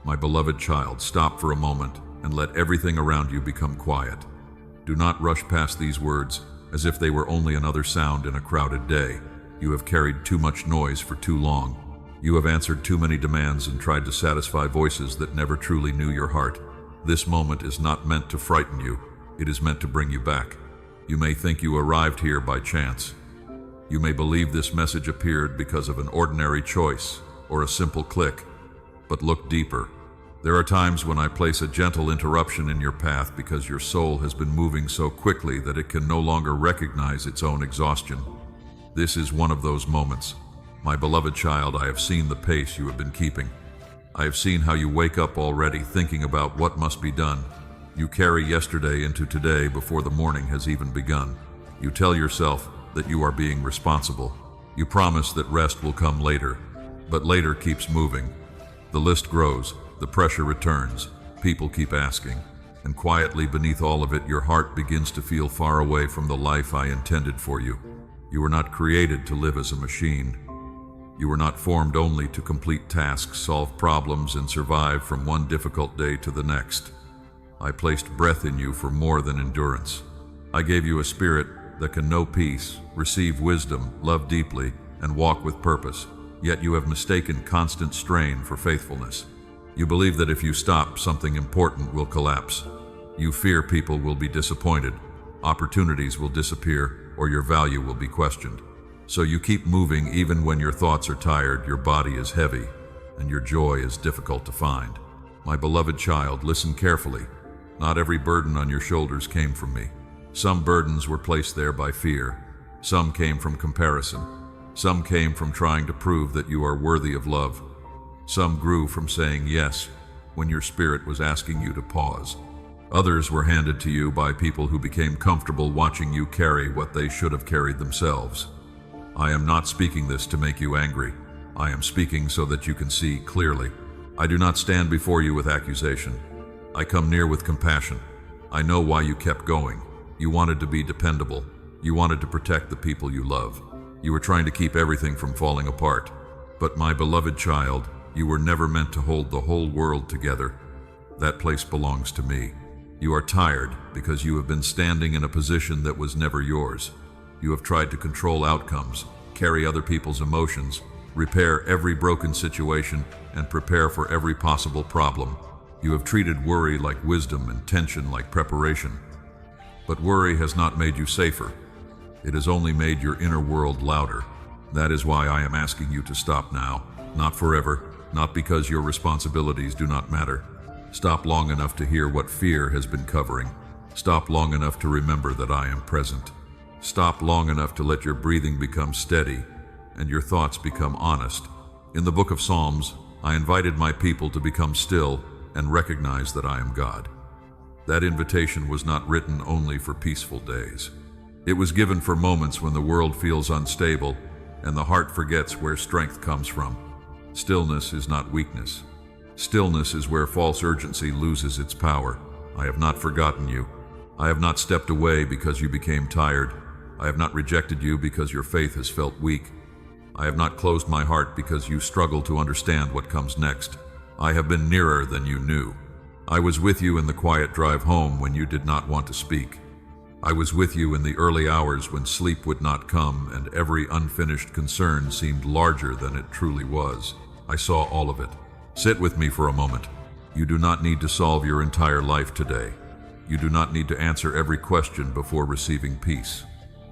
My beloved child, stop for a moment and let everything around you become quiet. Do not rush past these words as if they were only another sound in a crowded day. You have carried too much noise for too long. You have answered too many demands and tried to satisfy voices that never truly knew your heart. This moment is not meant to frighten you. It is meant to bring you back. You may think you arrived here by chance. You may believe this message appeared because of an ordinary choice or a simple click. But look deeper. There are times when I place a gentle interruption in your path because your soul has been moving so quickly that it can no longer recognize its own exhaustion. This is one of those moments. My beloved child, I have seen the pace you have been keeping. I have seen how you wake up already thinking about what must be done. You carry yesterday into today before the morning has even begun. You tell yourself that you are being responsible. You promise that rest will come later, but later keeps moving. The list grows, the pressure returns, people keep asking, and quietly beneath all of it, your heart begins to feel far away from the life I intended for you. You were not created to live as a machine. You were not formed only to complete tasks, solve problems, and survive from one difficult day to the next. I placed breath in you for more than endurance. I gave you a spirit that can know peace, receive wisdom, love deeply, and walk with purpose. Yet you have mistaken constant strain for faithfulness. You believe that if you stop, something important will collapse. You fear people will be disappointed, opportunities will disappear, or your value will be questioned. So you keep moving even when your thoughts are tired, your body is heavy, and your joy is difficult to find. My beloved child, listen carefully. Not every burden on your shoulders came from me. Some burdens were placed there by fear. Some came from comparison. Some came from trying to prove that you are worthy of love. Some grew from saying yes when your spirit was asking you to pause. Others were handed to you by people who became comfortable watching you carry what they should have carried themselves. I am not speaking this to make you angry. I am speaking so that you can see clearly. I do not stand before you with accusation. I come near with compassion. I know why you kept going. You wanted to be dependable. You wanted to protect the people you love. You were trying to keep everything from falling apart. But my beloved child, you were never meant to hold the whole world together. That place belongs to me. You are tired because you have been standing in a position that was never yours. You have tried to control outcomes, carry other people's emotions, repair every broken situation, and prepare for every possible problem. You have treated worry like wisdom and tension like preparation. But worry has not made you safer. It has only made your inner world louder. That is why I am asking you to stop now. Not forever, not because your responsibilities do not matter. Stop long enough to hear what fear has been covering. Stop long enough to remember that I am present. Stop long enough to let your breathing become steady and your thoughts become honest. In the book of Psalms, I invited my people to become still and recognize that I am God. That invitation was not written only for peaceful days. It was given for moments when the world feels unstable and the heart forgets where strength comes from. Stillness is not weakness. Stillness is where false urgency loses its power. I have not forgotten you. I have not stepped away because you became tired. I have not rejected you because your faith has felt weak. I have not closed my heart because you struggle to understand what comes next. I have been nearer than you knew. I was with you in the quiet drive home when you did not want to speak. I was with you in the early hours when sleep would not come and every unfinished concern seemed larger than it truly was. I saw all of it. Sit with me for a moment. You do not need to solve your entire life today. You do not need to answer every question before receiving peace.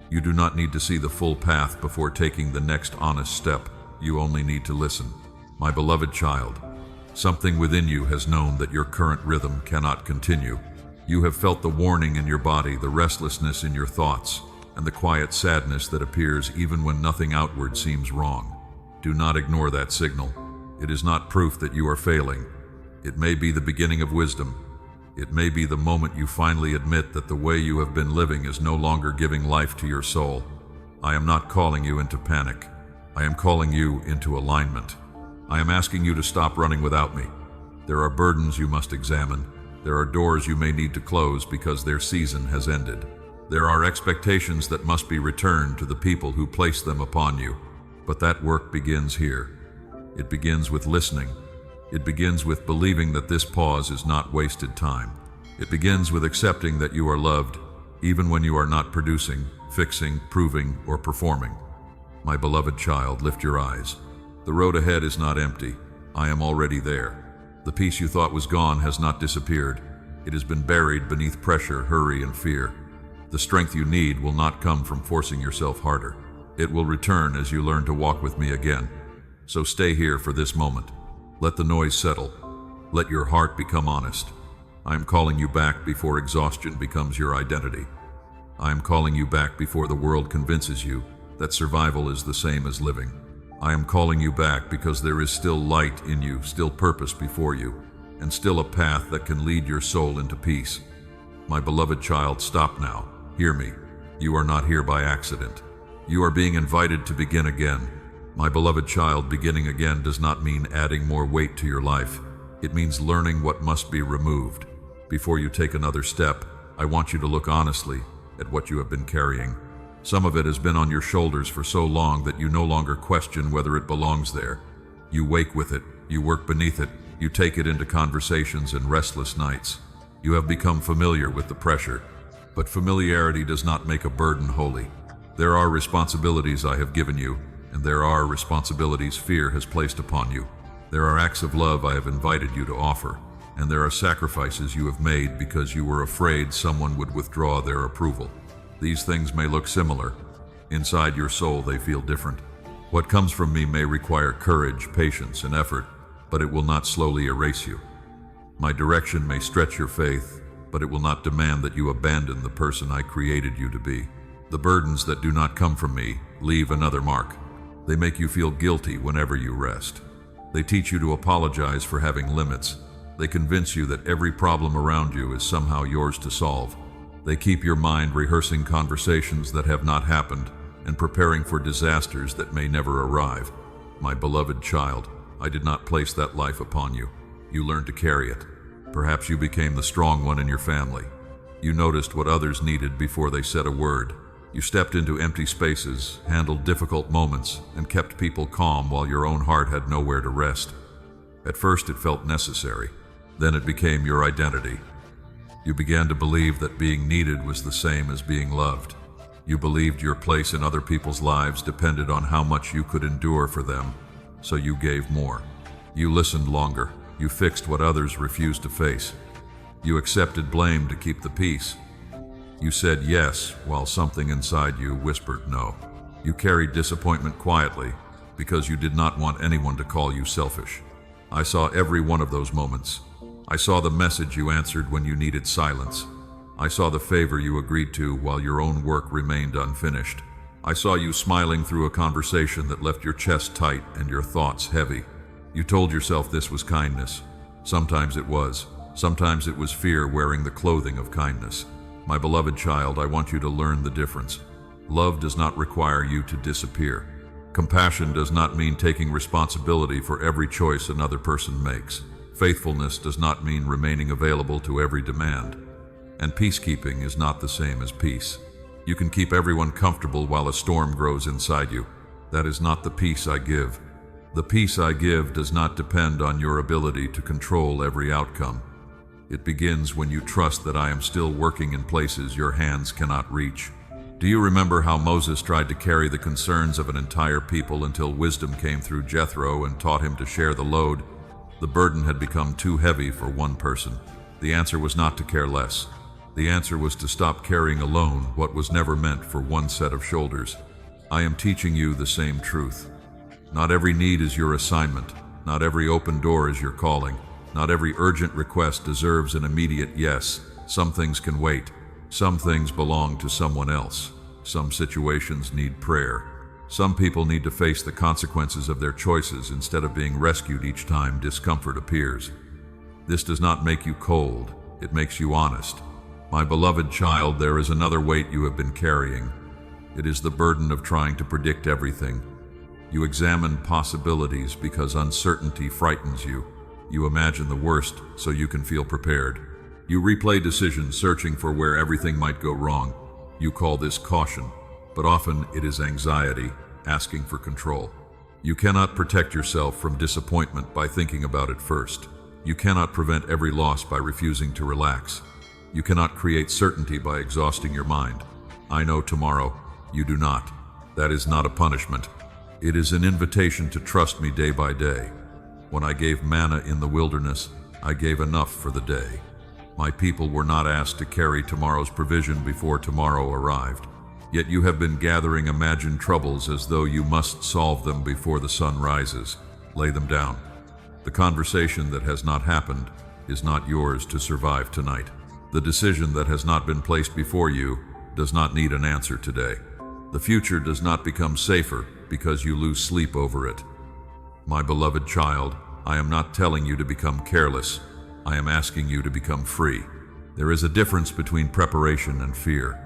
You do not need to see the full path before taking the next honest step. You only need to listen. My beloved child, something within you has known that your current rhythm cannot continue. You have felt the warning in your body, the restlessness in your thoughts, and the quiet sadness that appears even when nothing outward seems wrong. Do not ignore that signal. It is not proof that you are failing. It may be the beginning of wisdom. It may be the moment you finally admit that the way you have been living is no longer giving life to your soul. I am not calling you into panic. I am calling you into alignment. I am asking you to stop running without me. There are burdens you must examine. There are doors you may need to close because their season has ended. There are expectations that must be returned to the people who placed them upon you. But that work begins here. It begins with listening. It begins with believing that this pause is not wasted time. It begins with accepting that you are loved, even when you are not producing, fixing, proving, or performing. My beloved child, lift your eyes. The road ahead is not empty. I am already there. The peace you thought was gone has not disappeared. It has been buried beneath pressure, hurry, and fear. The strength you need will not come from forcing yourself harder. It will return as you learn to walk with me again. So stay here for this moment. Let the noise settle. Let your heart become honest. I am calling you back before exhaustion becomes your identity. I am calling you back before the world convinces you that survival is the same as living. I am calling you back because there is still light in you, still purpose before you, and still a path that can lead your soul into peace. My beloved child, stop now. Hear me. You are not here by accident. You are being invited to begin again. My beloved child, beginning again does not mean adding more weight to your life. It means learning what must be removed. Before you take another step, I want you to look honestly at what you have been carrying. Some of it has been on your shoulders for so long that you no longer question whether it belongs there. You wake with it, you work beneath it, you take it into conversations and restless nights. You have become familiar with the pressure, but familiarity does not make a burden holy. There are responsibilities I have given you, and there are responsibilities fear has placed upon you. There are acts of love I have invited you to offer, and there are sacrifices you have made because you were afraid someone would withdraw their approval. These things may look similar. Inside your soul, they feel different. What comes from me may require courage, patience, and effort, but it will not slowly erase you. My direction may stretch your faith, but it will not demand that you abandon the person I created you to be. The burdens that do not come from me leave another mark. They make you feel guilty whenever you rest. They teach you to apologize for having limits. They convince you that every problem around you is somehow yours to solve. They keep your mind rehearsing conversations that have not happened and preparing for disasters that may never arrive. My beloved child, I did not place that life upon you. You learned to carry it. Perhaps you became the strong one in your family. You noticed what others needed before they said a word. You stepped into empty spaces, handled difficult moments, and kept people calm while your own heart had nowhere to rest. At first it felt necessary. Then it became your identity. You began to believe that being needed was the same as being loved. You believed your place in other people's lives depended on how much you could endure for them, so you gave more. You listened longer. You fixed what others refused to face. You accepted blame to keep the peace. You said yes while something inside you whispered no. You carried disappointment quietly because you did not want anyone to call you selfish. I saw every one of those moments. I saw the message you answered when you needed silence. I saw the favor you agreed to while your own work remained unfinished. I saw you smiling through a conversation that left your chest tight and your thoughts heavy. You told yourself this was kindness. Sometimes it was. Sometimes it was fear wearing the clothing of kindness. My beloved child, I want you to learn the difference. Love does not require you to disappear. Compassion does not mean taking responsibility for every choice another person makes. Faithfulness does not mean remaining available to every demand. And peacekeeping is not the same as peace. You can keep everyone comfortable while a storm grows inside you. That is not the peace I give. The peace I give does not depend on your ability to control every outcome. It begins when you trust that I am still working in places your hands cannot reach. Do you remember how Moses tried to carry the concerns of an entire people until wisdom came through Jethro and taught him to share the load? The burden had become too heavy for one person. The answer was not to care less. The answer was to stop carrying alone what was never meant for one set of shoulders. I am teaching you the same truth. Not every need is your assignment. Not every open door is your calling. Not every urgent request deserves an immediate yes. Some things can wait. Some things belong to someone else. Some situations need prayer. Some people need to face the consequences of their choices instead of being rescued each time discomfort appears. This does not make you cold. It makes you honest. My beloved child, there is another weight you have been carrying. It is the burden of trying to predict everything. You examine possibilities because uncertainty frightens you. You imagine the worst so you can feel prepared. You replay decisions searching for where everything might go wrong. You call this caution, but often it is anxiety asking for control. You cannot protect yourself from disappointment by thinking about it first. You cannot prevent every loss by refusing to relax. You cannot create certainty by exhausting your mind. I know tomorrow. You do not. That is not a punishment. It is an invitation to trust me day by day. When I gave manna in the wilderness, I gave enough for the day. My people were not asked to carry tomorrow's provision before tomorrow arrived. Yet you have been gathering imagined troubles as though you must solve them before the sun rises. Lay them down. The conversation that has not happened is not yours to survive tonight. The decision that has not been placed before you does not need an answer today. The future does not become safer because you lose sleep over it. My beloved child, I am not telling you to become careless. I am asking you to become free. There is a difference between preparation and fear.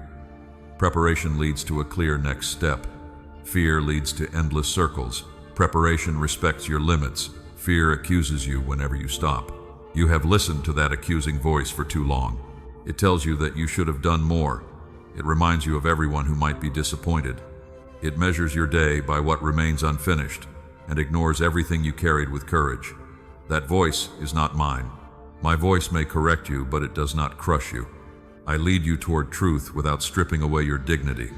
Preparation leads to a clear next step. Fear leads to endless circles. Preparation respects your limits. Fear accuses you whenever you stop. You have listened to that accusing voice for too long. It tells you that you should have done more. It reminds you of everyone who might be disappointed. It measures your day by what remains unfinished and ignores everything you carried with courage. That voice is not mine. My voice may correct you, but it does not crush you. I lead you toward truth without stripping away your dignity.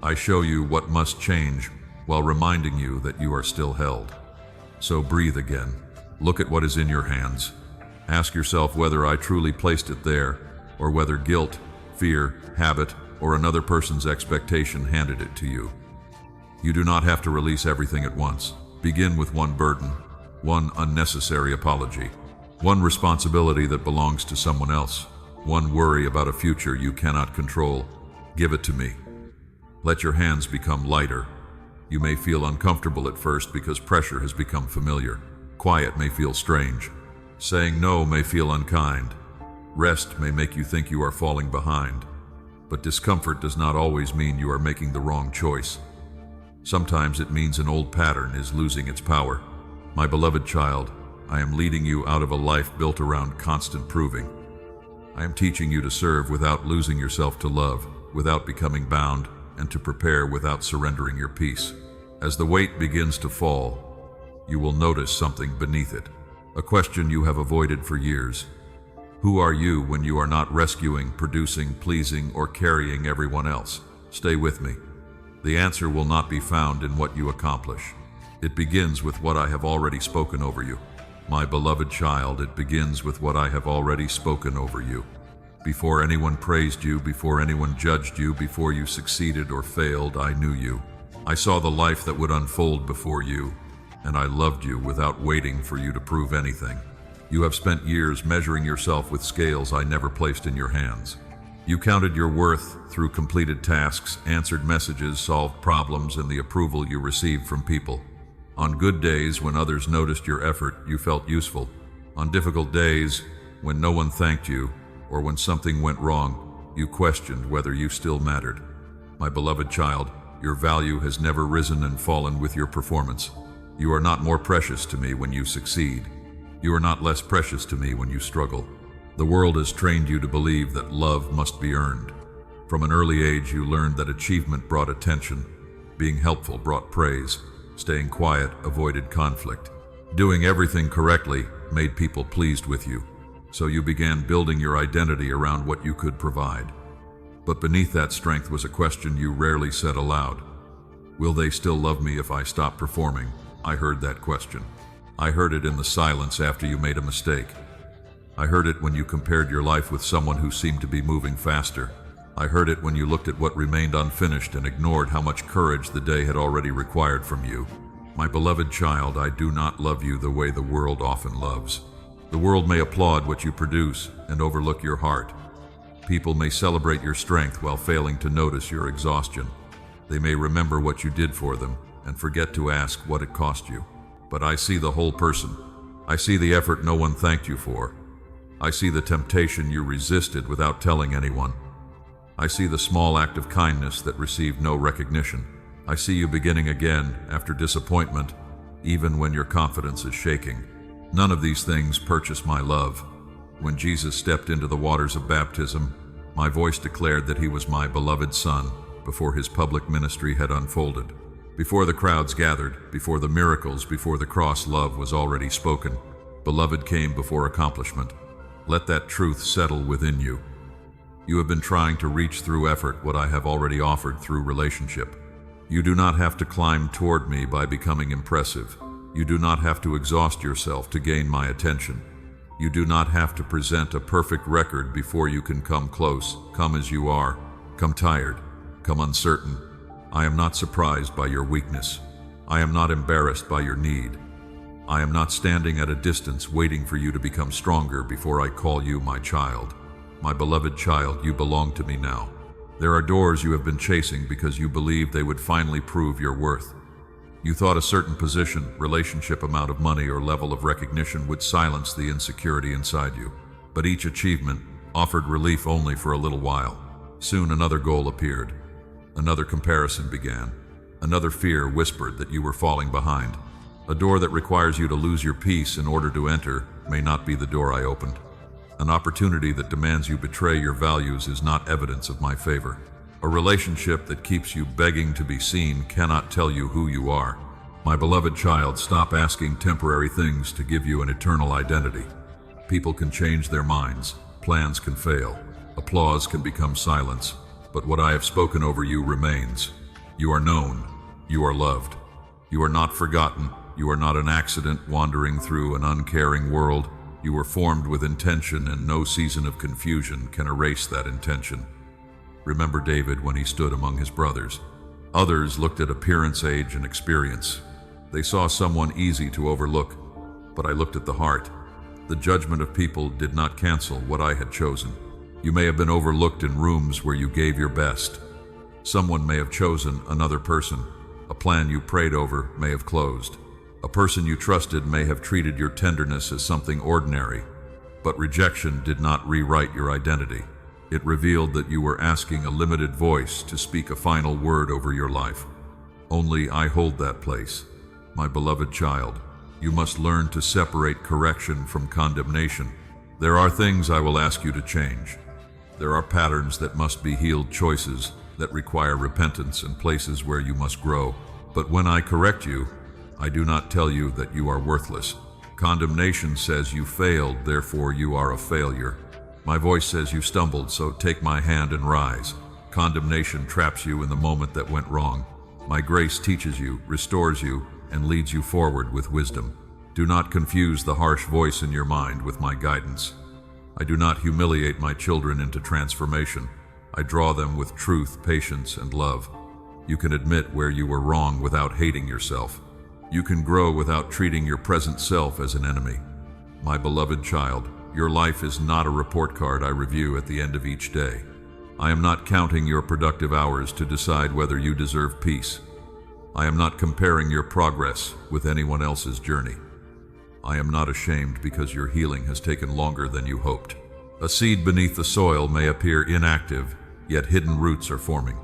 I show you what must change while reminding you that you are still held. So breathe again. Look at what is in your hands. Ask yourself whether I truly placed it there, or whether guilt, fear, habit, or another person's expectation handed it to you. You do not have to release everything at once. Begin with one burden, one unnecessary apology, one responsibility that belongs to someone else, one worry about a future you cannot control. Give it to me. Let your hands become lighter. You may feel uncomfortable at first because pressure has become familiar. Quiet may feel strange. Saying no may feel unkind. Rest may make you think you are falling behind. But discomfort does not always mean you are making the wrong choice. Sometimes it means an old pattern is losing its power. My beloved child, I am leading you out of a life built around constant proving. I am teaching you to serve without losing yourself, to love without becoming bound, and to prepare without surrendering your peace. As the weight begins to fall, you will notice something beneath it, a question you have avoided for years. Who are you when you are not rescuing, producing, pleasing, or carrying everyone else? Stay with me. The answer will not be found in what you accomplish. It begins with what I have already spoken over you. My beloved child, it begins with what I have already spoken over you. Before anyone praised you, before anyone judged you, before you succeeded or failed, I knew you. I saw the life that would unfold before you, and I loved you without waiting for you to prove anything. You have spent years measuring yourself with scales I never placed in your hands. You counted your worth through completed tasks, answered messages, solved problems, and the approval you received from people. On good days, when others noticed your effort, you felt useful. On difficult days, when no one thanked you, or when something went wrong, you questioned whether you still mattered. My beloved child, your value has never risen and fallen with your performance. You are not more precious to me when you succeed. You are not less precious to me when you struggle. The world has trained you to believe that love must be earned. From an early age, you learned that achievement brought attention, being helpful brought praise, staying quiet avoided conflict. Doing everything correctly made people pleased with you. So you began building your identity around what you could provide. But beneath that strength was a question you rarely said aloud. Will they still love me if I stop performing? I heard that question. I heard it in the silence after you made a mistake. I heard it when you compared your life with someone who seemed to be moving faster. I heard it when you looked at what remained unfinished and ignored how much courage the day had already required from you. My beloved child, I do not love you the way the world often loves. The world may applaud what you produce and overlook your heart. People may celebrate your strength while failing to notice your exhaustion. They may remember what you did for them and forget to ask what it cost you. But I see the whole person. I see the effort no one thanked you for. I see the temptation you resisted without telling anyone. I see the small act of kindness that received no recognition. I see you beginning again after disappointment, even when your confidence is shaking. None of these things purchase my love. When Jesus stepped into the waters of baptism, my voice declared that he was my beloved son before his public ministry had unfolded. Before the crowds gathered, before the miracles, before the cross, love was already spoken. Beloved came before accomplishment. Let that truth settle within you. You have been trying to reach through effort what I have already offered through relationship. You do not have to climb toward me by becoming impressive. You do not have to exhaust yourself to gain my attention. You do not have to present a perfect record before you can come close. Come as you are. Come tired. Come uncertain. I am not surprised by your weakness. I am not embarrassed by your need. I am not standing at a distance waiting for you to become stronger before I call you my child. My beloved child, you belong to me now. There are doors you have been chasing because you believed they would finally prove your worth. You thought a certain position, relationship, amount of money, or level of recognition would silence the insecurity inside you. But each achievement offered relief only for a little while. Soon another goal appeared. Another comparison began. Another fear whispered that you were falling behind. A door that requires you to lose your peace in order to enter may not be the door I opened. An opportunity that demands you betray your values is not evidence of my favor. A relationship that keeps you begging to be seen cannot tell you who you are. My beloved child, stop asking temporary things to give you an eternal identity. People can change their minds, plans can fail, applause can become silence, but what I have spoken over you remains. You are known, you are loved, you are not forgotten, you are not an accident wandering through an uncaring world. You were formed with intention, and no season of confusion can erase that intention. Remember David when he stood among his brothers. Others looked at appearance, age, and experience. They saw someone easy to overlook, but I looked at the heart. The judgment of people did not cancel what I had chosen. You may have been overlooked in rooms where you gave your best. Someone may have chosen another person. A plan you prayed over may have closed. A person you trusted may have treated your tenderness as something ordinary, but rejection did not rewrite your identity. It revealed that you were asking a limited voice to speak a final word over your life. Only I hold that place. My beloved child, you must learn to separate correction from condemnation. There are things I will ask you to change. There are patterns that must be healed, choices that require repentance, and places where you must grow. But when I correct you, I do not tell you that you are worthless. Condemnation says you failed, therefore you are a failure. My voice says you stumbled, so take my hand and rise. Condemnation traps you in the moment that went wrong. My grace teaches you, restores you, and leads you forward with wisdom. Do not confuse the harsh voice in your mind with my guidance. I do not humiliate my children into transformation. I draw them with truth, patience, and love. You can admit where you were wrong without hating yourself. You can grow without treating your present self as an enemy. My beloved child, your life is not a report card I review at the end of each day. I am not counting your productive hours to decide whether you deserve peace. I am not comparing your progress with anyone else's journey. I am not ashamed because your healing has taken longer than you hoped. A seed beneath the soil may appear inactive, yet hidden roots are forming.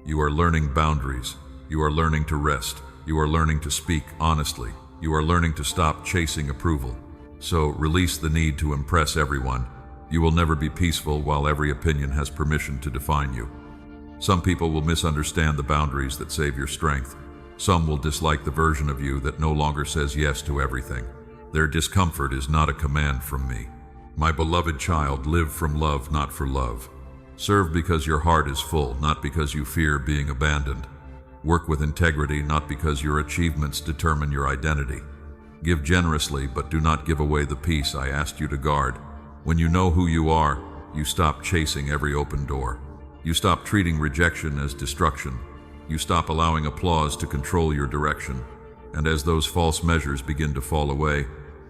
You are learning boundaries. You are learning to rest. You are learning to speak honestly. You are learning to stop chasing approval. So release the need to impress everyone. You will never be peaceful while every opinion has permission to define you. Some people will misunderstand the boundaries that save your strength. Some will dislike the version of you that no longer says yes to everything. Their discomfort is not a command from me. My beloved child, live from love, not for love. Serve because your heart is full, not because you fear being abandoned. Work with integrity, not because your achievements determine your identity. Give generously, but do not give away the peace I asked you to guard. When you know who you are, you stop chasing every open door. You stop treating rejection as destruction. You stop allowing applause to control your direction. And as those false measures begin to fall away,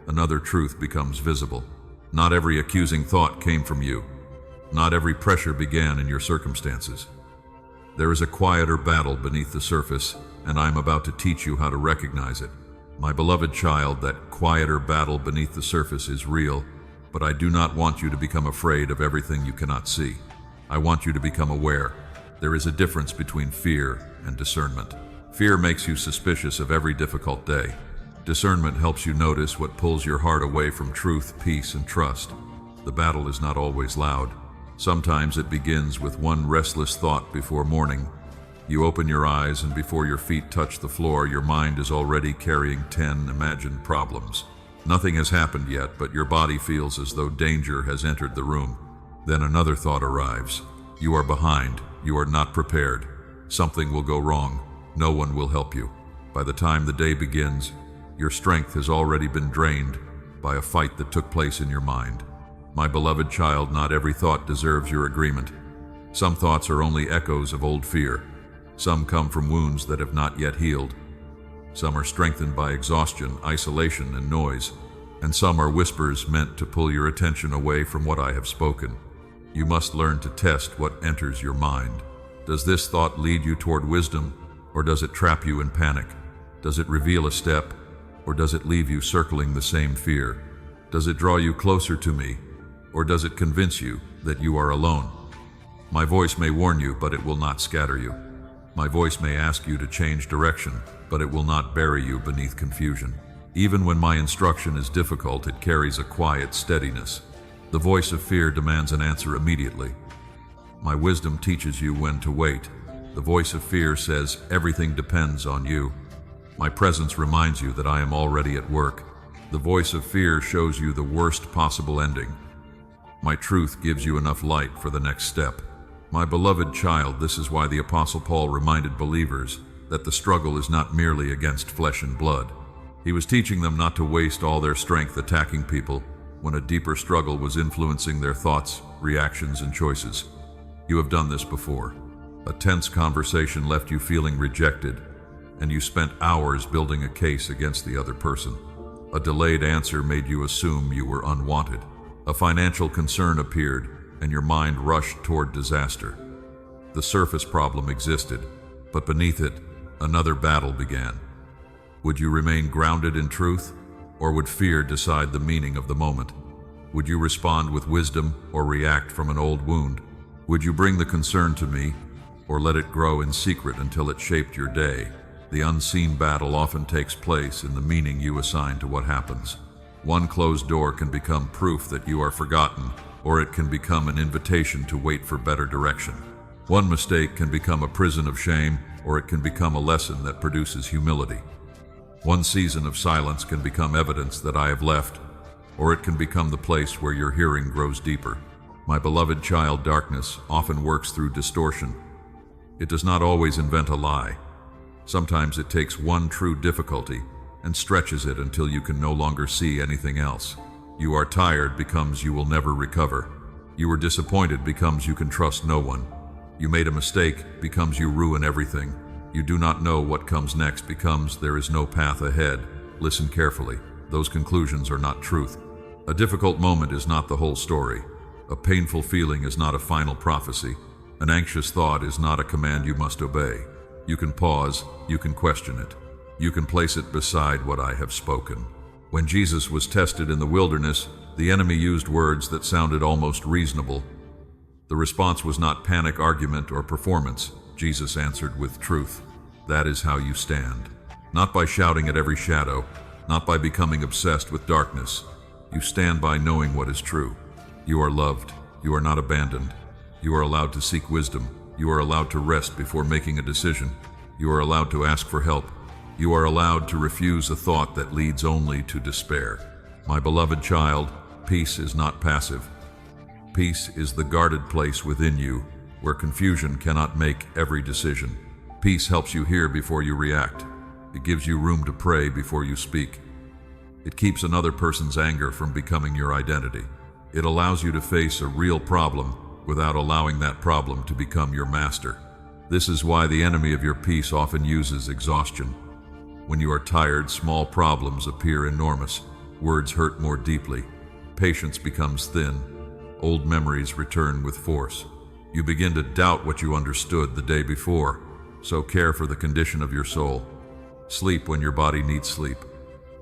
another truth becomes visible. Not every accusing thought came from you. Not every pressure began in your circumstances. There is a quieter battle beneath the surface, and I am about to teach you how to recognize it. My beloved child, that quieter battle beneath the surface is real, but I do not want you to become afraid of everything you cannot see. I want you to become aware. There is a difference between fear and discernment. Fear makes you suspicious of every difficult day. Discernment helps you notice what pulls your heart away from truth, peace, and trust. The battle is not always loud. Sometimes it begins with one restless thought before morning. You open your eyes, and before your feet touch the floor, your mind is already carrying 10 imagined problems. Nothing has happened yet, but your body feels as though danger has entered the room. Then another thought arrives. You are behind. You are not prepared. Something will go wrong. No one will help you. By the time the day begins, your strength has already been drained by a fight that took place in your mind. My beloved child, not every thought deserves your agreement. Some thoughts are only echoes of old fear. Some come from wounds that have not yet healed. Some are strengthened by exhaustion, isolation, and noise. And some are whispers meant to pull your attention away from what I have spoken. You must learn to test what enters your mind. Does this thought lead you toward wisdom, or does it trap you in panic? Does it reveal a step, or does it leave you circling the same fear? Does it draw you closer to me, or does it convince you that you are alone? My voice may warn you, but it will not scatter you. My voice may ask you to change direction, but it will not bury you beneath confusion. Even when my instruction is difficult, it carries a quiet steadiness. The voice of fear demands an answer immediately. My wisdom teaches you when to wait. The voice of fear says everything depends on you. My presence reminds you that I am already at work. The voice of fear shows you the worst possible ending. My truth gives you enough light for the next step. My beloved child, this is why the Apostle Paul reminded believers that the struggle is not merely against flesh and blood. He was teaching them not to waste all their strength attacking people when a deeper struggle was influencing their thoughts, reactions, and choices. You have done this before. A tense conversation left you feeling rejected, and you spent hours building a case against the other person. A delayed answer made you assume you were unwanted. A financial concern appeared, and your mind rushed toward disaster. The surface problem existed, but beneath it, another battle began. Would you remain grounded in truth, or would fear decide the meaning of the moment? Would you respond with wisdom or react from an old wound? Would you bring the concern to me, or let it grow in secret until it shaped your day? The unseen battle often takes place in the meaning you assign to what happens. One closed door can become proof that you are forgotten, or it can become an invitation to wait for better direction. One mistake can become a prison of shame, or it can become a lesson that produces humility. One season of silence can become evidence that I have left, or it can become the place where your hearing grows deeper. My beloved child, darkness often works through distortion. It does not always invent a lie. Sometimes it takes one true difficulty and stretches it until you can no longer see anything else. You are tired becomes you will never recover. You are disappointed becomes you can trust no one. You made a mistake becomes you ruin everything. You do not know what comes next becomes there is no path ahead. Listen carefully. Those conclusions are not truth. A difficult moment is not the whole story. A painful feeling is not a final prophecy. An anxious thought is not a command you must obey. You can pause, you can question it. You can place it beside what I have spoken. When Jesus was tested in the wilderness, the enemy used words that sounded almost reasonable. The response was not panic, argument, or performance. Jesus answered with truth. That is how you stand. Not by shouting at every shadow, not by becoming obsessed with darkness. You stand by knowing what is true. You are loved. You are not abandoned. You are allowed to seek wisdom. You are allowed to rest before making a decision. You are allowed to ask for help. You are allowed to refuse a thought that leads only to despair. My beloved child, peace is not passive. Peace is the guarded place within you where confusion cannot make every decision. Peace helps you hear before you react. It gives you room to pray before you speak. It keeps another person's anger from becoming your identity. It allows you to face a real problem without allowing that problem to become your master. This is why the enemy of your peace often uses exhaustion. When you are tired, small problems appear enormous. Words hurt more deeply. Patience becomes thin. Old memories return with force. You begin to doubt what you understood the day before. So care for the condition of your soul. Sleep when your body needs sleep.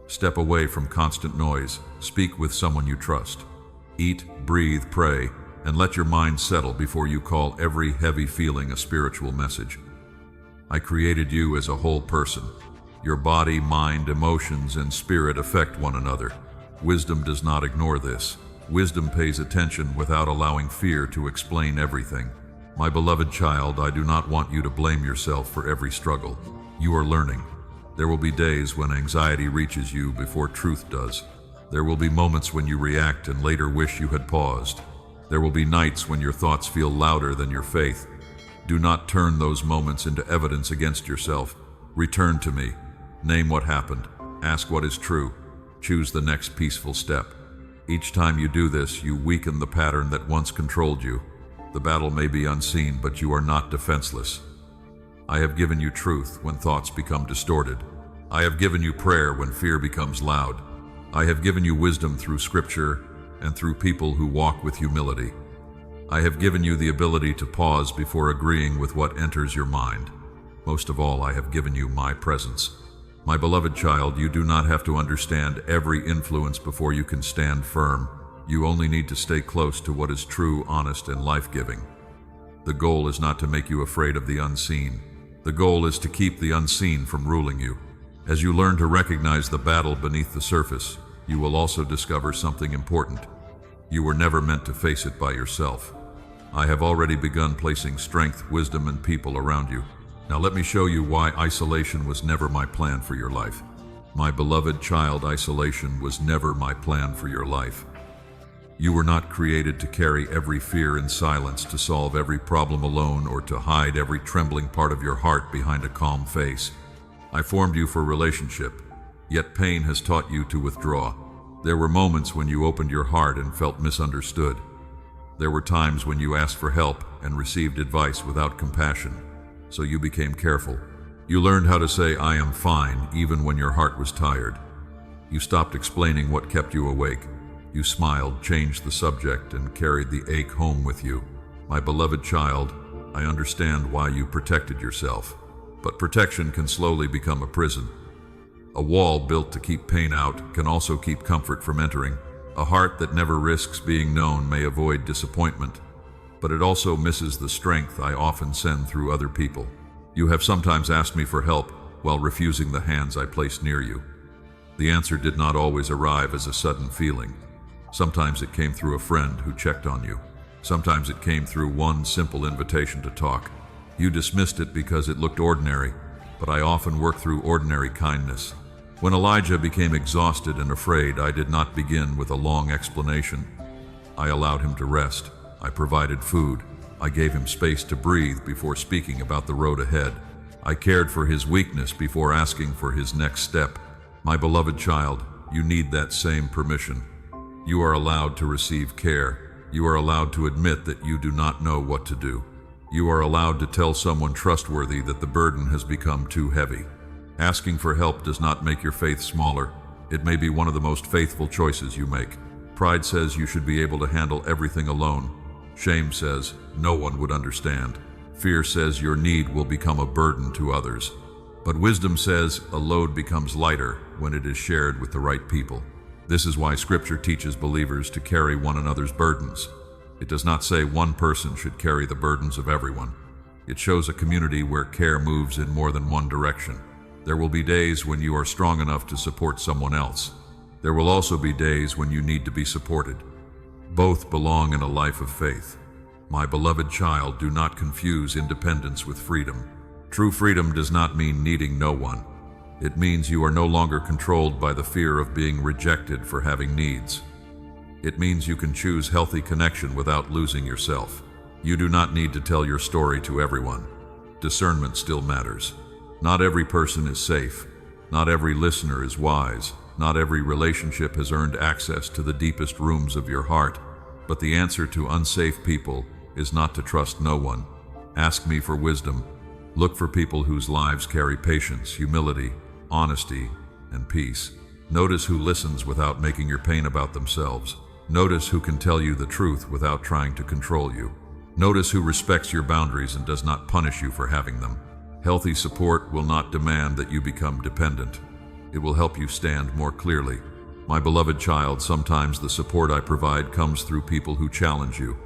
Step away from constant noise. Speak with someone you trust. Eat, breathe, pray, and let your mind settle before you call every heavy feeling a spiritual message. I created you as a whole person. Your body, mind, emotions, and spirit affect one another. Wisdom does not ignore this. Wisdom pays attention without allowing fear to explain everything. My beloved child, I do not want you to blame yourself for every struggle. You are learning. There will be days when anxiety reaches you before truth does. There will be moments when you react and later wish you had paused. There will be nights when your thoughts feel louder than your faith. Do not turn those moments into evidence against yourself. Return to me. Name what happened. Ask what is true. Choose the next peaceful step. Each time you do this, you weaken the pattern that once controlled you. The battle may be unseen, but you are not defenseless. I have given you truth when thoughts become distorted. I have given you prayer when fear becomes loud. I have given you wisdom through Scripture and through people who walk with humility. I have given you the ability to pause before agreeing with what enters your mind. Most of all, I have given you my presence. My beloved child, you do not have to understand every influence before you can stand firm. You only need to stay close to what is true, honest, and life-giving. The goal is not to make you afraid of the unseen. The goal is to keep the unseen from ruling you. As you learn to recognize the battle beneath the surface, you will also discover something important. You were never meant to face it by yourself. I have already begun placing strength, wisdom, and people around you. Now let me show you why isolation was never my plan for your life. My beloved child, isolation was never my plan for your life. You were not created to carry every fear in silence, to solve every problem alone, or to hide every trembling part of your heart behind a calm face. I formed you for relationship, yet pain has taught you to withdraw. There were moments when you opened your heart and felt misunderstood. There were times when you asked for help and received advice without compassion, so you became careful. You learned how to say, "I am fine," even when your heart was tired. You stopped explaining what kept you awake. You smiled, changed the subject, and carried the ache home with you. My beloved child, I understand why you protected yourself, but protection can slowly become a prison. A wall built to keep pain out can also keep comfort from entering. A heart that never risks being known may avoid disappointment, but it also misses the strength I often send through other people. You have sometimes asked me for help while refusing the hands I placed near you. The answer did not always arrive as a sudden feeling. Sometimes it came through a friend who checked on you. Sometimes it came through one simple invitation to talk. You dismissed it because it looked ordinary, but I often work through ordinary kindness. When Elijah became exhausted and afraid, I did not begin with a long explanation. I allowed him to rest. I provided food. I gave him space to breathe before speaking about the road ahead. I cared for his weakness before asking for his next step. My beloved child, you need that same permission. You are allowed to receive care. You are allowed to admit that you do not know what to do. You are allowed to tell someone trustworthy that the burden has become too heavy. Asking for help does not make your faith smaller. It may be one of the most faithful choices you make. Pride says you should be able to handle everything alone. Shame says no one would understand. Fear says your need will become a burden to others. But wisdom says a load becomes lighter when it is shared with the right people. This is why Scripture teaches believers to carry one another's burdens. It does not say one person should carry the burdens of everyone. It shows a community where care moves in more than one direction. There will be days when you are strong enough to support someone else. There will also be days when you need to be supported. Both belong in a life of faith. My beloved child, do not confuse independence with freedom. True freedom does not mean needing no one. It means you are no longer controlled by the fear of being rejected for having needs. It means you can choose healthy connection without losing yourself. You do not need to tell your story to everyone. Discernment still matters. Not every person is safe. Not every listener is wise. Not every relationship has earned access to the deepest rooms of your heart. But the answer to unsafe people is not to trust no one. Ask me for wisdom. Look for people whose lives carry patience, humility, honesty, and peace. Notice who listens without making your pain about themselves. Notice who can tell you the truth without trying to control you. Notice who respects your boundaries and does not punish you for having them. Healthy support will not demand that you become dependent. It will help you stand more clearly. My beloved child, sometimes the support I provide comes through people who challenge you.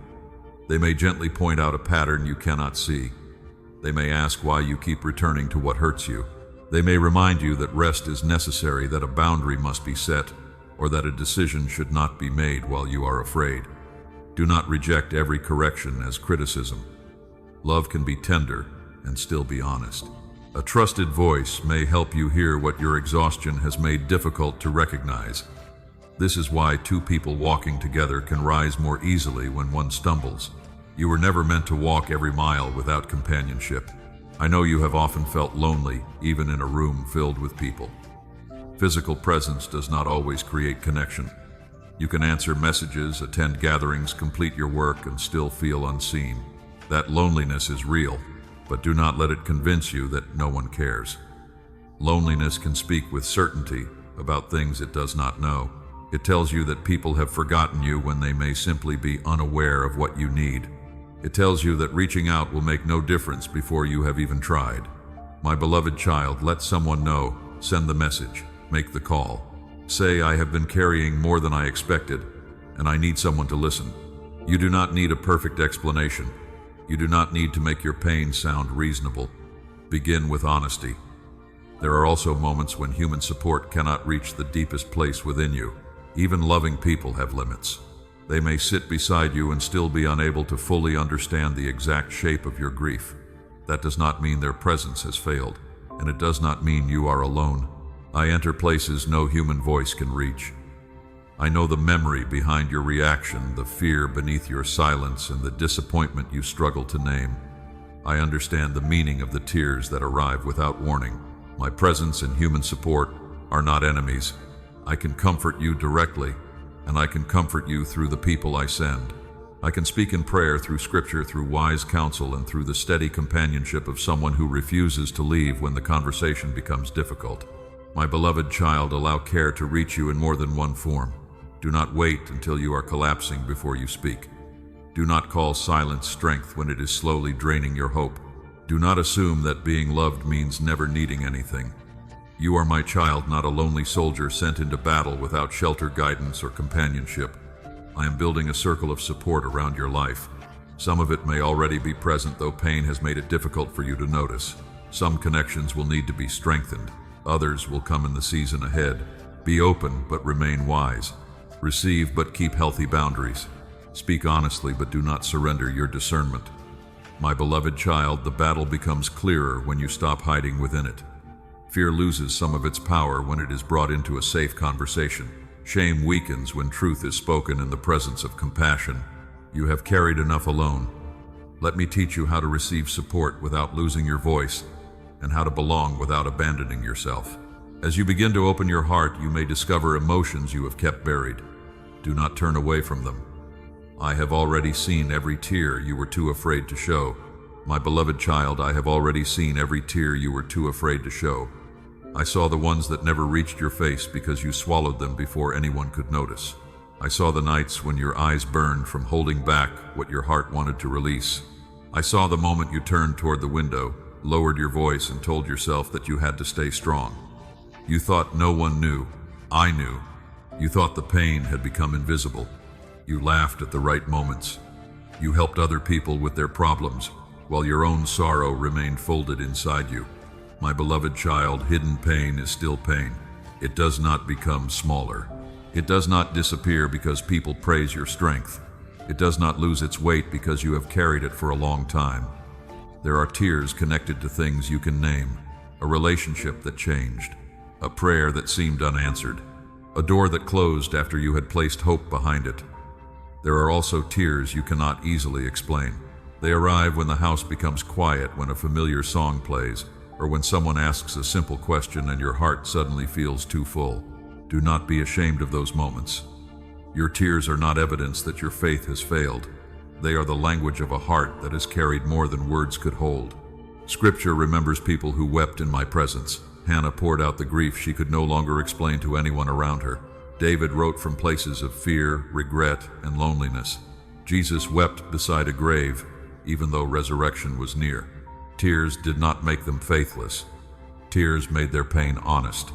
They may gently point out a pattern you cannot see. They may ask why you keep returning to what hurts you. They may remind you that rest is necessary, that a boundary must be set, or that a decision should not be made while you are afraid. Do not reject every correction as criticism. Love can be tender and still be honest. A trusted voice may help you hear what your exhaustion has made difficult to recognize. This is why two people walking together can rise more easily when one stumbles. You were never meant to walk every mile without companionship. I know you have often felt lonely, even in a room filled with people. Physical presence does not always create connection. You can answer messages, attend gatherings, complete your work, and still feel unseen. That loneliness is real, but do not let it convince you that no one cares. Loneliness can speak with certainty about things it does not know. It tells you that people have forgotten you when they may simply be unaware of what you need. It tells you that reaching out will make no difference before you have even tried. My beloved child, let someone know. Send the message. Make the call. Say, I have been carrying more than I expected, and I need someone to listen. You do not need a perfect explanation. You do not need to make your pain sound reasonable. Begin with honesty. There are also moments when human support cannot reach the deepest place within you. Even loving people have limits. They may sit beside you and still be unable to fully understand the exact shape of your grief. That does not mean their presence has failed, and it does not mean you are alone. I enter places no human voice can reach. I know the memory behind your reaction, the fear beneath your silence, and the disappointment you struggle to name. I understand the meaning of the tears that arrive without warning. My presence and human support are not enemies. I can comfort you directly, and I can comfort you through the people I send. I can speak in prayer, through scripture, through wise counsel, and through the steady companionship of someone who refuses to leave when the conversation becomes difficult. My beloved child, allow care to reach you in more than one form. Do not wait until you are collapsing before you speak. Do not call silence strength when it is slowly draining your hope. Do not assume that being loved means never needing anything. You are my child, not a lonely soldier sent into battle without shelter, guidance, or companionship. I am building a circle of support around your life. Some of it may already be present, though pain has made it difficult for you to notice. Some connections will need to be strengthened. Others will come in the season ahead. Be open, but remain wise. Receive, but keep healthy boundaries. Speak honestly, but do not surrender your discernment. My beloved child, the battle becomes clearer when you stop hiding within it. Fear loses some of its power when it is brought into a safe conversation. Shame weakens when truth is spoken in the presence of compassion. You have carried enough alone. Let me teach you how to receive support without losing your voice, and how to belong without abandoning yourself. As you begin to open your heart, you may discover emotions you have kept buried. Do not turn away from them. I have already seen every tear you were too afraid to show. My beloved child, I have already seen every tear you were too afraid to show. I saw the ones that never reached your face because you swallowed them before anyone could notice. I saw the nights when your eyes burned from holding back what your heart wanted to release. I saw the moment you turned toward the window, lowered your voice, and told yourself that you had to stay strong. You thought no one knew. I knew. You thought the pain had become invisible. You laughed at the right moments. You helped other people with their problems, while your own sorrow remained folded inside you. My beloved child, hidden pain is still pain. It does not become smaller. It does not disappear because people praise your strength. It does not lose its weight because you have carried it for a long time. There are tears connected to things you can name. A relationship that changed. A prayer that seemed unanswered. A door that closed after you had placed hope behind it. There are also tears you cannot easily explain. They arrive when the house becomes quiet, when a familiar song plays, or when someone asks a simple question and your heart suddenly feels too full. Do not be ashamed of those moments. Your tears are not evidence that your faith has failed. They are the language of a heart that has carried more than words could hold. Scripture remembers people who wept in my presence. Hannah poured out the grief she could no longer explain to anyone around her. David wrote from places of fear, regret, and loneliness. Jesus wept beside a grave, even though resurrection was near. Tears did not make them faithless. Tears made their pain honest.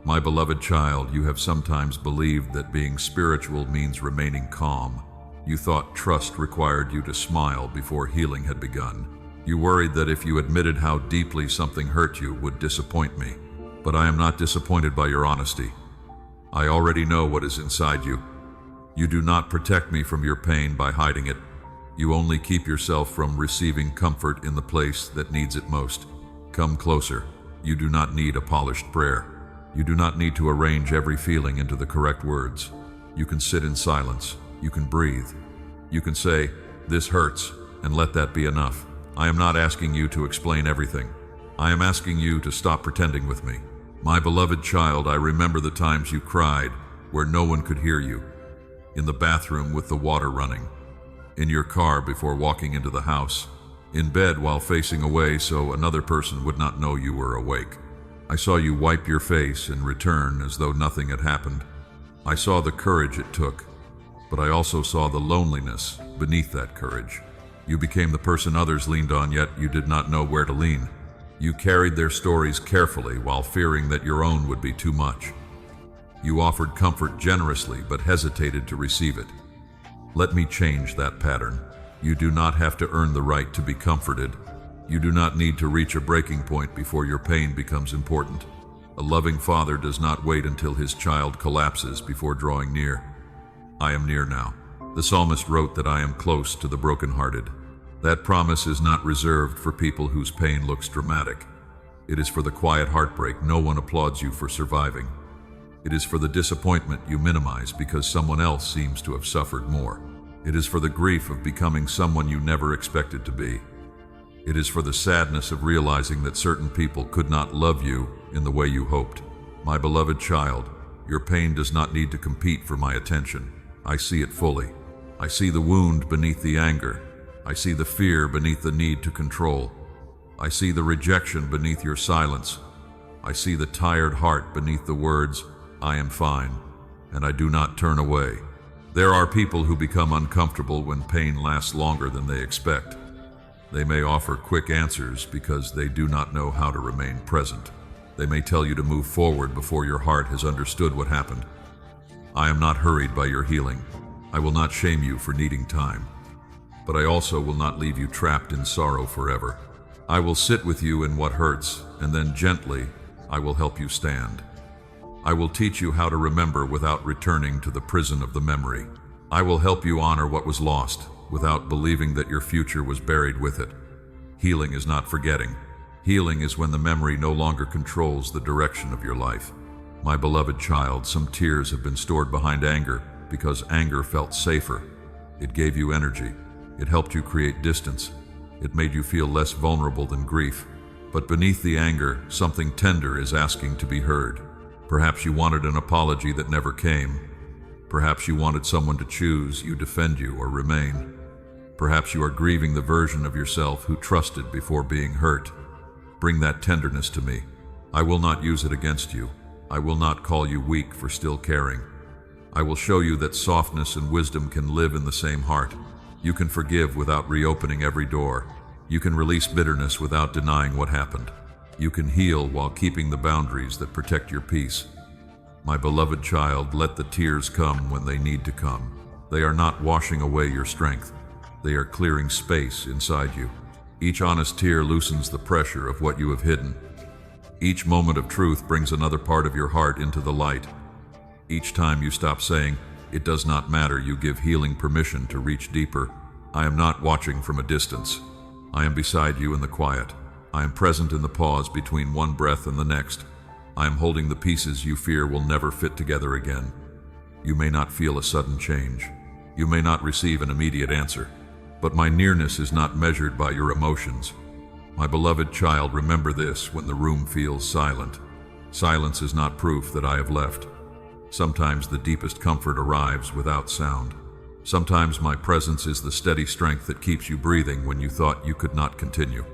My beloved child, you have sometimes believed that being spiritual means remaining calm. You thought trust required you to smile before healing had begun. You worried that if you admitted how deeply something hurt you would disappoint me. But I am not disappointed by your honesty. I already know what is inside you. You do not protect me from your pain by hiding it. You only keep yourself from receiving comfort in the place that needs it most. Come closer. You do not need a polished prayer. You do not need to arrange every feeling into the correct words. You can sit in silence. You can breathe. You can say, "This hurts," and let that be enough. I am not asking you to explain everything. I am asking you to stop pretending with me. My beloved child, I remember the times you cried where no one could hear you. In the bathroom with the water running. In your car before walking into the house. In bed while facing away so another person would not know you were awake. I saw you wipe your face and return as though nothing had happened. I saw the courage it took, but I also saw the loneliness beneath that courage. You became the person others leaned on, yet you did not know where to lean. You carried their stories carefully while fearing that your own would be too much. You offered comfort generously but hesitated to receive it. Let me change that pattern. You do not have to earn the right to be comforted. You do not need to reach a breaking point before your pain becomes important. A loving father does not wait until his child collapses before drawing near. I am near now. The psalmist wrote that I am close to the brokenhearted. That promise is not reserved for people whose pain looks dramatic. It is for the quiet heartbreak no one applauds you for surviving. It is for the disappointment you minimize because someone else seems to have suffered more. It is for the grief of becoming someone you never expected to be. It is for the sadness of realizing that certain people could not love you in the way you hoped. My beloved child, your pain does not need to compete for my attention. I see it fully. I see the wound beneath the anger. I see the fear beneath the need to control. I see the rejection beneath your silence. I see the tired heart beneath the words, "I am fine," and I do not turn away. There are people who become uncomfortable when pain lasts longer than they expect. They may offer quick answers because they do not know how to remain present. They may tell you to move forward before your heart has understood what happened. I am not hurried by your healing. I will not shame you for needing time. But I also will not leave you trapped in sorrow forever. I will sit with you in what hurts, and then gently, I will help you stand. I will teach you how to remember without returning to the prison of the memory. I will help you honor what was lost, without believing that your future was buried with it. Healing is not forgetting. Healing is when the memory no longer controls the direction of your life. My beloved child, some tears have been stored behind anger because anger felt safer. It gave you energy. It helped you create distance. It made you feel less vulnerable than grief. But beneath the anger, something tender is asking to be heard. Perhaps you wanted an apology that never came. Perhaps you wanted someone to choose you, defend you, or remain. Perhaps you are grieving the version of yourself who trusted before being hurt. Bring that tenderness to me. I will not use it against you. I will not call you weak for still caring. I will show you that softness and wisdom can live in the same heart. You can forgive without reopening every door. You can release bitterness without denying what happened. You can heal while keeping the boundaries that protect your peace. My beloved child, let the tears come when they need to come. They are not washing away your strength. They are clearing space inside you. Each honest tear loosens the pressure of what you have hidden. Each moment of truth brings another part of your heart into the light. Each time you stop saying, "It does not matter," you give healing permission to reach deeper. I am not watching from a distance. I am beside you in the quiet. I am present in the pause between one breath and the next. I am holding the pieces you fear will never fit together again. You may not feel a sudden change. You may not receive an immediate answer. But my nearness is not measured by your emotions. My beloved child, remember this when the room feels silent. Silence is not proof that I have left. Sometimes the deepest comfort arrives without sound. Sometimes my presence is the steady strength that keeps you breathing when you thought you could not continue.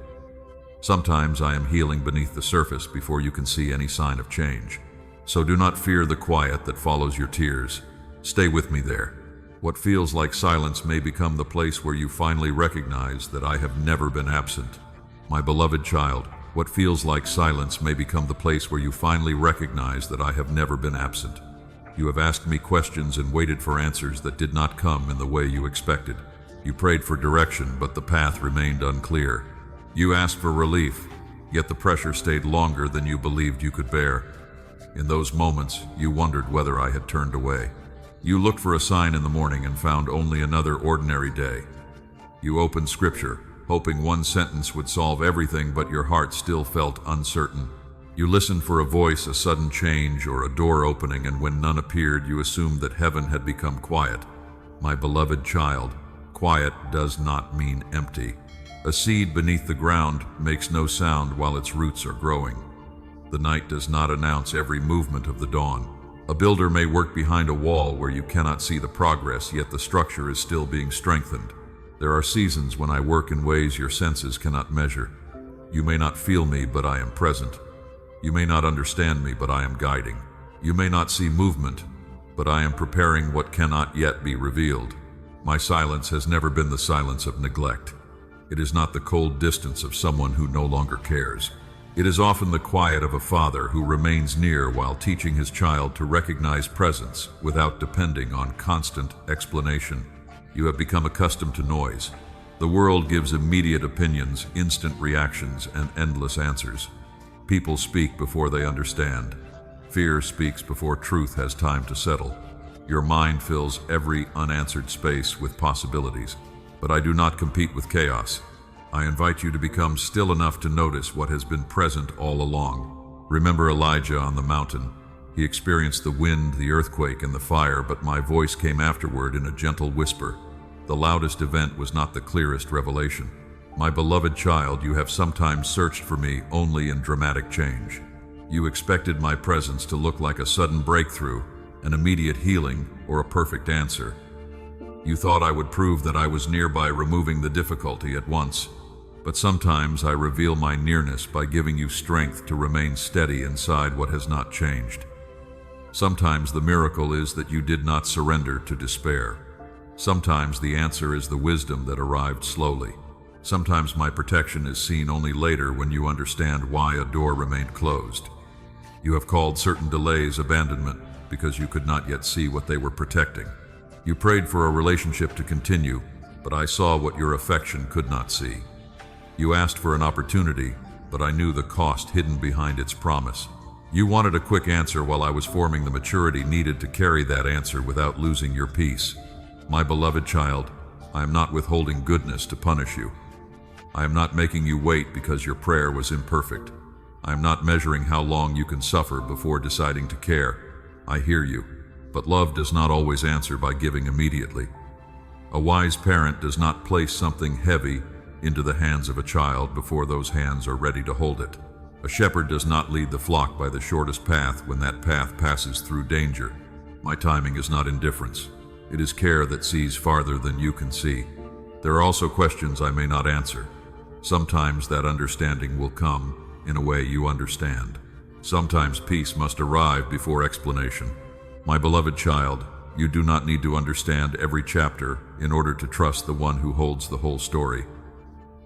Sometimes I am healing beneath the surface before you can see any sign of change. So do not fear the quiet that follows your tears. Stay with me there. What feels like silence may become the place where you finally recognize that I have never been absent. My beloved child, what feels like silence may become the place where you finally recognize that I have never been absent. You have asked me questions and waited for answers that did not come in the way you expected. You prayed for direction, but the path remained unclear. You asked for relief, yet the pressure stayed longer than you believed you could bear. In those moments, you wondered whether I had turned away. You looked for a sign in the morning and found only another ordinary day. You opened scripture, hoping one sentence would solve everything, but your heart still felt uncertain. You listened for a voice, a sudden change, or a door opening, and when none appeared, you assumed that heaven had become quiet. My beloved child, quiet does not mean empty. A seed beneath the ground makes no sound while its roots are growing. The night does not announce every movement of the dawn. A builder may work behind a wall where you cannot see the progress, yet the structure is still being strengthened. There are seasons when I work in ways your senses cannot measure. You may not feel me, but I am present. You may not understand me, but I am guiding. You may not see movement, but I am preparing what cannot yet be revealed. My silence has never been the silence of neglect. It is not the cold distance of someone who no longer cares. It is often the quiet of a father who remains near while teaching his child to recognize presence without depending on constant explanation. You have become accustomed to noise. The world gives immediate opinions, instant reactions, and endless answers. People speak before they understand. Fear speaks before truth has time to settle. Your mind fills every unanswered space with possibilities. But I do not compete with chaos. I invite you to become still enough to notice what has been present all along. Remember Elijah on the mountain. He experienced the wind, the earthquake, and the fire, but my voice came afterward in a gentle whisper. The loudest event was not the clearest revelation. My beloved child, you have sometimes searched for me only in dramatic change. You expected my presence to look like a sudden breakthrough, an immediate healing, or a perfect answer. You thought I would prove that I was near by removing the difficulty at once. But sometimes I reveal my nearness by giving you strength to remain steady inside what has not changed. Sometimes the miracle is that you did not surrender to despair. Sometimes the answer is the wisdom that arrived slowly. Sometimes my protection is seen only later when you understand why a door remained closed. You have called certain delays abandonment because you could not yet see what they were protecting. You prayed for a relationship to continue, but I saw what your affection could not see. You asked for an opportunity, but I knew the cost hidden behind its promise. You wanted a quick answer while I was forming the maturity needed to carry that answer without losing your peace. My beloved child, I am not withholding goodness to punish you. I am not making you wait because your prayer was imperfect. I am not measuring how long you can suffer before deciding to care. I hear you, but love does not always answer by giving immediately. A wise parent does not place something heavy into the hands of a child before those hands are ready to hold it. A shepherd does not lead the flock by the shortest path when that path passes through danger. My timing is not indifference. It is care that sees farther than you can see. There are also questions I may not answer. Sometimes that understanding will come in a way you understand. Sometimes peace must arrive before explanation. My beloved child, you do not need to understand every chapter in order to trust the one who holds the whole story.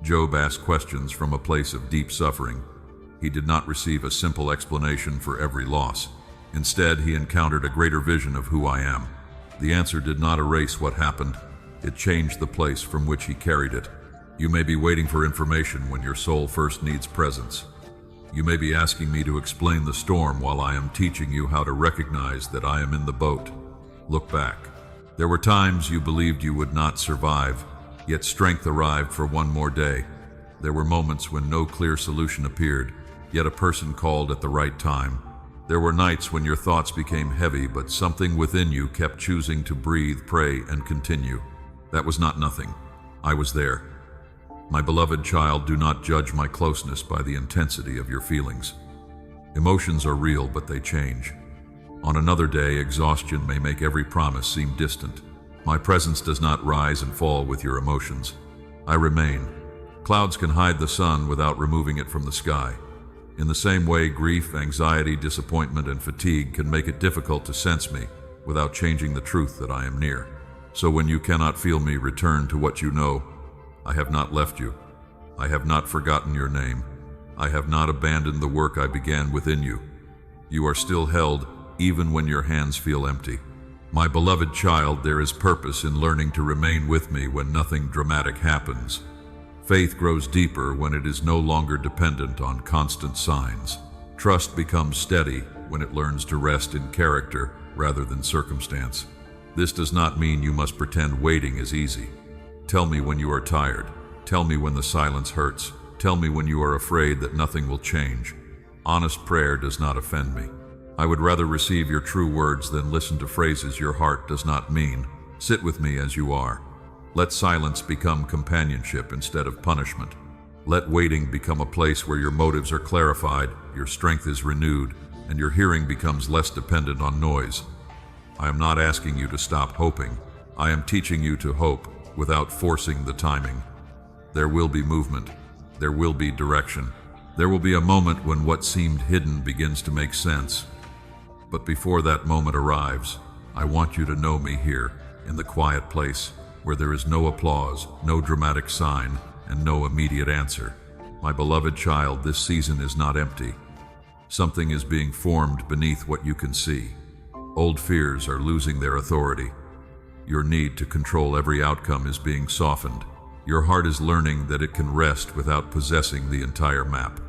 Job asked questions from a place of deep suffering. He did not receive a simple explanation for every loss. Instead, he encountered a greater vision of who I am. The answer did not erase what happened. It changed the place from which he carried it. You may be waiting for information when your soul first needs presence. You may be asking me to explain the storm while I am teaching you how to recognize that I am in the boat. Look back. There were times you believed you would not survive, yet strength arrived for one more day. There were moments when no clear solution appeared, yet a person called at the right time. There were nights when your thoughts became heavy, but something within you kept choosing to breathe, pray, and continue. That was not nothing. I was there. My beloved child, do not judge my closeness by the intensity of your feelings. Emotions are real, but they change. On another day, exhaustion may make every promise seem distant. My presence does not rise and fall with your emotions. I remain. Clouds can hide the sun without removing it from the sky. In the same way, grief, anxiety, disappointment, and fatigue can make it difficult to sense me without changing the truth that I am near. So when you cannot feel me, return to what you know. I have not left you. I have not forgotten your name. I have not abandoned the work I began within you. You are still held, even when your hands feel empty. My beloved child, there is purpose in learning to remain with me when nothing dramatic happens. Faith grows deeper when it is no longer dependent on constant signs. Trust becomes steady when it learns to rest in character rather than circumstance. This does not mean you must pretend waiting is easy. Tell me when you are tired. Tell me when the silence hurts. Tell me when you are afraid that nothing will change. Honest prayer does not offend me. I would rather receive your true words than listen to phrases your heart does not mean. Sit with me as you are. Let silence become companionship instead of punishment. Let waiting become a place where your motives are clarified, your strength is renewed, and your hearing becomes less dependent on noise. I am not asking you to stop hoping. I am teaching you to hope without forcing the timing. There will be movement. There will be direction. There will be a moment when what seemed hidden begins to make sense. But before that moment arrives, I want you to know me here, in the quiet place, where there is no applause, no dramatic sign, and no immediate answer. My beloved child, this season is not empty. Something is being formed beneath what you can see. Old fears are losing their authority. Your need to control every outcome is being softened. Your heart is learning that it can rest without possessing the entire map.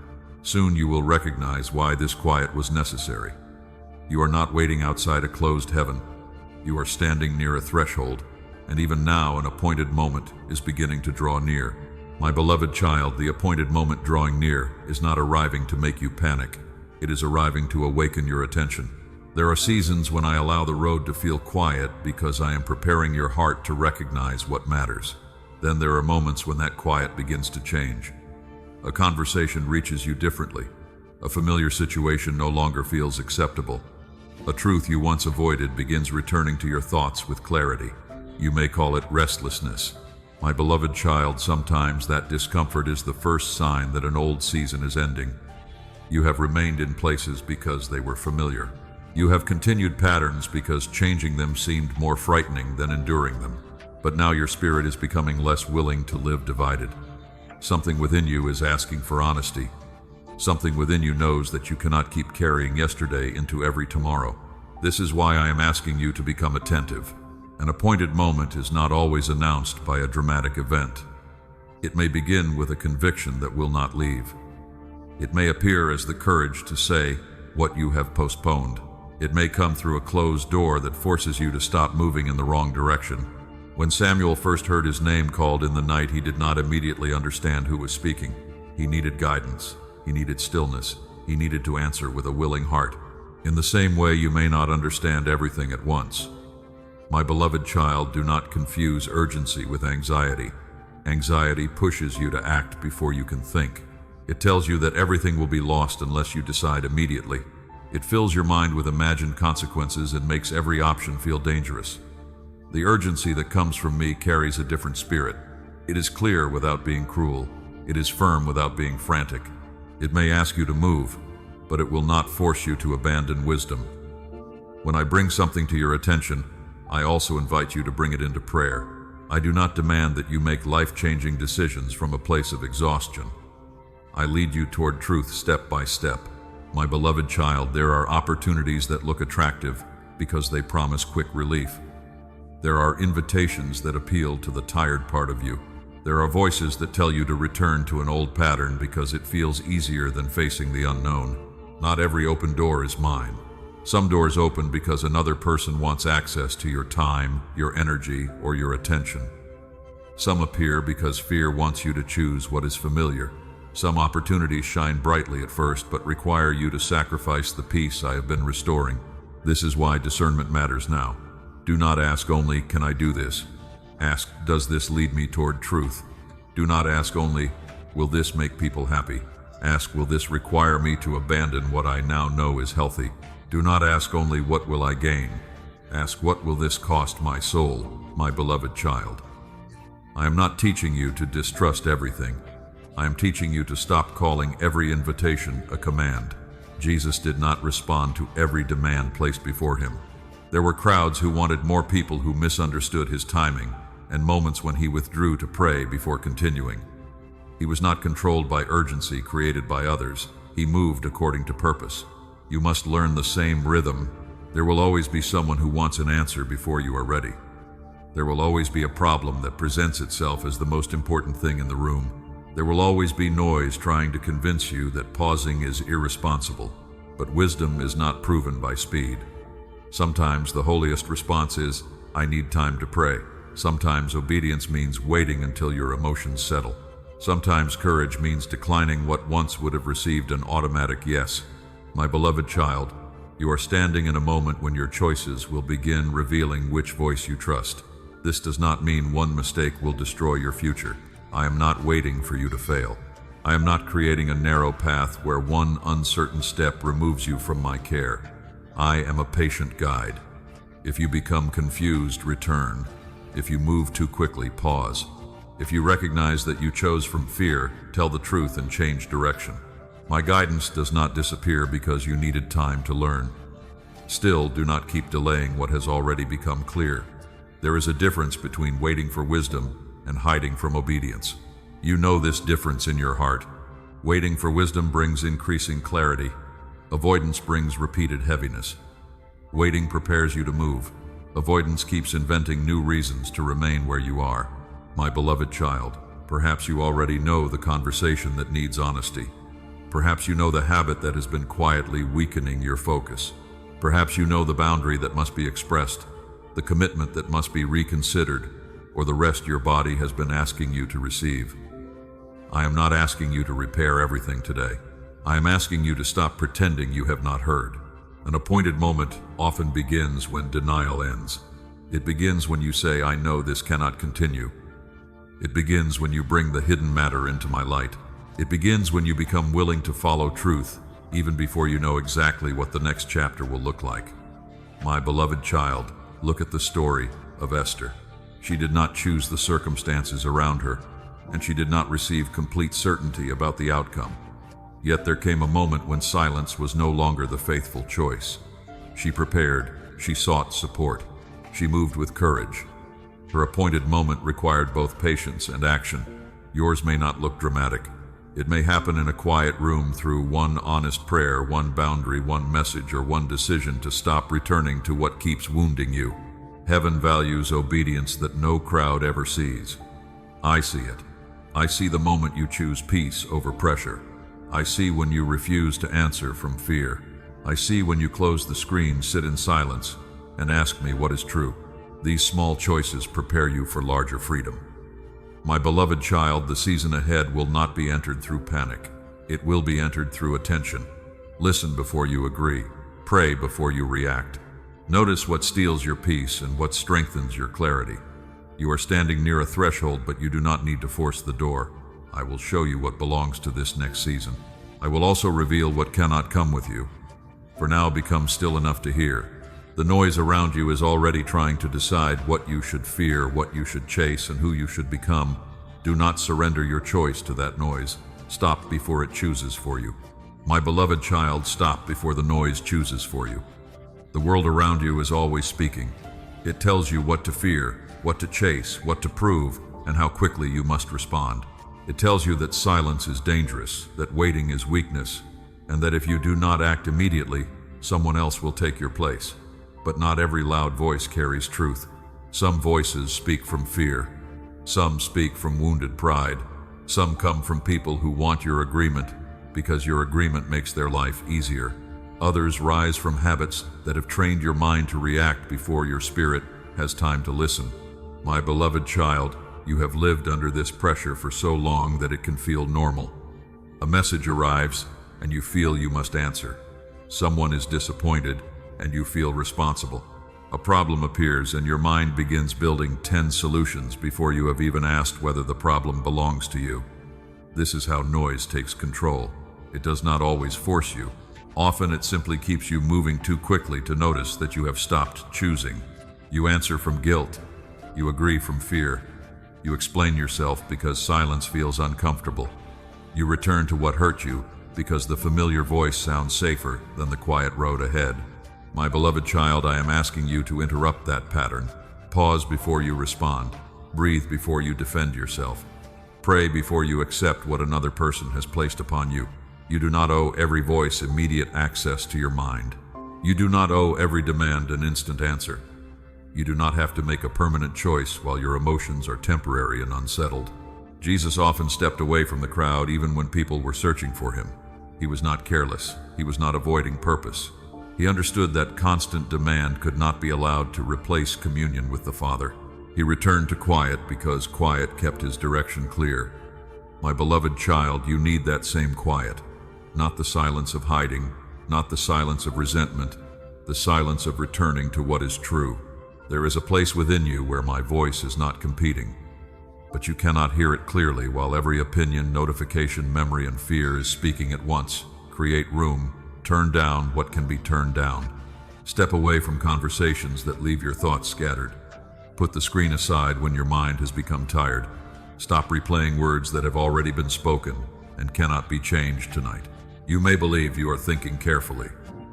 Soon you will recognize why this quiet was necessary. You are not waiting outside a closed heaven. You are standing near a threshold, and even now an appointed moment is beginning to draw near. My beloved child, the appointed moment drawing near is not arriving to make you panic. It is arriving to awaken your attention. There are seasons when I allow the road to feel quiet because I am preparing your heart to recognize what matters. Then there are moments when that quiet begins to change. A conversation reaches you differently. A familiar situation no longer feels acceptable. A truth you once avoided begins returning to your thoughts with clarity. You may call it restlessness. My beloved child, sometimes that discomfort is the first sign that an old season is ending. You have remained in places because they were familiar. You have continued patterns because changing them seemed more frightening than enduring them. But now your spirit is becoming less willing to live divided. Something within you is asking for honesty. Something within you knows that you cannot keep carrying yesterday into every tomorrow. This is why I am asking you to become attentive. An appointed moment is not always announced by a dramatic event. It may begin with a conviction that will not leave. It may appear as the courage to say what you have postponed. It may come through a closed door that forces you to stop moving in the wrong direction. When Samuel first heard his name called in the night, he did not immediately understand who was speaking. He needed guidance. He needed stillness. He needed to answer with a willing heart. In the same way, you may not understand everything at once. My beloved child, do not confuse urgency with anxiety. Anxiety pushes you to act before you can think. It tells you that everything will be lost unless you decide immediately. It fills your mind with imagined consequences and makes every option feel dangerous. The urgency that comes from me carries a different spirit. It is clear without being cruel. It is firm without being frantic. It may ask you to move, but it will not force you to abandon wisdom. When I bring something to your attention, I also invite you to bring it into prayer. I do not demand that you make life-changing decisions from a place of exhaustion. I lead you toward truth step by step. My beloved child, there are opportunities that look attractive because they promise quick relief. There are invitations that appeal to the tired part of you. There are voices that tell you to return to an old pattern because it feels easier than facing the unknown. Not every open door is mine. Some doors open because another person wants access to your time, your energy, or your attention. Some appear because fear wants you to choose what is familiar. Some opportunities shine brightly at first but require you to sacrifice the peace I have been restoring. This is why discernment matters now. Do not ask only, can I do this? Ask, does this lead me toward truth? Do not ask only, will this make people happy? Ask, will this require me to abandon what I now know is healthy? Do not ask only, what will I gain? Ask, what will this cost my soul, my beloved child? I am not teaching you to distrust everything. I am teaching you to stop calling every invitation a command. Jesus did not respond to every demand placed before him. There were crowds who wanted more people who misunderstood his timing, and moments when he withdrew to pray before continuing. He was not controlled by urgency created by others. He moved according to purpose. You must learn the same rhythm. There will always be someone who wants an answer before you are ready. There will always be a problem that presents itself as the most important thing in the room. There will always be noise trying to convince you that pausing is irresponsible. But wisdom is not proven by speed. Sometimes the holiest response is, I need time to pray. Sometimes obedience means waiting until your emotions settle. Sometimes courage means declining what once would have received an automatic yes. My beloved child, you are standing in a moment when your choices will begin revealing which voice you trust. This does not mean one mistake will destroy your future. I am not waiting for you to fail. I am not creating a narrow path where one uncertain step removes you from my care. I am a patient guide. If you become confused, return. If you move too quickly, pause. If you recognize that you chose from fear, tell the truth and change direction. My guidance does not disappear because you needed time to learn. Still, do not keep delaying what has already become clear. There is a difference between waiting for wisdom and hiding from obedience. You know this difference in your heart. Waiting for wisdom brings increasing clarity. Avoidance brings repeated heaviness. Waiting prepares you to move. Avoidance keeps inventing new reasons to remain where you are. My beloved child, perhaps you already know the conversation that needs honesty. Perhaps you know the habit that has been quietly weakening your focus. Perhaps you know the boundary that must be expressed, the commitment that must be reconsidered, or the rest your body has been asking you to receive. I am not asking you to repair everything today. I am asking you to stop pretending you have not heard. An appointed moment often begins when denial ends. It begins when you say, I know this cannot continue. It begins when you bring the hidden matter into my light. It begins when you become willing to follow truth, even before you know exactly what the next chapter will look like. My beloved child, look at the story of Esther. She did not choose the circumstances around her, and she did not receive complete certainty about the outcome. Yet there came a moment when silence was no longer the faithful choice. She prepared, she sought support, she moved with courage. Her appointed moment required both patience and action. Yours may not look dramatic. It may happen in a quiet room through one honest prayer, one boundary, one message, or one decision to stop returning to what keeps wounding you. Heaven values obedience that no crowd ever sees. I see it. I see the moment you choose peace over pressure. I see when you refuse to answer from fear. I see when you close the screen, sit in silence, and ask me what is true. These small choices prepare you for larger freedom. My beloved child, the season ahead will not be entered through panic. It will be entered through attention. Listen before you agree. Pray before you react. Notice what steals your peace and what strengthens your clarity. You are standing near a threshold, but you do not need to force the door. I will show you what belongs to this next season. I will also reveal what cannot come with you. For now, become still enough to hear. The noise around you is already trying to decide what you should fear, what you should chase, and who you should become. Do not surrender your choice to that noise. Stop before it chooses for you. My beloved child, stop before the noise chooses for you. The world around you is always speaking. It tells you what to fear, what to chase, what to prove, and how quickly you must respond. It tells you that silence is dangerous, that waiting is weakness, and that if you do not act immediately, someone else will take your place. But not every loud voice carries truth. Some voices speak from fear. Some speak from wounded pride. Some come from people who want your agreement because your agreement makes their life easier. Others rise from habits that have trained your mind to react before your spirit has time to listen. My beloved child, you have lived under this pressure for so long that it can feel normal. A message arrives and you feel you must answer. Someone is disappointed and you feel responsible. A problem appears and your mind begins building 10 solutions before you have even asked whether the problem belongs to you. This is how noise takes control. It does not always force you. Often it simply keeps you moving too quickly to notice that you have stopped choosing. You answer from guilt. You agree from fear. You explain yourself because silence feels uncomfortable. You return to what hurt you because the familiar voice sounds safer than the quiet road ahead. My beloved child, I am asking you to interrupt that pattern. Pause before you respond. Breathe before you defend yourself. Pray before you accept what another person has placed upon you. You do not owe every voice immediate access to your mind. You do not owe every demand an instant answer. You do not have to make a permanent choice while your emotions are temporary and unsettled. Jesus often stepped away from the crowd even when people were searching for him. He was not careless. He was not avoiding purpose. He understood that constant demand could not be allowed to replace communion with the Father. He returned to quiet because quiet kept his direction clear. My beloved child, you need that same quiet. Not the silence of hiding, not the silence of resentment, the silence of returning to what is true. There is a place within you where my voice is not competing, but you cannot hear it clearly while every opinion, notification, memory, and fear is speaking at once. Create room. Turn down what can be turned down. Step away from conversations that leave your thoughts scattered. Put the screen aside when your mind has become tired. Stop replaying words that have already been spoken and cannot be changed tonight. You may believe you are thinking carefully.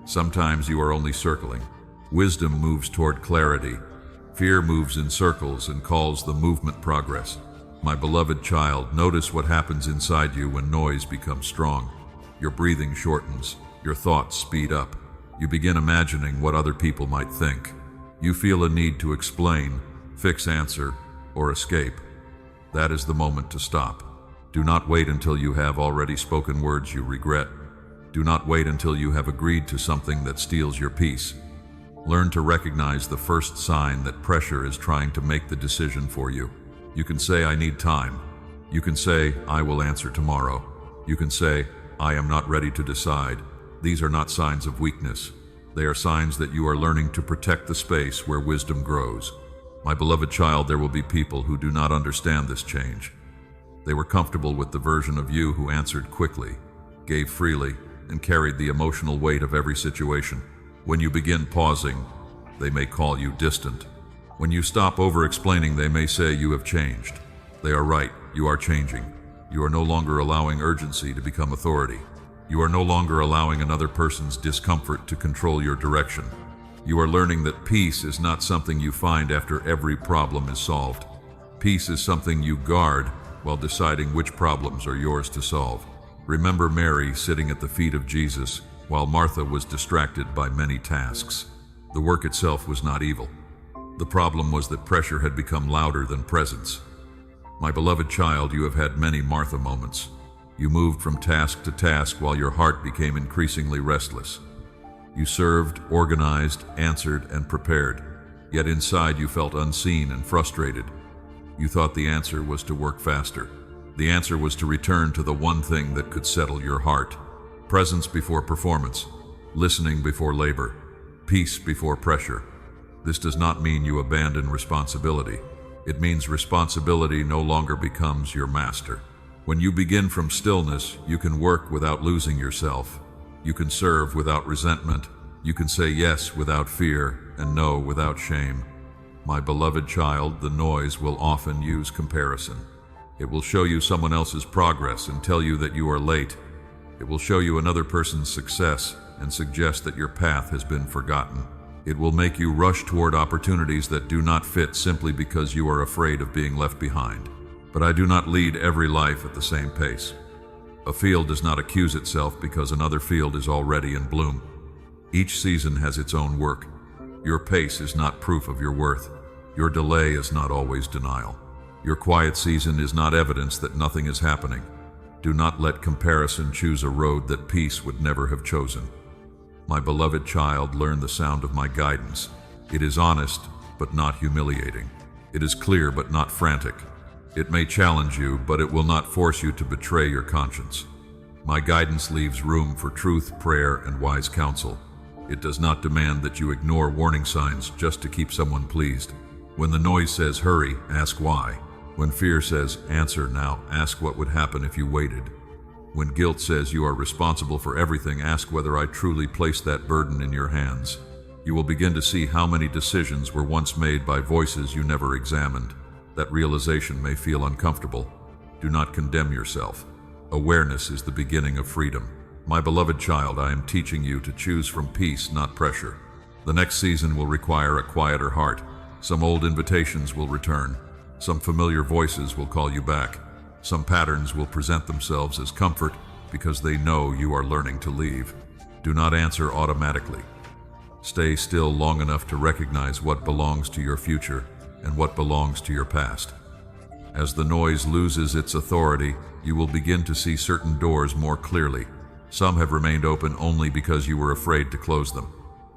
Sometimes you are only circling. Wisdom moves toward clarity. Fear moves in circles and calls the movement progress. My beloved child, notice what happens inside you when noise becomes strong. Your breathing shortens. Your thoughts speed up. You begin imagining what other people might think. You feel a need to explain, fix, answer, or escape. That is the moment to stop. Do not wait until you have already spoken words you regret. Do not wait until you have agreed to something that steals your peace. Learn to recognize the first sign that pressure is trying to make the decision for you. You can say, I need time. You can say, I will answer tomorrow. You can say, I am not ready to decide. These are not signs of weakness. They are signs that you are learning to protect the space where wisdom grows. My beloved child, there will be people who do not understand this change. They were comfortable with the version of you who answered quickly, gave freely, and carried the emotional weight of every situation. When you begin pausing, they may call you distant. When you stop over-explaining, they may say you have changed. They are right, you are changing. You are no longer allowing urgency to become authority. You are no longer allowing another person's discomfort to control your direction. You are learning that peace is not something you find after every problem is solved. Peace is something you guard while deciding which problems are yours to solve. Remember Mary sitting at the feet of Jesus while Martha was distracted by many tasks. The work itself was not evil. The problem was that pressure had become louder than presence. My beloved child, you have had many Martha moments. You moved from task to task while your heart became increasingly restless. You served, organized, answered, and prepared. Yet inside you felt unseen and frustrated. You thought the answer was to work faster. The answer was to return to the one thing that could settle your heart. Presence before performance. Listening before labor. Peace before pressure. This does not mean you abandon responsibility. It means responsibility no longer becomes your master. When you begin from stillness, you can work without losing yourself. You can serve without resentment. You can say yes without fear and no without shame. My beloved child, the noise will often use comparison. It will show you someone else's progress and tell you that you are late. It will show you another person's success and suggest that your path has been forgotten. It will make you rush toward opportunities that do not fit simply because you are afraid of being left behind. But I do not lead every life at the same pace. A field does not accuse itself because another field is already in bloom. Each season has its own work. Your pace is not proof of your worth. Your delay is not always denial. Your quiet season is not evidence that nothing is happening. Do not let comparison choose a road that peace would never have chosen. My beloved child, learn the sound of my guidance. It is honest, but not humiliating. It is clear, but not frantic. It may challenge you, but it will not force you to betray your conscience. My guidance leaves room for truth, prayer, and wise counsel. It does not demand that you ignore warning signs just to keep someone pleased. When the noise says hurry, ask why. When fear says answer now, ask what would happen if you waited. When guilt says you are responsible for everything, ask whether I truly placed that burden in your hands. You will begin to see how many decisions were once made by voices you never examined. That realization may feel uncomfortable. Do not condemn yourself. Awareness is the beginning of freedom. My beloved child, I am teaching you to choose from peace, not pressure. The next season will require a quieter heart. Some old invitations will return. Some familiar voices will call you back. Some patterns will present themselves as comfort because they know you are learning to leave. Do not answer automatically. Stay still long enough to recognize what belongs to your future and what belongs to your past. As the noise loses its authority, you will begin to see certain doors more clearly. Some have remained open only because you were afraid to close them.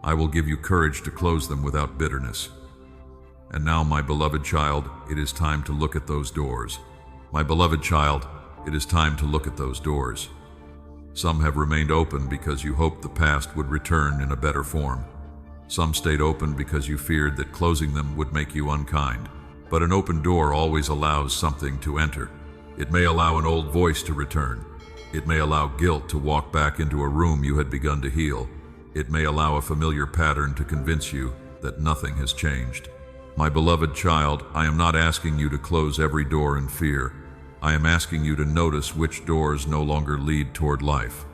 I will give you courage to close them without bitterness. And now, my beloved child, it is time to look at those doors. My beloved child, it is time to look at those doors. Some have remained open because you hoped the past would return in a better form. Some stayed open because you feared that closing them would make you unkind. But an open door always allows something to enter. It may allow an old voice to return. It may allow guilt to walk back into a room you had begun to heal. It may allow a familiar pattern to convince you that nothing has changed. My beloved child, I am not asking you to close every door in fear. I am asking you to notice which doors no longer lead toward life.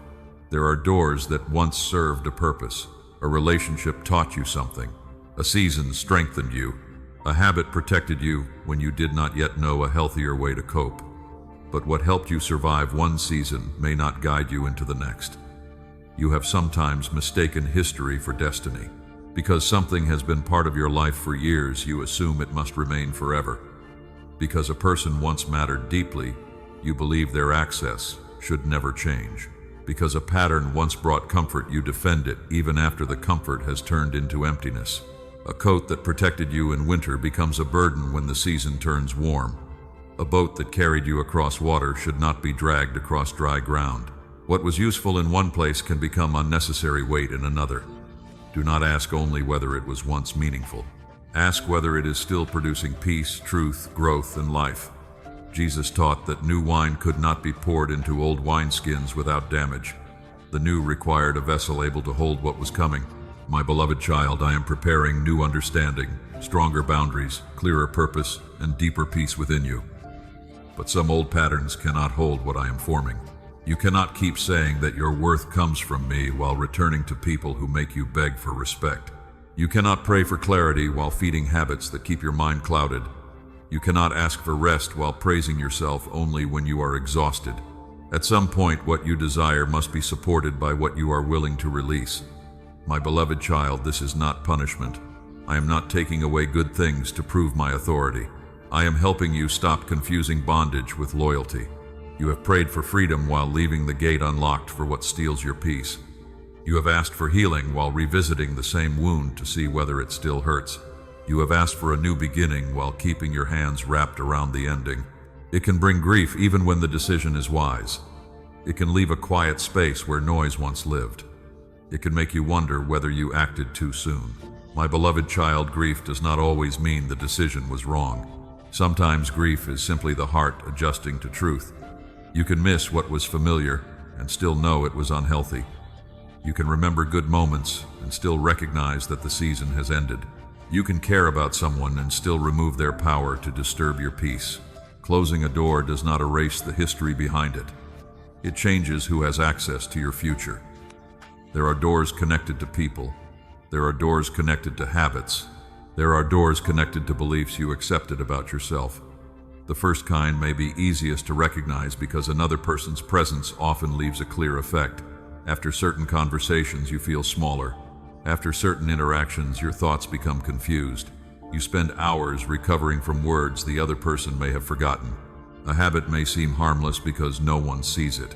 There are doors that once served a purpose. A relationship taught you something. A season strengthened you. A habit protected you when you did not yet know a healthier way to cope. But what helped you survive one season may not guide you into the next. You have sometimes mistaken history for destiny. Because something has been part of your life for years, you assume it must remain forever. Because a person once mattered deeply, you believe their access should never change. Because a pattern once brought comfort, you defend it even after the comfort has turned into emptiness. A coat that protected you in winter becomes a burden when the season turns warm. A boat that carried you across water should not be dragged across dry ground. What was useful in one place can become unnecessary weight in another. Do not ask only whether it was once meaningful. Ask whether it is still producing peace, truth, growth, and life. Jesus taught that new wine could not be poured into old wineskins without damage. The new required a vessel able to hold what was coming. My beloved child, I am preparing new understanding, stronger boundaries, clearer purpose, and deeper peace within you. But some old patterns cannot hold what I am forming. You cannot keep saying that your worth comes from me while returning to people who make you beg for respect. You cannot pray for clarity while feeding habits that keep your mind clouded. You cannot ask for rest while praising yourself only when you are exhausted. At some point, what you desire must be supported by what you are willing to release. My beloved child, this is not punishment. I am not taking away good things to prove my authority. I am helping you stop confusing bondage with loyalty. You have prayed for freedom while leaving the gate unlocked for what steals your peace. You have asked for healing while revisiting the same wound to see whether it still hurts. You have asked for a new beginning while keeping your hands wrapped around the ending. It can bring grief even when the decision is wise. It can leave a quiet space where noise once lived. It can make you wonder whether you acted too soon. My beloved child, grief does not always mean the decision was wrong. Sometimes grief is simply the heart adjusting to truth. You can miss what was familiar and still know it was unhealthy. You can remember good moments and still recognize that the season has ended. You can care about someone and still remove their power to disturb your peace. Closing a door does not erase the history behind it. It changes who has access to your future. There are doors connected to people. There are doors connected to habits. There are doors connected to beliefs you accepted about yourself. The first kind may be easiest to recognize because another person's presence often leaves a clear effect. After certain conversations, you feel smaller. After certain interactions, your thoughts become confused. You spend hours recovering from words the other person may have forgotten. A habit may seem harmless because no one sees it.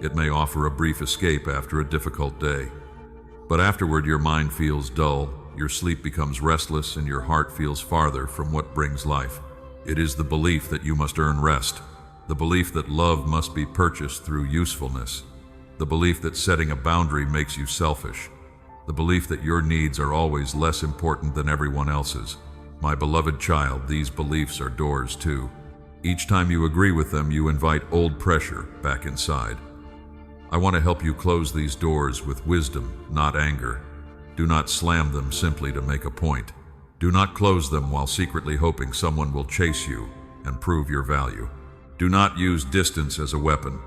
It may offer a brief escape after a difficult day. But afterward, your mind feels dull, your sleep becomes restless, and your heart feels farther from what brings life. It is the belief that you must earn rest, the belief that love must be purchased through usefulness, the belief that setting a boundary makes you selfish, the belief that your needs are always less important than everyone else's. My beloved child, these beliefs are doors too. Each time you agree with them, you invite old pressure back inside. I want to help you close these doors with wisdom, not anger. Do not slam them simply to make a point. Do not close them while secretly hoping someone will chase you and prove your value. Do not use distance as a weapon.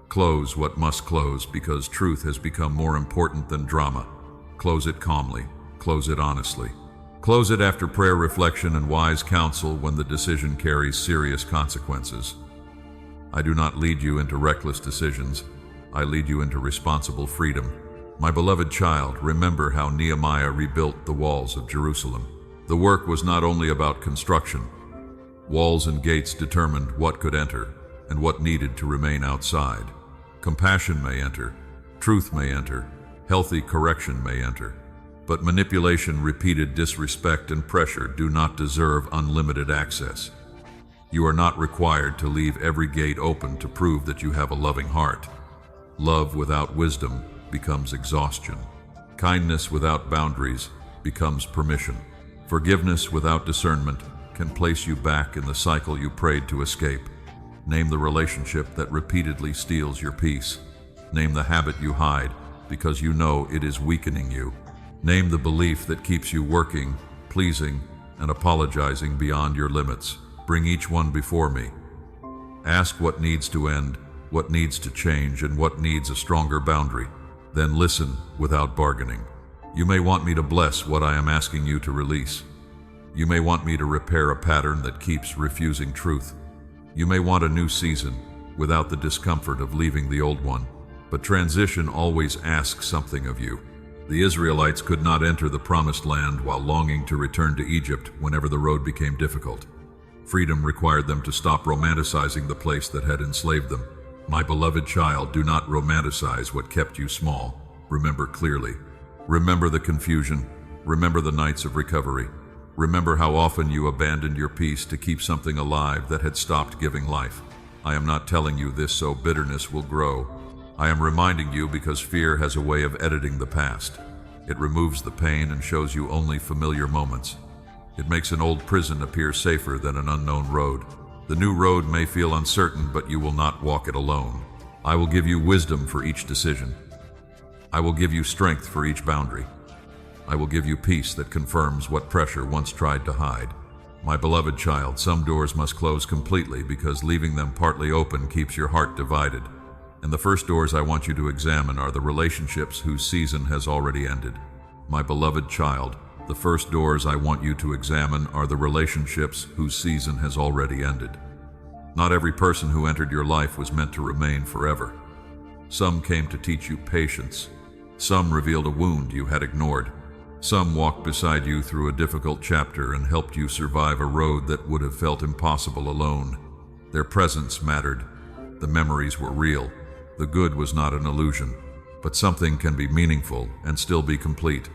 Close what must close because truth has become more important than drama. Close it calmly. Close it honestly. Close it after prayer, reflection, and wise counsel when the decision carries serious consequences. I do not lead you into reckless decisions. I lead you into responsible freedom. My beloved child, remember how Nehemiah rebuilt the walls of Jerusalem. The work was not only about construction. Walls and gates determined what could enter and what needed to remain outside. Compassion may enter. Truth may enter. Healthy correction may enter. But manipulation, repeated disrespect, and pressure do not deserve unlimited access. You are not required to leave every gate open to prove that you have a loving heart. Love without wisdom becomes exhaustion. Kindness without boundaries becomes permission. Forgiveness without discernment can place you back in the cycle you prayed to escape. Name the relationship that repeatedly steals your peace. Name the habit you hide because you know it is weakening you. Name the belief that keeps you working, pleasing, and apologizing beyond your limits. Bring each one before me. Ask what needs to end, what needs to change, and what needs a stronger boundary. Then listen without bargaining. You may want me to bless what I am asking you to release. You may want me to repair a pattern that keeps refusing truth. You may want a new season without the discomfort of leaving the old one. But transition always asks something of you. The Israelites could not enter the promised land while longing to return to Egypt whenever the road became difficult. Freedom required them to stop romanticizing the place that had enslaved them. My beloved child, do not romanticize what kept you small. Remember clearly. Remember the confusion. Remember the nights of recovery. Remember how often you abandoned your peace to keep something alive that had stopped giving life. I am not telling you this so bitterness will grow. I am reminding you because fear has a way of editing the past. It removes the pain and shows you only familiar moments. It makes an old prison appear safer than an unknown road. The new road may feel uncertain, but you will not walk it alone. I will give you wisdom for each decision. I will give you strength for each boundary. I will give you peace that confirms what pressure once tried to hide. My beloved child, some doors must close completely because leaving them partly open keeps your heart divided. And the first doors I want you to examine are the relationships whose season has already ended. My beloved child, the first doors I want you to examine are the relationships whose season has already ended. Not every person who entered your life was meant to remain forever. Some came to teach you patience. Some revealed a wound you had ignored. Some walked beside you through a difficult chapter and helped you survive a road that would have felt impossible alone. Their presence mattered. The memories were real. The good was not an illusion, but something can be meaningful and still be complete.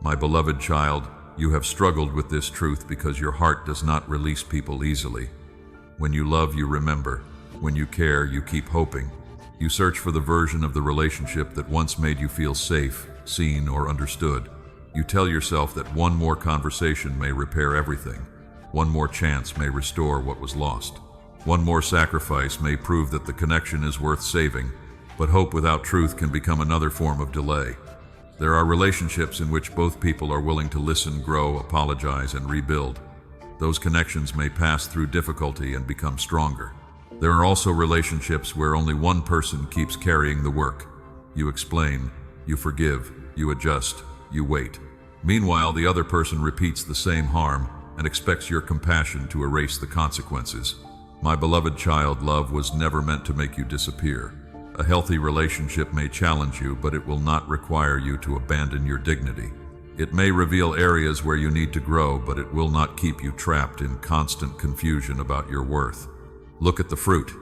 My beloved child, you have struggled with this truth because your heart does not release people easily. When you love, you remember. When you care, you keep hoping. You search for the version of the relationship that once made you feel safe, seen, or understood. You tell yourself that one more conversation may repair everything. One more chance may restore what was lost. One more sacrifice may prove that the connection is worth saving, but hope without truth can become another form of delay. There are relationships in which both people are willing to listen, grow, apologize, and rebuild. Those connections may pass through difficulty and become stronger. There are also relationships where only one person keeps carrying the work. You explain, you forgive, you adjust, you wait. Meanwhile, the other person repeats the same harm and expects your compassion to erase the consequences. My beloved child, love was never meant to make you disappear. A healthy relationship may challenge you, but it will not require you to abandon your dignity. It may reveal areas where you need to grow, but it will not keep you trapped in constant confusion about your worth. Look at the fruit.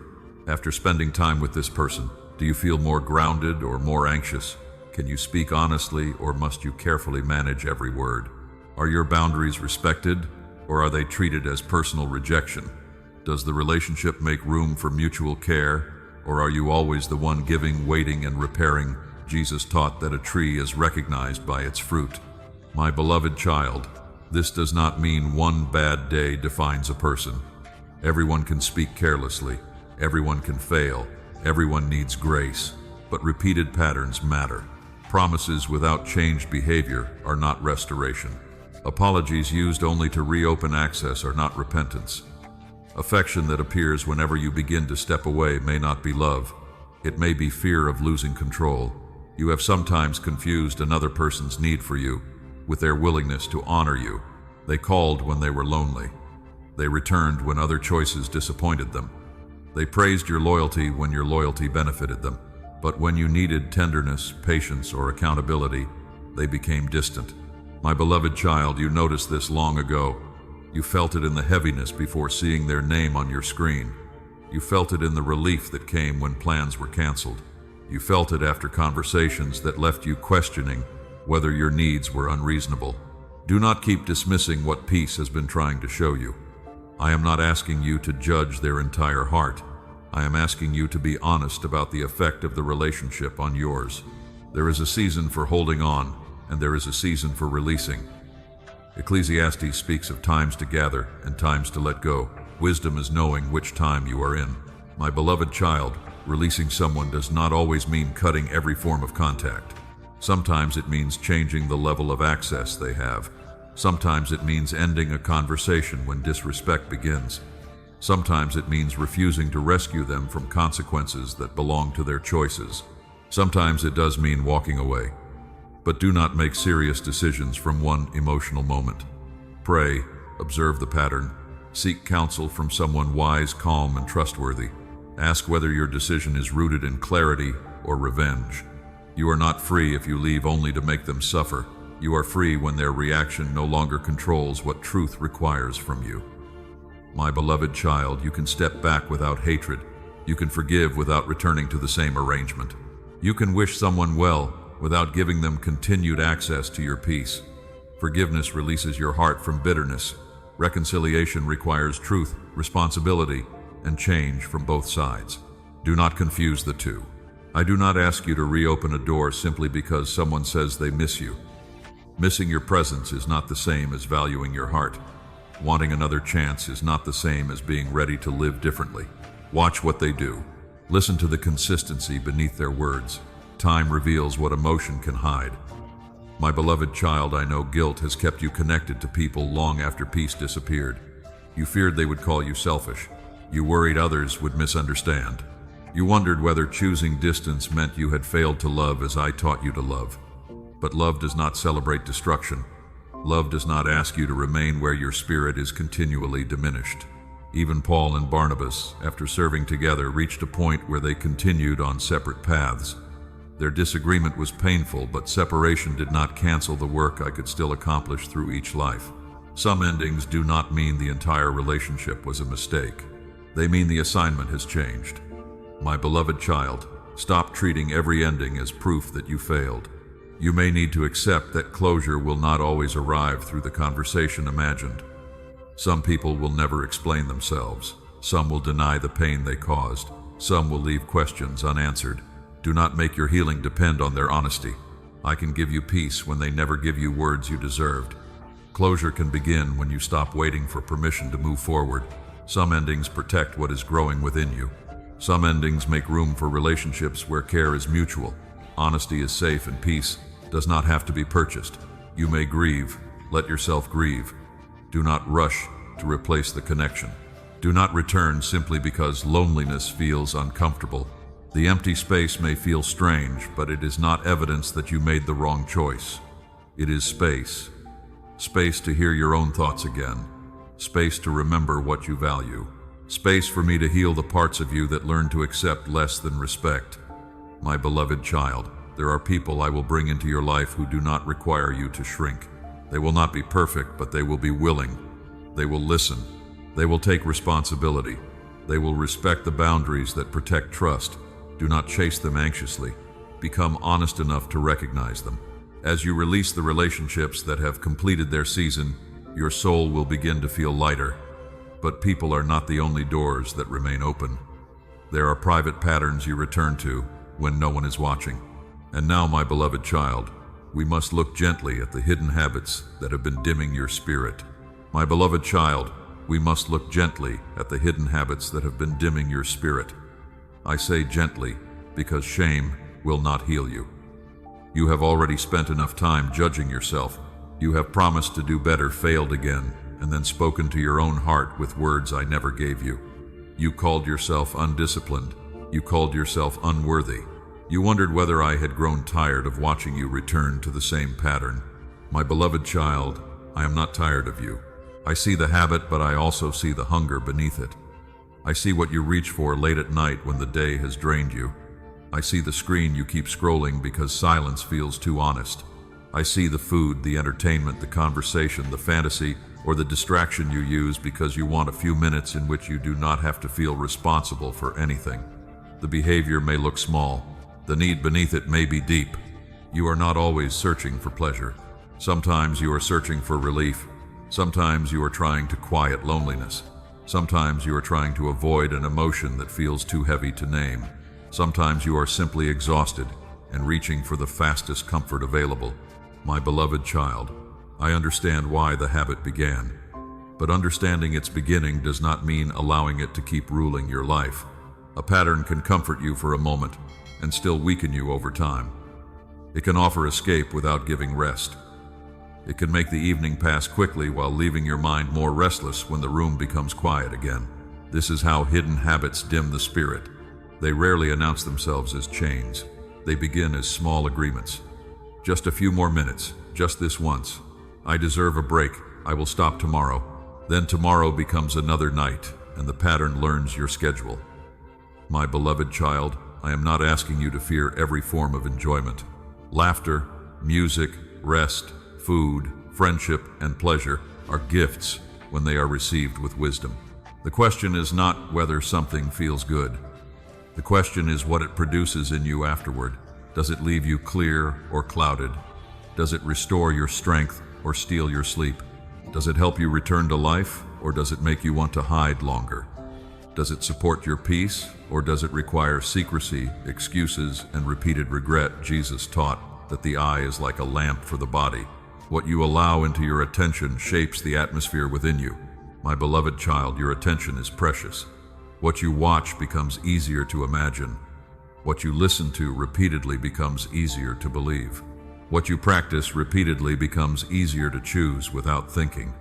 After spending time with this person, do you feel more grounded or more anxious? Can you speak honestly, or must you carefully manage every word? Are your boundaries respected, or are they treated as personal rejection? Does the relationship make room for mutual care, or are you always the one giving, waiting, and repairing? Jesus taught that a tree is recognized by its fruit. My beloved child, this does not mean one bad day defines a person. Everyone can speak carelessly. Everyone can fail. Everyone needs grace. But repeated patterns matter. Promises without changed behavior are not restoration. Apologies used only to reopen access are not repentance. Affection that appears whenever you begin to step away may not be love. It may be fear of losing control. You have sometimes confused another person's need for you with their willingness to honor you. They called when they were lonely. They returned when other choices disappointed them. They praised your loyalty when your loyalty benefited them. But when you needed tenderness, patience, or accountability, they became distant. My beloved child, you noticed this long ago. You felt it in the heaviness before seeing their name on your screen. You felt it in the relief that came when plans were canceled. You felt it after conversations that left you questioning, whether your needs were unreasonable. Do not keep dismissing what peace has been trying to show you. I am not asking you to judge their entire heart. I am asking you to be honest about the effect of the relationship on yours. There is a season for holding on, and there is a season for releasing. Ecclesiastes speaks of times to gather and times to let go. Wisdom is knowing which time you are in. My beloved child, releasing someone does not always mean cutting every form of contact. Sometimes it means changing the level of access they have. Sometimes it means ending a conversation when disrespect begins. Sometimes it means refusing to rescue them from consequences that belong to their choices. Sometimes it does mean walking away. But do not make serious decisions from one emotional moment. Pray, observe the pattern, seek counsel from someone wise, calm, and trustworthy. Ask whether your decision is rooted in clarity or revenge. You are not free if you leave only to make them suffer. You are free when their reaction no longer controls what truth requires from you. My beloved child, you can step back without hatred. You can forgive without returning to the same arrangement. You can wish someone well without giving them continued access to your peace. Forgiveness releases your heart from bitterness. Reconciliation requires truth, responsibility, and change from both sides. Do not confuse the two. I do not ask you to reopen a door simply because someone says they miss you. Missing your presence is not the same as valuing your heart. Wanting another chance is not the same as being ready to live differently. Watch what they do. Listen to the consistency beneath their words. Time reveals what emotion can hide. My beloved child, I know guilt has kept you connected to people long after peace disappeared. You feared they would call you selfish. You worried others would misunderstand. You wondered whether choosing distance meant you had failed to love as I taught you to love. But love does not celebrate destruction. Love does not ask you to remain where your spirit is continually diminished. Even Paul and Barnabas, after serving together, reached a point where they continued on separate paths. Their disagreement was painful, but separation did not cancel the work I could still accomplish through each life. Some endings do not mean the entire relationship was a mistake. They mean the assignment has changed. My beloved child, stop treating every ending as proof that you failed. You may need to accept that closure will not always arrive through the conversation imagined. Some people will never explain themselves. Some will deny the pain they caused. Some will leave questions unanswered. Do not make your healing depend on their honesty. I can give you peace when they never give you words you deserved. Closure can begin when you stop waiting for permission to move forward. Some endings protect what is growing within you. Some endings make room for relationships where care is mutual. Honesty is safe and peace does not have to be purchased. You may grieve. Let yourself grieve. Do not rush to replace the connection. Do not return simply because loneliness feels uncomfortable. The empty space may feel strange, but it is not evidence that you made the wrong choice. It is space. Space to hear your own thoughts again. Space to remember what you value. Space for me to heal the parts of you that learn to accept less than respect. My beloved child, there are people I will bring into your life who do not require you to shrink. They will not be perfect, but they will be willing. They will listen. They will take responsibility. They will respect the boundaries that protect trust. Do not chase them anxiously. Become honest enough to recognize them. As you release the relationships that have completed their season, your soul will begin to feel lighter. But people are not the only doors that remain open. There are private patterns you return to when no one is watching. And now, my beloved child, we must look gently at the hidden habits that have been dimming your spirit. My beloved child, we must look gently at the hidden habits that have been dimming your spirit. I say gently because shame will not heal you. You have already spent enough time judging yourself. You have promised to do better, failed again, and then spoken to your own heart with words I never gave you. You called yourself undisciplined. You called yourself unworthy. You wondered whether I had grown tired of watching you return to the same pattern. My beloved child, I am not tired of you. I see the habit, but I also see the hunger beneath it. I see what you reach for late at night when the day has drained you. I see the screen you keep scrolling because silence feels too honest. I see the food, the entertainment, the conversation, the fantasy, or the distraction you use because you want a few minutes in which you do not have to feel responsible for anything. The behavior may look small. The need beneath it may be deep. You are not always searching for pleasure. Sometimes you are searching for relief. Sometimes you are trying to quiet loneliness. Sometimes you are trying to avoid an emotion that feels too heavy to name. Sometimes you are simply exhausted and reaching for the fastest comfort available. My beloved child, I understand why the habit began, but understanding its beginning does not mean allowing it to keep ruling your life. A pattern can comfort you for a moment and still weaken you over time. It can offer escape without giving rest. It can make the evening pass quickly while leaving your mind more restless when the room becomes quiet again. This is how hidden habits dim the spirit. They rarely announce themselves as chains. They begin as small agreements. Just a few more minutes, just this once. I deserve a break. I will stop tomorrow. Then tomorrow becomes another night, and the pattern learns your schedule. My beloved child, I am not asking you to fear every form of enjoyment. Laughter, music, rest, food, friendship, and pleasure are gifts when they are received with wisdom. The question is not whether something feels good. The question is what it produces in you afterward. Does it leave you clear or clouded? Does it restore your strength or steal your sleep? Does it help you return to life, or does it make you want to hide longer? Does it support your peace, or does it require secrecy, excuses, and repeated regret? Jesus taught that the eye is like a lamp for the body. What you allow into your attention shapes the atmosphere within you. My beloved child, your attention is precious. What you watch becomes easier to imagine. What you listen to repeatedly becomes easier to believe. What you practice repeatedly becomes easier to choose without thinking.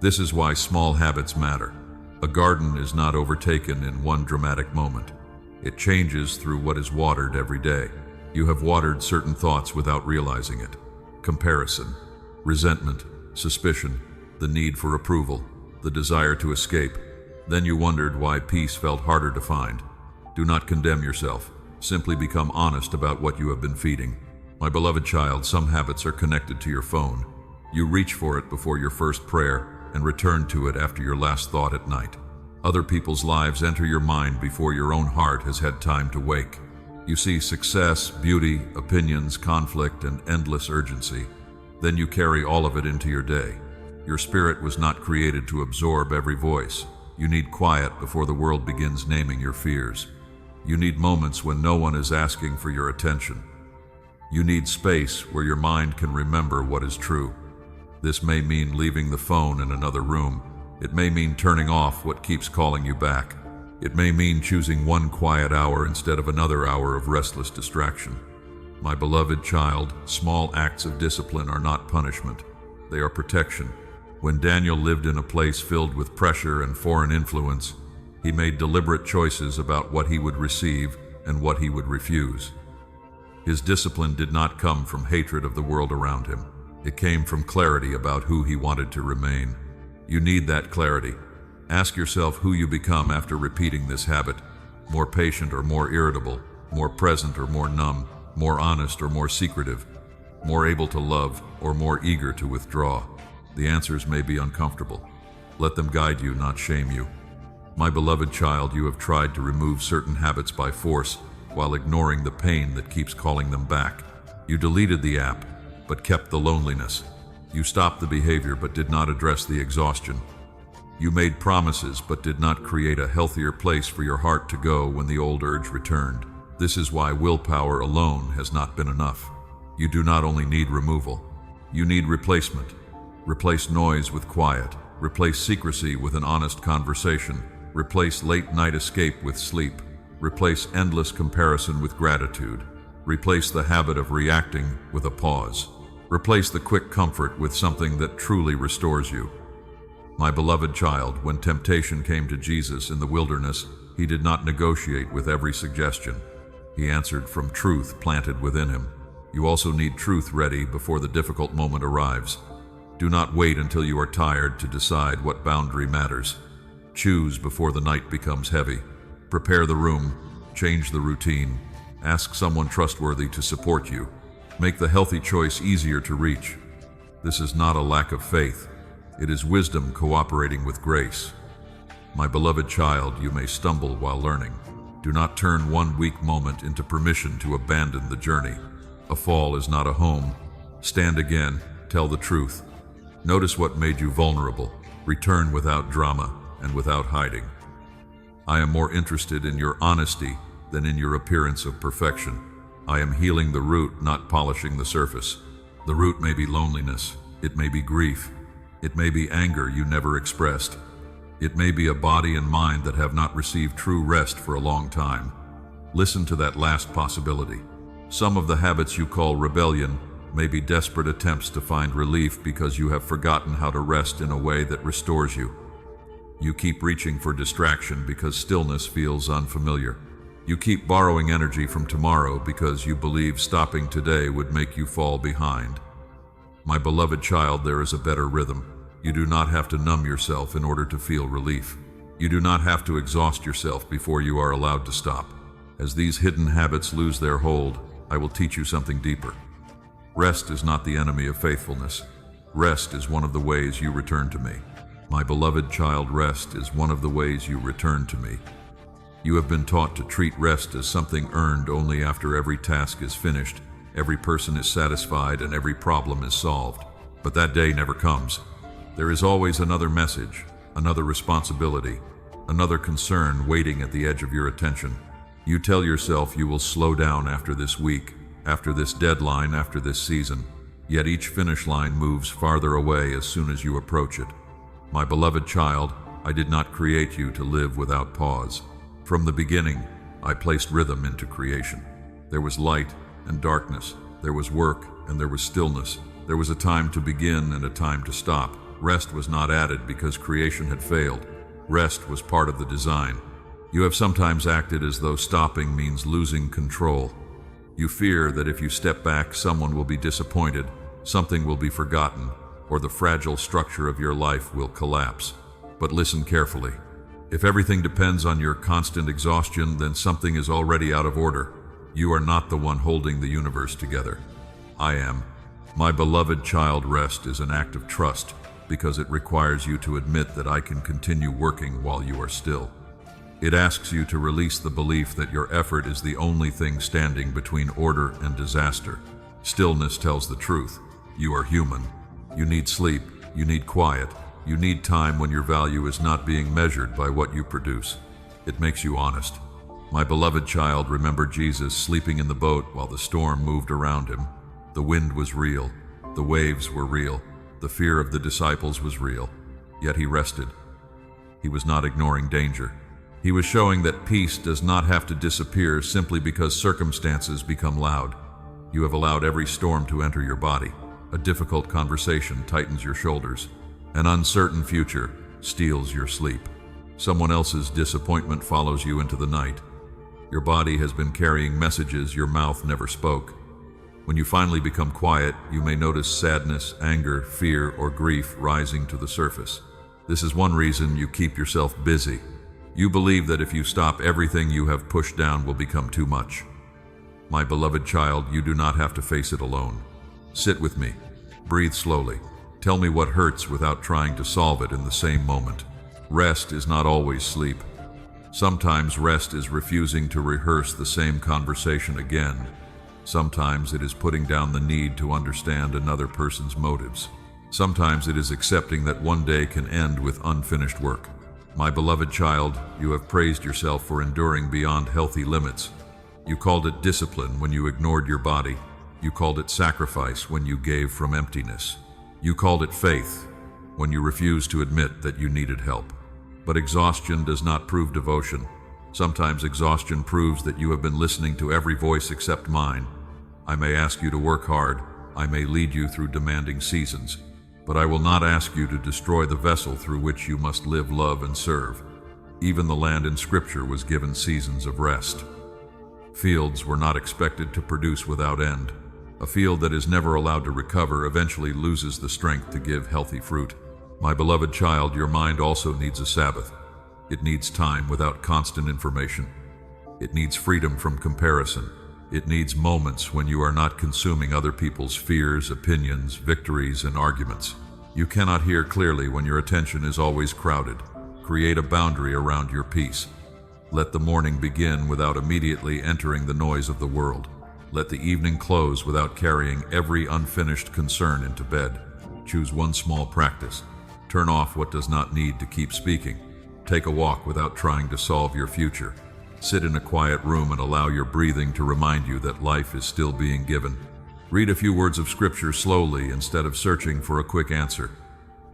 This is why small habits matter. A garden is not overtaken in one dramatic moment. It changes through what is watered every day. You have watered certain thoughts without realizing it. Comparison, resentment, suspicion, the need for approval, the desire to escape. Then you wondered why peace felt harder to find. Do not condemn yourself. Simply become honest about what you have been feeding. My beloved child, some habits are connected to your phone. You reach for it before your first prayer and return to it after your last thought at night. Other people's lives enter your mind before your own heart has had time to wake. You see success, beauty, opinions, conflict, and endless urgency. Then you carry all of it into your day. Your spirit was not created to absorb every voice. You need quiet before the world begins naming your fears. You need moments when no one is asking for your attention. You need space where your mind can remember what is true. This may mean leaving the phone in another room. It may mean turning off what keeps calling you back. It may mean choosing one quiet hour instead of another hour of restless distraction. My beloved child, small acts of discipline are not punishment. They are protection. When Daniel lived in a place filled with pressure and foreign influence, he made deliberate choices about what he would receive and what he would refuse. His discipline did not come from hatred of the world around him. It came from clarity about who he wanted to remain. You need that clarity. Ask yourself who you become after repeating this habit. More patient or more irritable, more present or more numb, more honest or more secretive, more able to love or more eager to withdraw. The answers may be uncomfortable. Let them guide you, not shame you. My beloved child, you have tried to remove certain habits by force while ignoring the pain that keeps calling them back. You deleted the app, but kept the loneliness. You stopped the behavior, but did not address the exhaustion. You made promises, but did not create a healthier place for your heart to go when the old urge returned. This is why willpower alone has not been enough. You do not only need removal, you need replacement. Replace noise with quiet. Replace secrecy with an honest conversation. Replace late-night escape with sleep. Replace endless comparison with gratitude. Replace the habit of reacting with a pause. Replace the quick comfort with something that truly restores you. My beloved child, when temptation came to Jesus in the wilderness, he did not negotiate with every suggestion. He answered from truth planted within him. You also need truth ready before the difficult moment arrives. Do not wait until you are tired to decide what boundary matters. Choose before the night becomes heavy. Prepare the room, change the routine. Ask someone trustworthy to support you. Make the healthy choice easier to reach. This is not a lack of faith. It is wisdom cooperating with grace. My beloved child, you may stumble while learning. Do not turn one weak moment into permission to abandon the journey. A fall is not a home. Stand again, tell the truth. Notice what made you vulnerable. Return without drama and without hiding. I am more interested in your honesty than in your appearance of perfection. I am healing the root, not polishing the surface. The root may be loneliness. It may be grief. It may be anger you never expressed. It may be a body and mind that have not received true rest for a long time. Listen to that last possibility. Some of the habits you call rebellion may be desperate attempts to find relief because you have forgotten how to rest in a way that restores you. You keep reaching for distraction because stillness feels unfamiliar. You keep borrowing energy from tomorrow because you believe stopping today would make you fall behind. My beloved child, there is a better rhythm. You do not have to numb yourself in order to feel relief. You do not have to exhaust yourself before you are allowed to stop. As these hidden habits lose their hold, I will teach you something deeper. Rest is not the enemy of faithfulness. Rest is one of the ways you return to me. My beloved child, rest is one of the ways you return to me. You have been taught to treat rest as something earned only after every task is finished, every person is satisfied, and every problem is solved. But that day never comes. There is always another message, another responsibility, another concern waiting at the edge of your attention. You tell yourself you will slow down after this week, after this deadline, after this season, yet each finish line moves farther away as soon as you approach it. My beloved child, I did not create you to live without pause. From the beginning, I placed rhythm into creation. There was light and darkness. There was work and there was stillness. There was a time to begin and a time to stop. Rest was not added because creation had failed. Rest was part of the design. You have sometimes acted as though stopping means losing control. You fear that if you step back, someone will be disappointed, something will be forgotten, or the fragile structure of your life will collapse. But listen carefully. If everything depends on your constant exhaustion, then something is already out of order. You are not the one holding the universe together. I am. My beloved child, rest is an act of trust because it requires you to admit that I can continue working while you are still. It asks you to release the belief that your effort is the only thing standing between order and disaster. Stillness tells the truth. You are human. You need sleep. You need quiet. You need time when your value is not being measured by what you produce. It makes you honest. My beloved child, remember Jesus sleeping in the boat while the storm moved around him. The wind was real. The waves were real. The fear of the disciples was real. Yet he rested. He was not ignoring danger. He was showing that peace does not have to disappear simply because circumstances become loud. You have allowed every storm to enter your body. A difficult conversation tightens your shoulders. An uncertain future steals your sleep. Someone else's disappointment follows you into the night. Your body has been carrying messages your mouth never spoke. When you finally become quiet, you may notice sadness, anger, fear, or grief rising to the surface. This is one reason you keep yourself busy. You believe that if you stop, everything you have pushed down will become too much. My beloved child, you do not have to face it alone. Sit with me. Breathe slowly. Tell me what hurts without trying to solve it in the same moment. Rest is not always sleep. Sometimes rest is refusing to rehearse the same conversation again. Sometimes it is putting down the need to understand another person's motives. Sometimes it is accepting that one day can end with unfinished work. My beloved child, you have praised yourself for enduring beyond healthy limits. You called it discipline when you ignored your body. You called it sacrifice when you gave from emptiness. You called it faith when you refused to admit that you needed help. But exhaustion does not prove devotion. Sometimes exhaustion proves that you have been listening to every voice except mine. I may ask you to work hard. I may lead you through demanding seasons. But I will not ask you to destroy the vessel through which you must live, love, and serve. Even the land in Scripture was given seasons of rest. Fields were not expected to produce without end. A field that is never allowed to recover eventually loses the strength to give healthy fruit. My beloved child, your mind also needs a Sabbath. It needs time without constant information. It needs freedom from comparison. It needs moments when you are not consuming other people's fears, opinions, victories, and arguments. You cannot hear clearly when your attention is always crowded. Create a boundary around your peace. Let the morning begin without immediately entering the noise of the world. Let the evening close without carrying every unfinished concern into bed. Choose one small practice. Turn off what does not need to keep speaking. Take a walk without trying to solve your future. Sit in a quiet room and allow your breathing to remind you that life is still being given. Read a few words of scripture slowly instead of searching for a quick answer.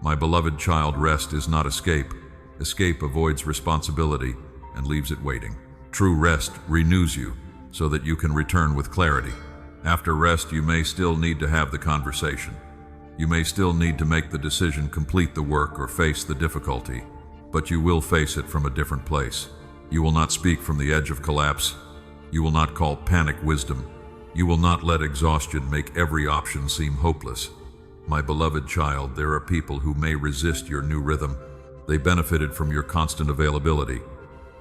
My beloved child, rest is not escape. Escape avoids responsibility and leaves it waiting. True rest renews you so that you can return with clarity. After rest, you may still need to have the conversation. You may still need to make the decision, complete the work, or face the difficulty, but you will face it from a different place. You will not speak from the edge of collapse. You will not call panic wisdom. You will not let exhaustion make every option seem hopeless. My beloved child, there are people who may resist your new rhythm. They benefited from your constant availability.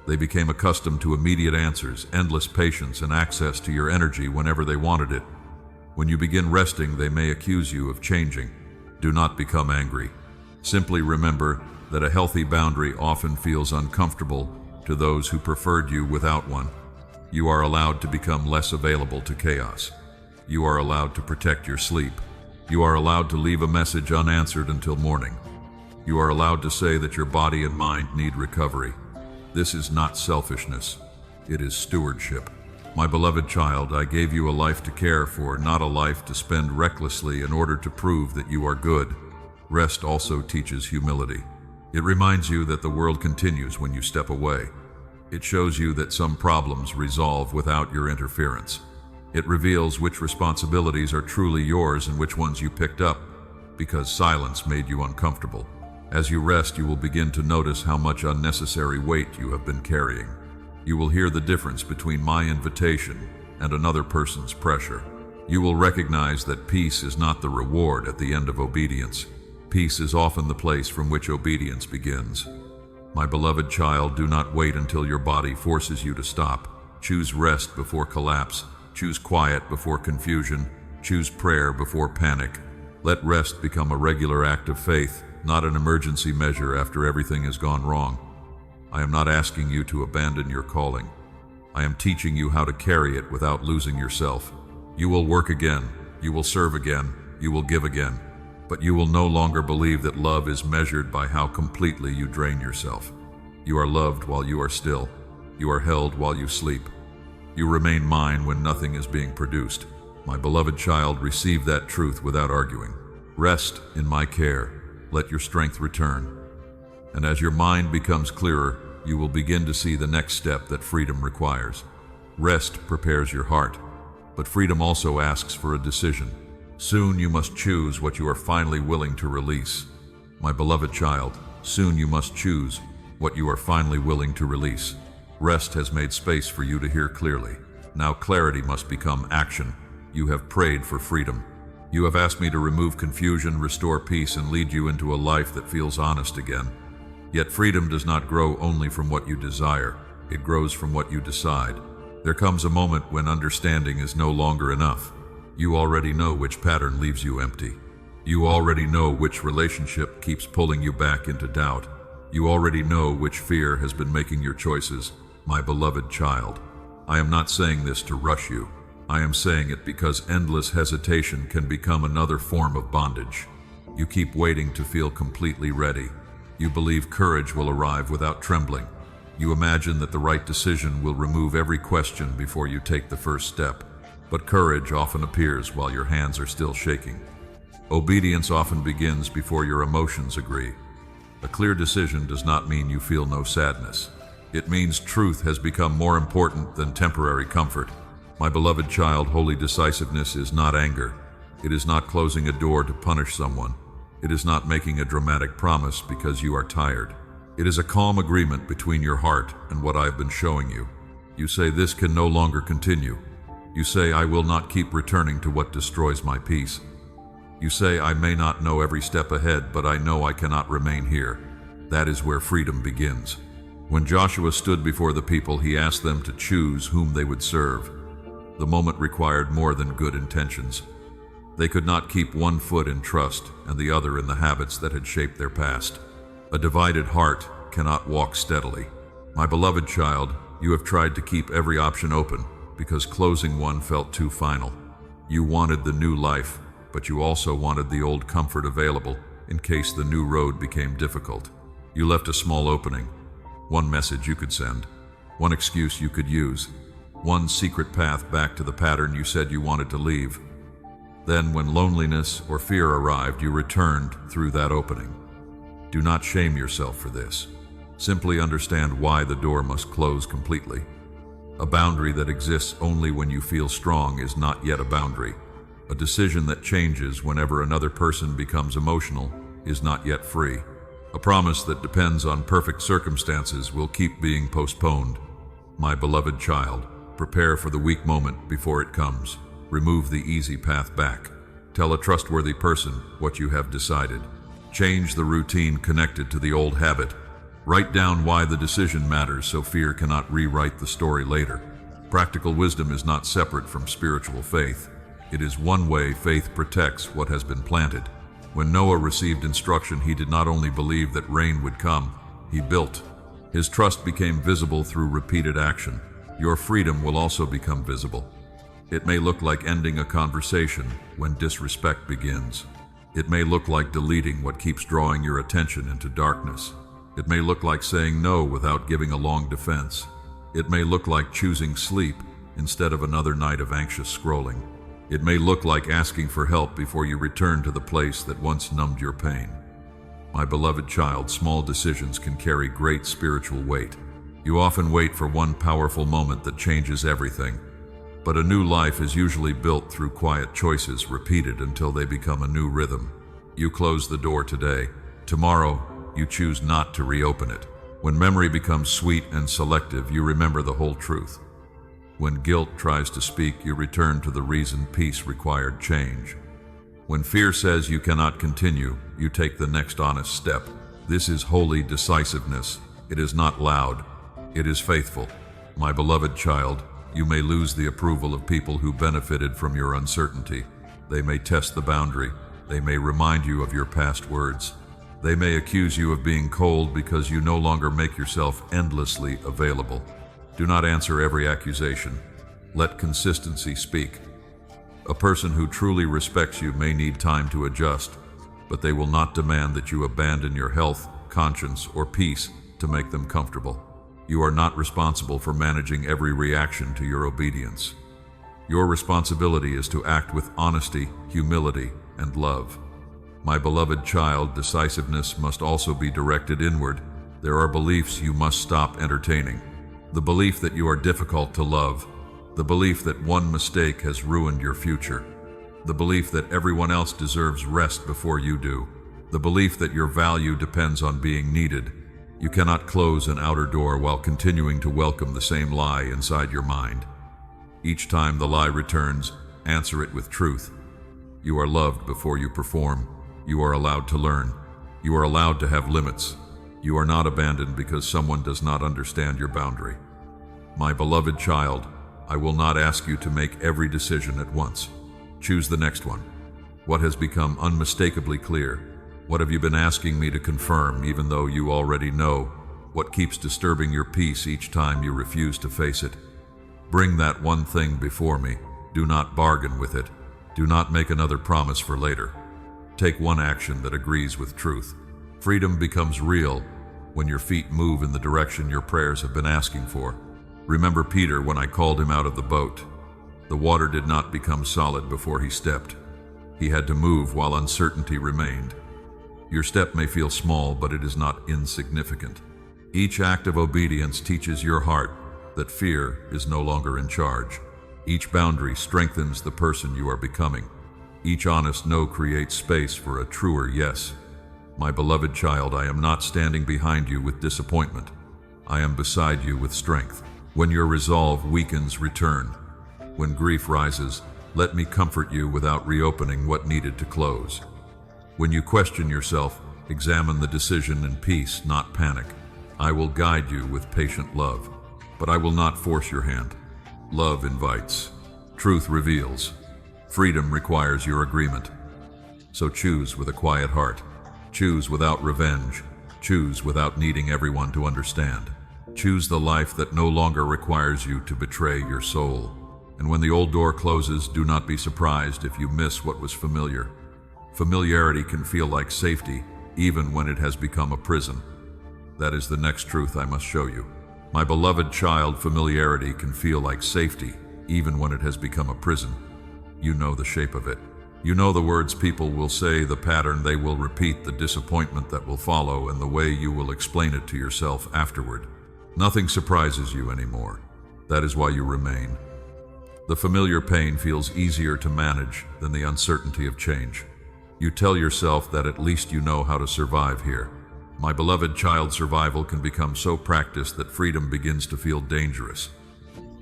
They became accustomed to immediate answers, endless patience, and access to your energy whenever they wanted it. When you begin resting, they may accuse you of changing. Do not become angry. Simply remember that a healthy boundary often feels uncomfortable to those who preferred you without one. You are allowed to become less available to chaos. You are allowed to protect your sleep. You are allowed to leave a message unanswered until morning. You are allowed to say that your body and mind need recovery. This is not selfishness. It is stewardship. My beloved child, I gave you a life to care for, not a life to spend recklessly in order to prove that you are good. Rest also teaches humility. It reminds you that the world continues when you step away. It shows you that some problems resolve without your interference. It reveals which responsibilities are truly yours and which ones you picked up because silence made you uncomfortable. As you rest, you will begin to notice how much unnecessary weight you have been carrying. You will hear the difference between my invitation and another person's pressure. You will recognize that peace is not the reward at the end of obedience. Peace is often the place from which obedience begins. My beloved child, do not wait until your body forces you to stop. Choose rest before collapse. Choose quiet before confusion. Choose prayer before panic. Let rest become a regular act of faith, not an emergency measure after everything has gone wrong. I am not asking you to abandon your calling. I am teaching you how to carry it without losing yourself. You will work again. You will serve again. You will give again. But you will no longer believe that love is measured by how completely you drain yourself. You are loved while you are still. You are held while you sleep. You remain mine when nothing is being produced. My beloved child, receive that truth without arguing. Rest in my care. Let your strength return. And as your mind becomes clearer, you will begin to see the next step that freedom requires. Rest prepares your heart, but freedom also asks for a decision. Soon you must choose what you are finally willing to release. My beloved child, soon you must choose what you are finally willing to release. Rest has made space for you to hear clearly. Now clarity must become action. You have prayed for freedom. You have asked me to remove confusion, restore peace, and lead you into a life that feels honest again. Yet freedom does not grow only from what you desire. It grows from what you decide. There comes a moment when understanding is no longer enough. You already know which pattern leaves you empty. You already know which relationship keeps pulling you back into doubt. You already know which fear has been making your choices. My beloved child, I am not saying this to rush you. I am saying it because endless hesitation can become another form of bondage. You keep waiting to feel completely ready. You believe courage will arrive without trembling. You imagine that the right decision will remove every question before you take the first step. But courage often appears while your hands are still shaking. Obedience often begins before your emotions agree. A clear decision does not mean you feel no sadness. It means truth has become more important than temporary comfort. My beloved child, holy decisiveness is not anger. It is not closing a door to punish someone. It is not making a dramatic promise because you are tired. It is a calm agreement between your heart and what I have been showing you. You say, this can no longer continue. You say, I will not keep returning to what destroys my peace. You say, I may not know every step ahead, but I know I cannot remain here. That is where freedom begins. When Joshua stood before the people, he asked them to choose whom they would serve. The moment required more than good intentions. They could not keep one foot in trust and the other in the habits that had shaped their past. A divided heart cannot walk steadily. My beloved child, you have tried to keep every option open. because closing one felt too final. You wanted the new life, but you also wanted the old comfort available in case the new road became difficult. You left a small opening, one message you could send, one excuse you could use, one secret path back to the pattern you said you wanted to leave. Then, when loneliness or fear arrived, you returned through that opening. Do not shame yourself for this. Simply understand why the door must close completely. A boundary that exists only when you feel strong is not yet a boundary. A decision that changes whenever another person becomes emotional is not yet free. A promise that depends on perfect circumstances will keep being postponed. My beloved child, prepare for the weak moment before it comes. Remove the easy path back. Tell a trustworthy person what you have decided. Change the routine connected to the old habit. Write down why the decision matters so fear cannot rewrite the story later. Practical wisdom is not separate from spiritual faith. It is one way faith protects what has been planted. When Noah received instruction, he did not only believe that rain would come, he built. His trust became visible through repeated action. Your freedom will also become visible. It may look like ending a conversation when disrespect begins. It may look like deleting what keeps drawing your attention into darkness. It may look like saying no without giving a long defense. It may look like choosing sleep instead of another night of anxious scrolling. It may look like asking for help before you return to the place that once numbed your pain. My beloved child, small decisions can carry great spiritual weight. You often wait for one powerful moment that changes everything, but a new life is usually built through quiet choices repeated until they become a new rhythm. You close the door today. Tomorrow, you choose not to reopen it. When memory becomes sweet and selective, you remember the whole truth. When guilt tries to speak, you return to the reason peace required change. When fear says you cannot continue, you take the next honest step. This is holy decisiveness. It is not loud. It is faithful. My beloved child, you may lose the approval of people who benefited from your uncertainty. They may test the boundary. They may remind you of your past words. They may accuse you of being cold because you no longer make yourself endlessly available. Do not answer every accusation. Let consistency speak. A person who truly respects you may need time to adjust, but they will not demand that you abandon your health, conscience, or peace to make them comfortable. You are not responsible for managing every reaction to your obedience. Your responsibility is to act with honesty, humility, and love. My beloved child, decisiveness must also be directed inward. There are beliefs you must stop entertaining. The belief that you are difficult to love. The belief that one mistake has ruined your future. The belief that everyone else deserves rest before you do. The belief that your value depends on being needed. You cannot close an outer door while continuing to welcome the same lie inside your mind. Each time the lie returns, answer it with truth. You are loved before you perform. You are allowed to learn. You are allowed to have limits. You are not abandoned because someone does not understand your boundary. My beloved child, I will not ask you to make every decision at once. Choose the next one. What has become unmistakably clear? What have you been asking me to confirm even though you already know? What keeps disturbing your peace each time you refuse to face it? Bring that one thing before me. Do not bargain with it. Do not make another promise for later. Take one action that agrees with truth. Freedom becomes real when your feet move in the direction your prayers have been asking for. Remember Peter when I called him out of the boat. The water did not become solid before he stepped. He had to move while uncertainty remained. Your step may feel small, but it is not insignificant. Each act of obedience teaches your heart that fear is no longer in charge. Each boundary strengthens the person you are becoming. Each honest no creates space for a truer yes. My beloved child, I am not standing behind you with disappointment. I am beside you with strength. When your resolve weakens, return. When grief rises, let me comfort you without reopening what needed to close. When you question yourself, examine the decision in peace, not panic. I will guide you with patient love, but I will not force your hand. Love invites. Truth reveals. Freedom requires your agreement. So choose with a quiet heart. Choose without revenge. Choose without needing everyone to understand. Choose the life that no longer requires you to betray your soul. And when the old door closes, do not be surprised if you miss what was familiar. Familiarity can feel like safety, even when it has become a prison. That is the next truth I must show you. My beloved child, familiarity can feel like safety, even when it has become a prison. You know the shape of it. You know the words people will say, the pattern they will repeat, the disappointment that will follow, and the way you will explain it to yourself afterward. Nothing surprises you anymore. That is why you remain. The familiar pain feels easier to manage than the uncertainty of change. You tell yourself that at least you know how to survive here. My beloved child, survival can become so practiced that freedom begins to feel dangerous.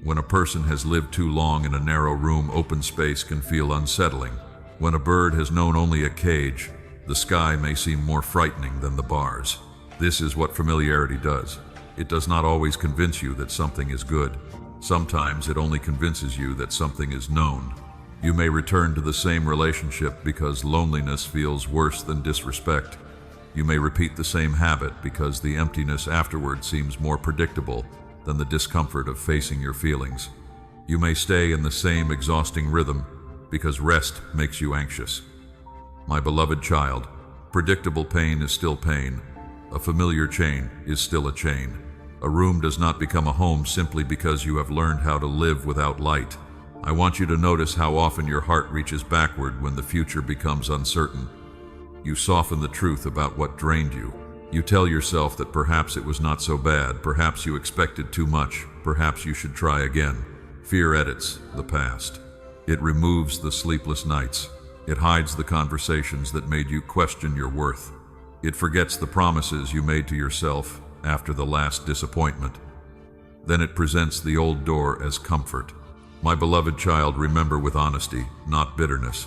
When a person has lived too long in a narrow room, open space can feel unsettling. When a bird has known only a cage, the sky may seem more frightening than the bars. This is what familiarity does. It does not always convince you that something is good. Sometimes it only convinces you that something is known. You may return to the same relationship because loneliness feels worse than disrespect. You may repeat the same habit because the emptiness afterward seems more predictable than the discomfort of facing your feelings. You may stay in the same exhausting rhythm because rest makes you anxious. My beloved child, predictable pain is still pain. A familiar chain is still a chain. A room does not become a home simply because you have learned how to live without light. I want you to notice how often your heart reaches backward when the future becomes uncertain. You soften the truth about what drained you. You tell yourself that perhaps it was not so bad, perhaps you expected too much, perhaps you should try again. Fear edits the past. It removes the sleepless nights. It hides the conversations that made you question your worth. It forgets the promises you made to yourself after the last disappointment. Then it presents the old door as comfort. My beloved child, remember with honesty, not bitterness.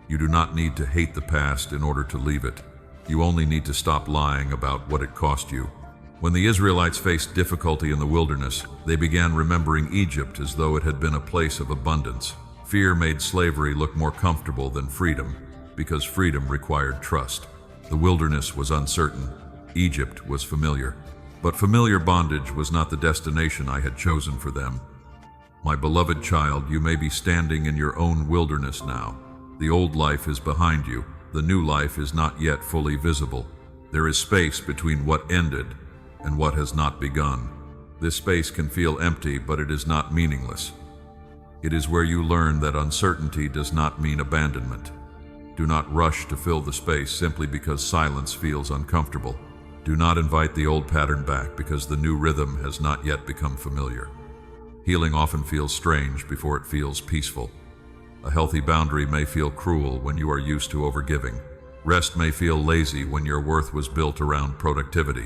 You do not need to hate the past in order to leave it. You only need to stop lying about what it cost you. When the Israelites faced difficulty in the wilderness, they began remembering Egypt as though it had been a place of abundance. Fear made slavery look more comfortable than freedom, because freedom required trust. The wilderness was uncertain. Egypt was familiar. But familiar bondage was not the destination I had chosen for them. My beloved child, you may be standing in your own wilderness now. The old life is behind you. The new life is not yet fully visible. There is space between what ended and what has not begun. This space can feel empty, but it is not meaningless. It is where you learn that uncertainty does not mean abandonment. Do not rush to fill the space simply because silence feels uncomfortable. Do not invite the old pattern back because the new rhythm has not yet become familiar. Healing often feels strange before it feels peaceful. A healthy boundary may feel cruel when you are used to overgiving. Rest may feel lazy when your worth was built around productivity.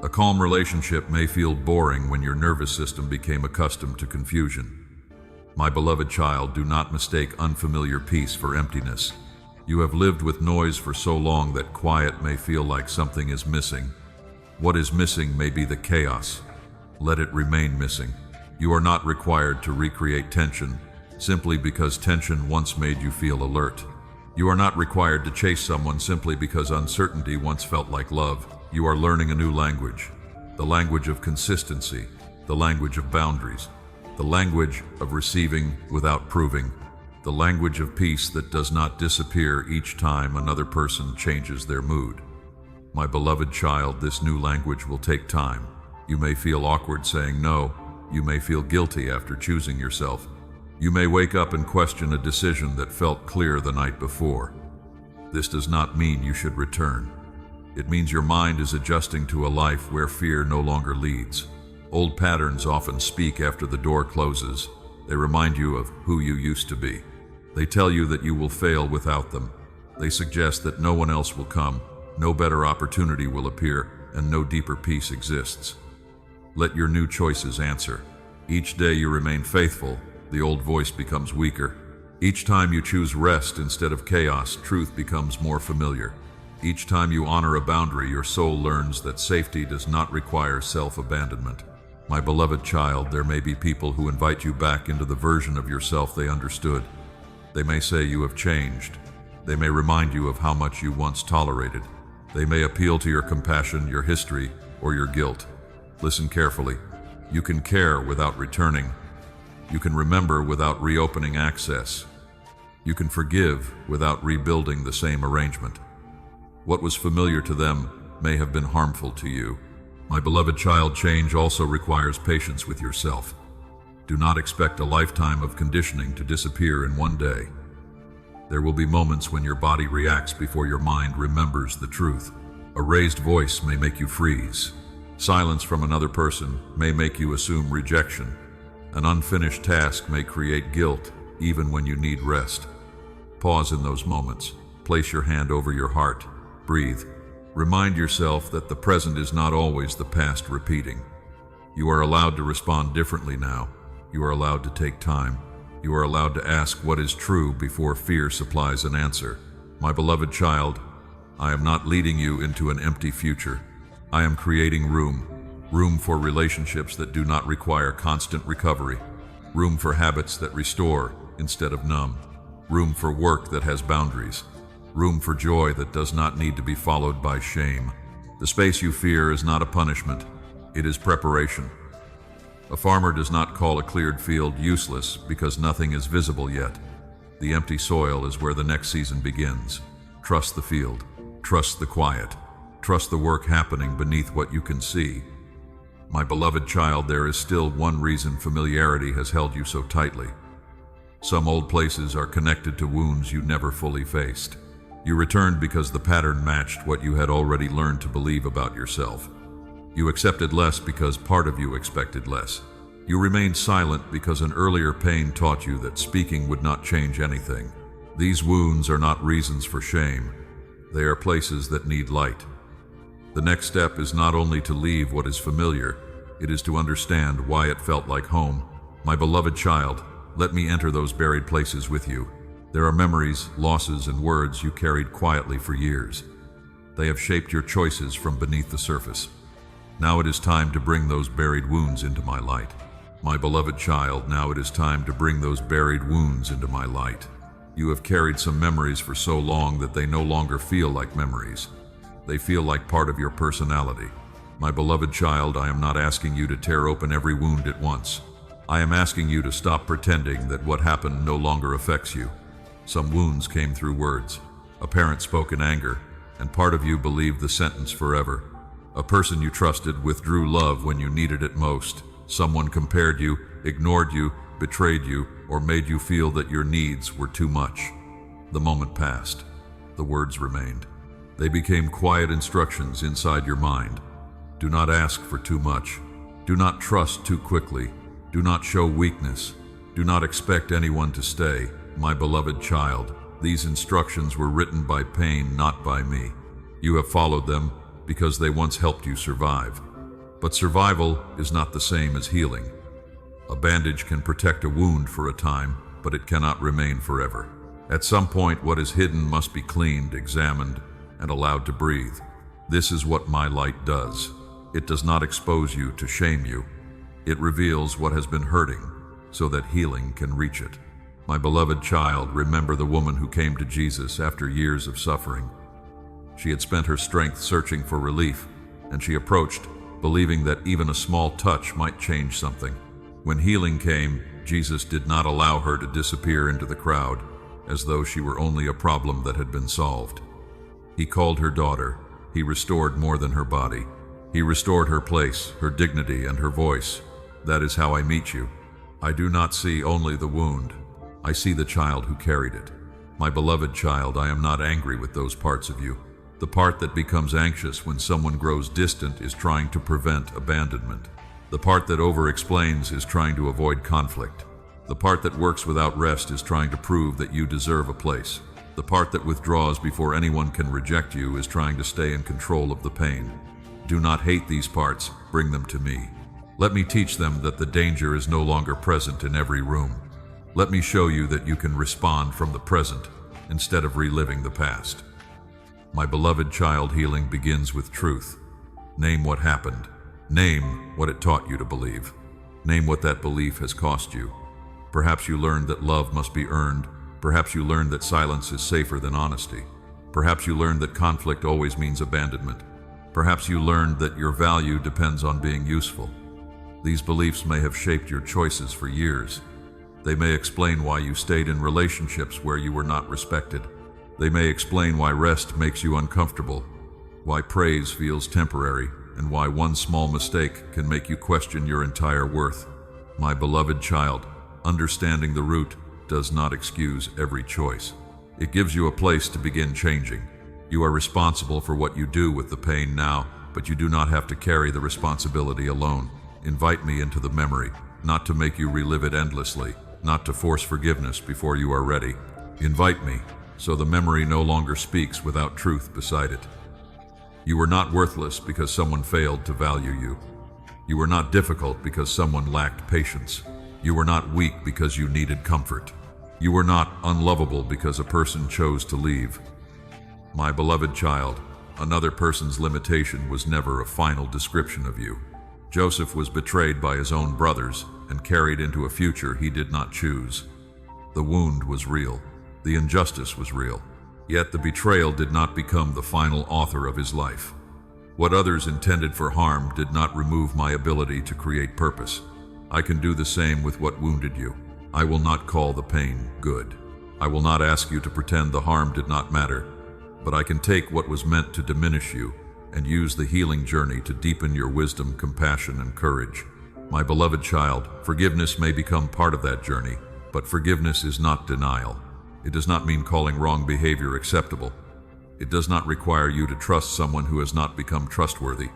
A calm relationship may feel boring when your nervous system became accustomed to confusion. My beloved child, do not mistake unfamiliar peace for emptiness. You have lived with noise for so long that quiet may feel like something is missing. What is missing may be the chaos. Let it remain missing. You are not required to recreate tension simply because tension once made you feel alert. You are not required to chase someone simply because uncertainty once felt like love. You are learning a new language, the language of consistency, the language of boundaries, the language of receiving without proving, the language of peace that does not disappear each time another person changes their mood. My beloved child, this new language will take time. You may feel awkward saying no. You may feel guilty after choosing yourself. You may wake up and question a decision that felt clear the night before. This does not mean you should return. It means your mind is adjusting to a life where fear no longer leads. Old patterns often speak after the door closes. They remind you of who you used to be. They tell you that you will fail without them. They suggest that no one else will come, no better opportunity will appear, and no deeper peace exists. Let your new choices answer. Each day you remain faithful, the old voice becomes weaker. Each time you choose rest instead of chaos, truth becomes more familiar. Each time you honor a boundary, your soul learns that safety does not require self-abandonment. My beloved child, there may be people who invite you back into the version of yourself they understood. They may say you have changed. They may remind you of how much you once tolerated. They may appeal to your compassion, your history, or your guilt. Listen carefully. You can care without returning. You can remember without reopening access. You can forgive without rebuilding the same arrangement. What was familiar to them may have been harmful to you. My beloved child, change also requires patience with yourself. Do not expect a lifetime of conditioning to disappear in one day. There will be moments when your body reacts before your mind remembers the truth. A raised voice may make you freeze. Silence from another person may make you assume rejection. An unfinished task may create guilt, even when you need rest. Pause in those moments. Place your hand over your heart. Breathe. Remind yourself that the present is not always the past repeating. You are allowed to respond differently now. You are allowed to take time. You are allowed to ask what is true before fear supplies an answer. My beloved child, I am not leading you into an empty future. I am creating room for relationships that do not require constant recovery, room for habits that restore instead of numb, room for work that has boundaries, room for joy that does not need to be followed by shame. The space you fear is not a punishment, it is preparation. A farmer does not call a cleared field useless because nothing is visible yet. The empty soil is where the next season begins. Trust the field. Trust the quiet. Trust the work happening beneath what you can see. My beloved child, there is still one reason familiarity has held you so tightly. Some old places are connected to wounds you never fully faced. You returned because the pattern matched what you had already learned to believe about yourself. You accepted less because part of you expected less. You remained silent because an earlier pain taught you that speaking would not change anything. These wounds are not reasons for shame. They are places that need light. The next step is not only to leave what is familiar, it is to understand why it felt like home. My beloved child, let me enter those buried places with you. There are memories, losses, and words you carried quietly for years. They have shaped your choices from beneath the surface. Now it is time to bring those buried wounds into my light. My beloved child, now it is time to bring those buried wounds into my light. You have carried some memories for so long that they no longer feel like memories. They feel like part of your personality. My beloved child, I am not asking you to tear open every wound at once. I am asking you to stop pretending that what happened no longer affects you. Some wounds came through words. A parent spoke in anger, and part of you believed the sentence forever. A person you trusted withdrew love when you needed it most. Someone compared you, ignored you, betrayed you, or made you feel that your needs were too much. The moment passed. The words remained. They became quiet instructions inside your mind. Do not ask for too much. Do not trust too quickly. Do not show weakness. Do not expect anyone to stay. My beloved child, these instructions were written by pain, not by me. You have followed them because they once helped you survive. But survival is not the same as healing. A bandage can protect a wound for a time, but it cannot remain forever. At some point, what is hidden must be cleaned, examined, and allowed to breathe. This is what my light does. It does not expose you to shame you. It reveals what has been hurting so that healing can reach it. My beloved child, remember the woman who came to Jesus after years of suffering. She had spent her strength searching for relief, and she approached, believing that even a small touch might change something. When healing came, Jesus did not allow her to disappear into the crowd, as though she were only a problem that had been solved. He called her daughter. He restored more than her body. He restored her place, her dignity, and her voice. That is how I meet you. I do not see only the wound. I see the child who carried it. My beloved child, I am not angry with those parts of you. The part that becomes anxious when someone grows distant is trying to prevent abandonment. The part that over-explains is trying to avoid conflict. The part that works without rest is trying to prove that you deserve a place. The part that withdraws before anyone can reject you is trying to stay in control of the pain. Do not hate these parts, bring them to me. Let me teach them that the danger is no longer present in every room. Let me show you that you can respond from the present instead of reliving the past. My beloved child, healing begins with truth. Name what happened. Name what it taught you to believe. Name what that belief has cost you. Perhaps you learned that love must be earned. Perhaps you learned that silence is safer than honesty. Perhaps you learned that conflict always means abandonment. Perhaps you learned that your value depends on being useful. These beliefs may have shaped your choices for years, They may explain why you stayed in relationships where you were not respected. They may explain why rest makes you uncomfortable, why praise feels temporary, and why one small mistake can make you question your entire worth. My beloved child, understanding the root does not excuse every choice. It gives you a place to begin changing. You are responsible for what you do with the pain now, but you do not have to carry the responsibility alone. Invite me into the memory, not to make you relive it endlessly, not to force forgiveness before you are ready. Invite me, so the memory no longer speaks without truth beside it. You were not worthless because someone failed to value you. You were not difficult because someone lacked patience. You were not weak because you needed comfort. You were not unlovable because a person chose to leave. My beloved child, another person's limitation was never a final description of you. Joseph was betrayed by his own brothers and carried into a future he did not choose. The wound was real. The injustice was real. Yet the betrayal did not become the final author of his life. What others intended for harm did not remove my ability to create purpose. I can do the same with what wounded you. I will not call the pain good. I will not ask you to pretend the harm did not matter, but I can take what was meant to diminish you and use the healing journey to deepen your wisdom, compassion, and courage. My beloved child, forgiveness may become part of that journey, but forgiveness is not denial. It does not mean calling wrong behavior acceptable. It does not require you to trust someone who has not become trustworthy.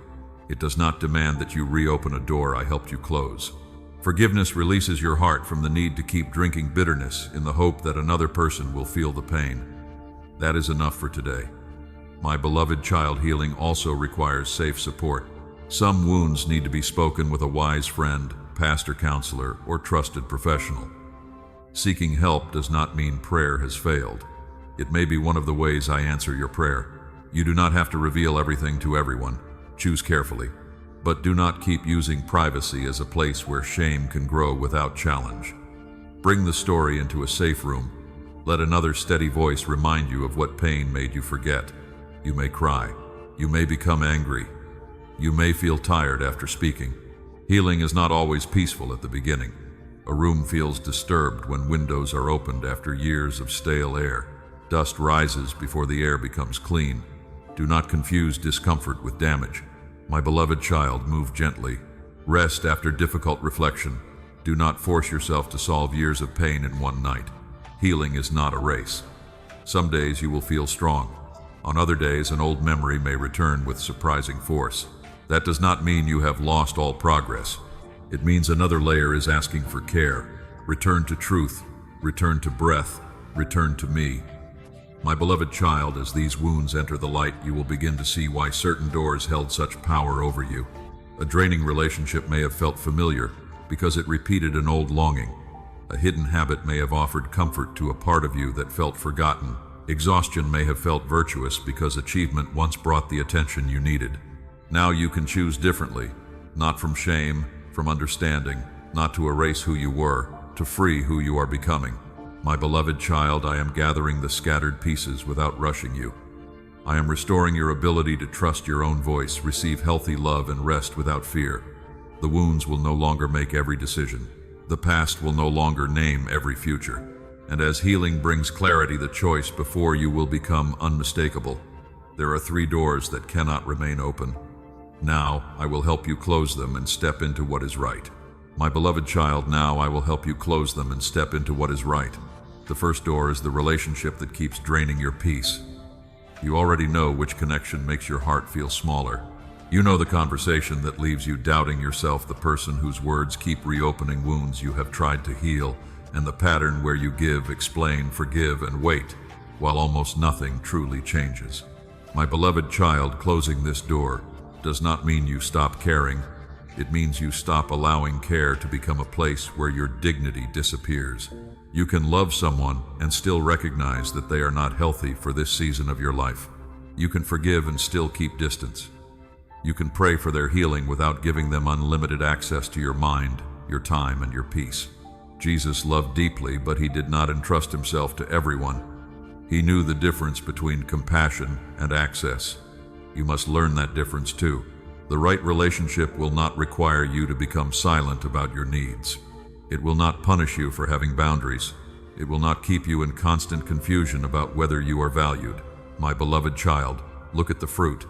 It does not demand that you reopen a door I helped you close. Forgiveness releases your heart from the need to keep drinking bitterness in the hope that another person will feel the pain. That is enough for today. My beloved child, healing also requires safe support. Some wounds need to be spoken with a wise friend, pastor, counselor, or trusted professional. Seeking help does not mean prayer has failed. It may be one of the ways I answer your prayer. You do not have to reveal everything to everyone. Choose carefully. But do not keep using privacy as a place where shame can grow without challenge. Bring the story into a safe room. Let another steady voice remind you of what pain made you forget. You may cry. You may become angry. You may feel tired after speaking. Healing is not always peaceful at the beginning. A room feels disturbed when windows are opened after years of stale air. Dust rises before the air becomes clean. Do not confuse discomfort with damage. My beloved child, move gently. Rest after difficult reflection. Do not force yourself to solve years of pain in one night. Healing is not a race. Some days you will feel strong. On other days, an old memory may return with surprising force. That does not mean you have lost all progress. It means another layer is asking for care. Return to truth. Return to breath. Return to me. My beloved child, as these wounds enter the light, you will begin to see why certain doors held such power over you. A draining relationship may have felt familiar because it repeated an old longing. A hidden habit may have offered comfort to a part of you that felt forgotten. Exhaustion may have felt virtuous because achievement once brought the attention you needed. Now you can choose differently, not from shame, from understanding, not to erase who you were, to free who you are becoming. My beloved child, I am gathering the scattered pieces without rushing you. I am restoring your ability to trust your own voice, receive healthy love, and rest without fear. The wounds will no longer make every decision. The past will no longer name every future. And as healing brings clarity, the choice before you will become unmistakable. There are 3 doors that cannot remain open. Now, I will help you close them and step into what is right. My beloved child, now I will help you close them and step into what is right. The first door is the relationship that keeps draining your peace. You already know which connection makes your heart feel smaller. You know the conversation that leaves you doubting yourself, the person whose words keep reopening wounds you have tried to heal, and the pattern where you give, explain, forgive, and wait, while almost nothing truly changes. My beloved child, closing this door does not mean you stop caring. It means you stop allowing care to become a place where your dignity disappears. You can love someone and still recognize that they are not healthy for this season of your life. You can forgive and still keep distance. You can pray for their healing without giving them unlimited access to your mind, your time, and your peace. Jesus loved deeply, but he did not entrust himself to everyone. He knew the difference between compassion and access. You must learn that difference too. The right relationship will not require you to become silent about your needs. It will not punish you for having boundaries. It will not keep you in constant confusion about whether you are valued. My beloved child, look at the fruit.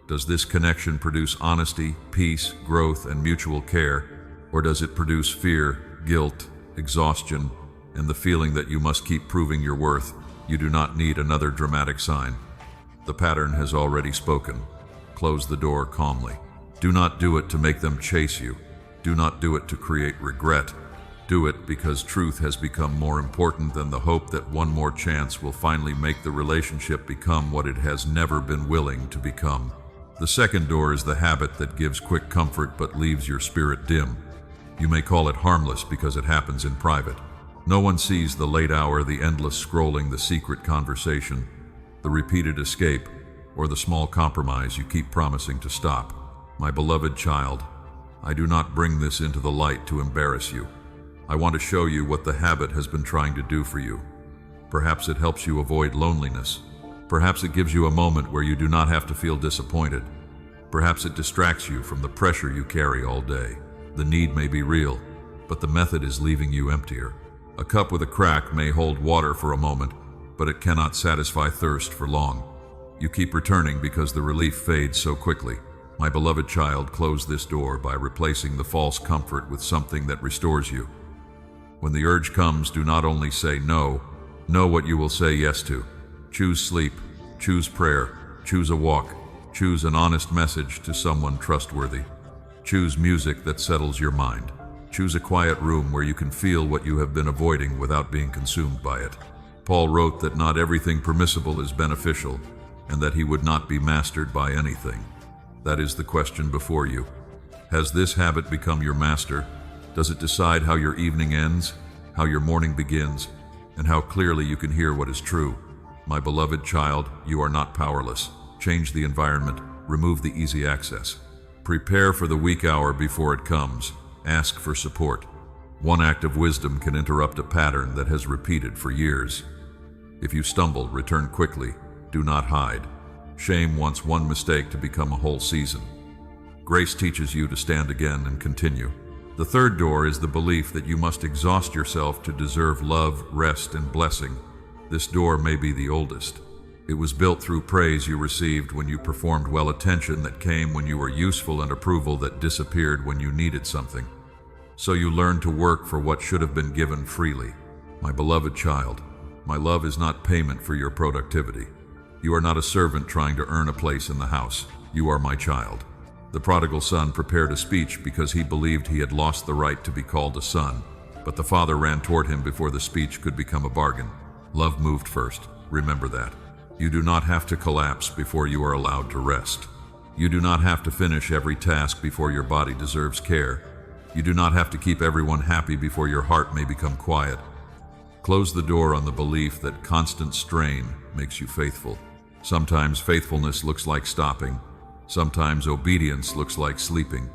Does this connection produce honesty, peace, growth, and mutual care? Or does it produce fear, guilt, exhaustion, and the feeling that you must keep proving your worth? You do not need another dramatic sign. The pattern has already spoken. Close the door calmly. Do not do it to make them chase you. Do not do it to create regret. Do it because truth has become more important than the hope that one more chance will finally make the relationship become what it has never been willing to become. The second door is the habit that gives quick comfort but leaves your spirit dim. You may call it harmless because it happens in private. No one sees the late hour, the endless scrolling, the secret conversation, the repeated escape, or the small compromise you keep promising to stop. My beloved child, I do not bring this into the light to embarrass you. I want to show you what the habit has been trying to do for you. Perhaps it helps you avoid loneliness. Perhaps it gives you a moment where you do not have to feel disappointed. Perhaps it distracts you from the pressure you carry all day. The need may be real, but the method is leaving you emptier. A cup with a crack may hold water for a moment, but it cannot satisfy thirst for long. You keep returning because the relief fades so quickly. My beloved child, close this door by replacing the false comfort with something that restores you. When the urge comes, do not only say no, know what you will say yes to. Choose sleep, choose prayer, choose a walk, choose an honest message to someone trustworthy. Choose music that settles your mind. Choose a quiet room where you can feel what you have been avoiding without being consumed by it. Paul wrote that not everything permissible is beneficial, and that he would not be mastered by anything. That is the question before you. Has this habit become your master? Does it decide how your evening ends, how your morning begins, and how clearly you can hear what is true? My beloved child, you are not powerless. Change the environment, remove the easy access. Prepare for the weak hour before it comes. Ask for support. One act of wisdom can interrupt a pattern that has repeated for years. If you stumble, return quickly. Do not hide. Shame wants one mistake to become a whole season. Grace teaches you to stand again and continue. The third door is the belief that you must exhaust yourself to deserve love, rest, and blessing. This door may be the oldest. It was built through praise you received when you performed well, attention that came when you were useful, and approval that disappeared when you needed something. So you learned to work for what should have been given freely. My beloved child, my love is not payment for your productivity. You are not a servant trying to earn a place in the house. You are my child. The prodigal son prepared a speech because he believed he had lost the right to be called a son, but the father ran toward him before the speech could become a bargain. Love moved first. Remember that. You do not have to collapse before you are allowed to rest. You do not have to finish every task before your body deserves care. You do not have to keep everyone happy before your heart may become quiet. Close the door on the belief that constant strain makes you faithful. Sometimes faithfulness looks like stopping. Sometimes obedience looks like sleeping.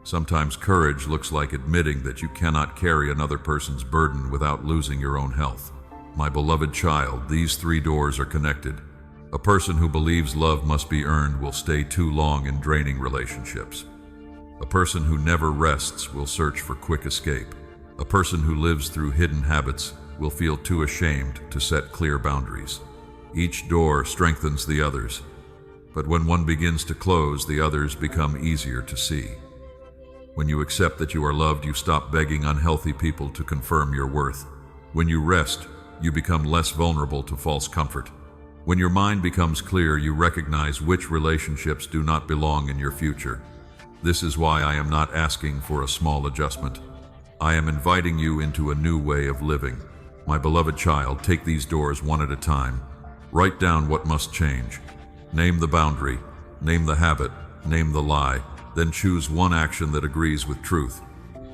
Sometimes courage looks like admitting that you cannot carry another person's burden without losing your own health. My beloved child, these three doors are connected. A person who believes love must be earned will stay too long in draining relationships. A person who never rests will search for quick escape. A person who lives through hidden habits will feel too ashamed to set clear boundaries. Each door strengthens the others, but when one begins to close, the others become easier to see. When you accept that you are loved, you stop begging unhealthy people to confirm your worth. When you rest, you become less vulnerable to false comfort. When your mind becomes clear, you recognize which relationships do not belong in your future. This is why I am not asking for a small adjustment. I am inviting you into a new way of living. My beloved child, take these doors one at a time. Write down what must change. Name the boundary, name the habit, name the lie, then choose one action that agrees with truth.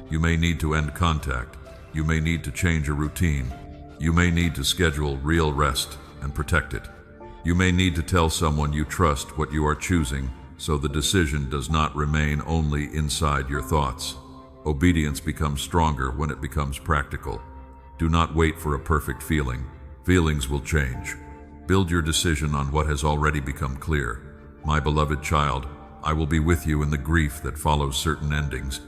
You may need to end contact. You may need to change a routine. You may need to schedule real rest and protect it. You may need to tell someone you trust what you are choosing, so the decision does not remain only inside your thoughts. Obedience becomes stronger when it becomes practical. Do not wait for a perfect feeling. Feelings will change. Build your decision on what has already become clear. My beloved child, I will be with you in the grief that follows certain endings.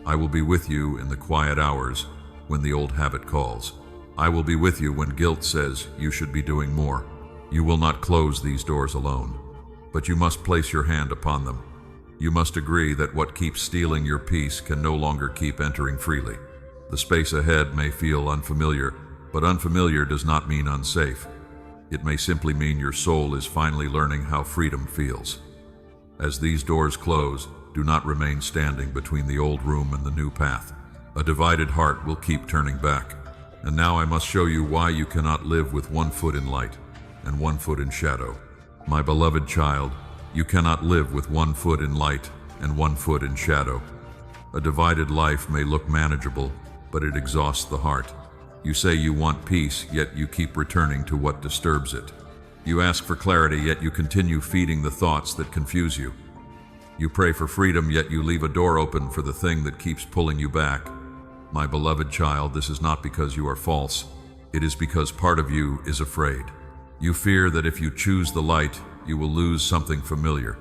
I will be with you in the quiet hours when the old habit calls. I will be with you when guilt says you should be doing more. You will not close these doors alone, but you must place your hand upon them. You must agree that what keeps stealing your peace can no longer keep entering freely. The space ahead may feel unfamiliar, but unfamiliar does not mean unsafe. It may simply mean your soul is finally learning how freedom feels. As these doors close, do not remain standing between the old room and the new path. A divided heart will keep turning back. And now I must show you why you cannot live with 1 foot in light and 1 foot in shadow. My beloved child, you cannot live with 1 foot in light and 1 foot in shadow. A divided life may look manageable, but it exhausts the heart. You say you want peace, yet you keep returning to what disturbs it. You ask for clarity, yet you continue feeding the thoughts that confuse you. You pray for freedom, yet you leave a door open for the thing that keeps pulling you back. My beloved child, this is not because you are false. It is because part of you is afraid. You fear that if you choose the light, you will lose something familiar.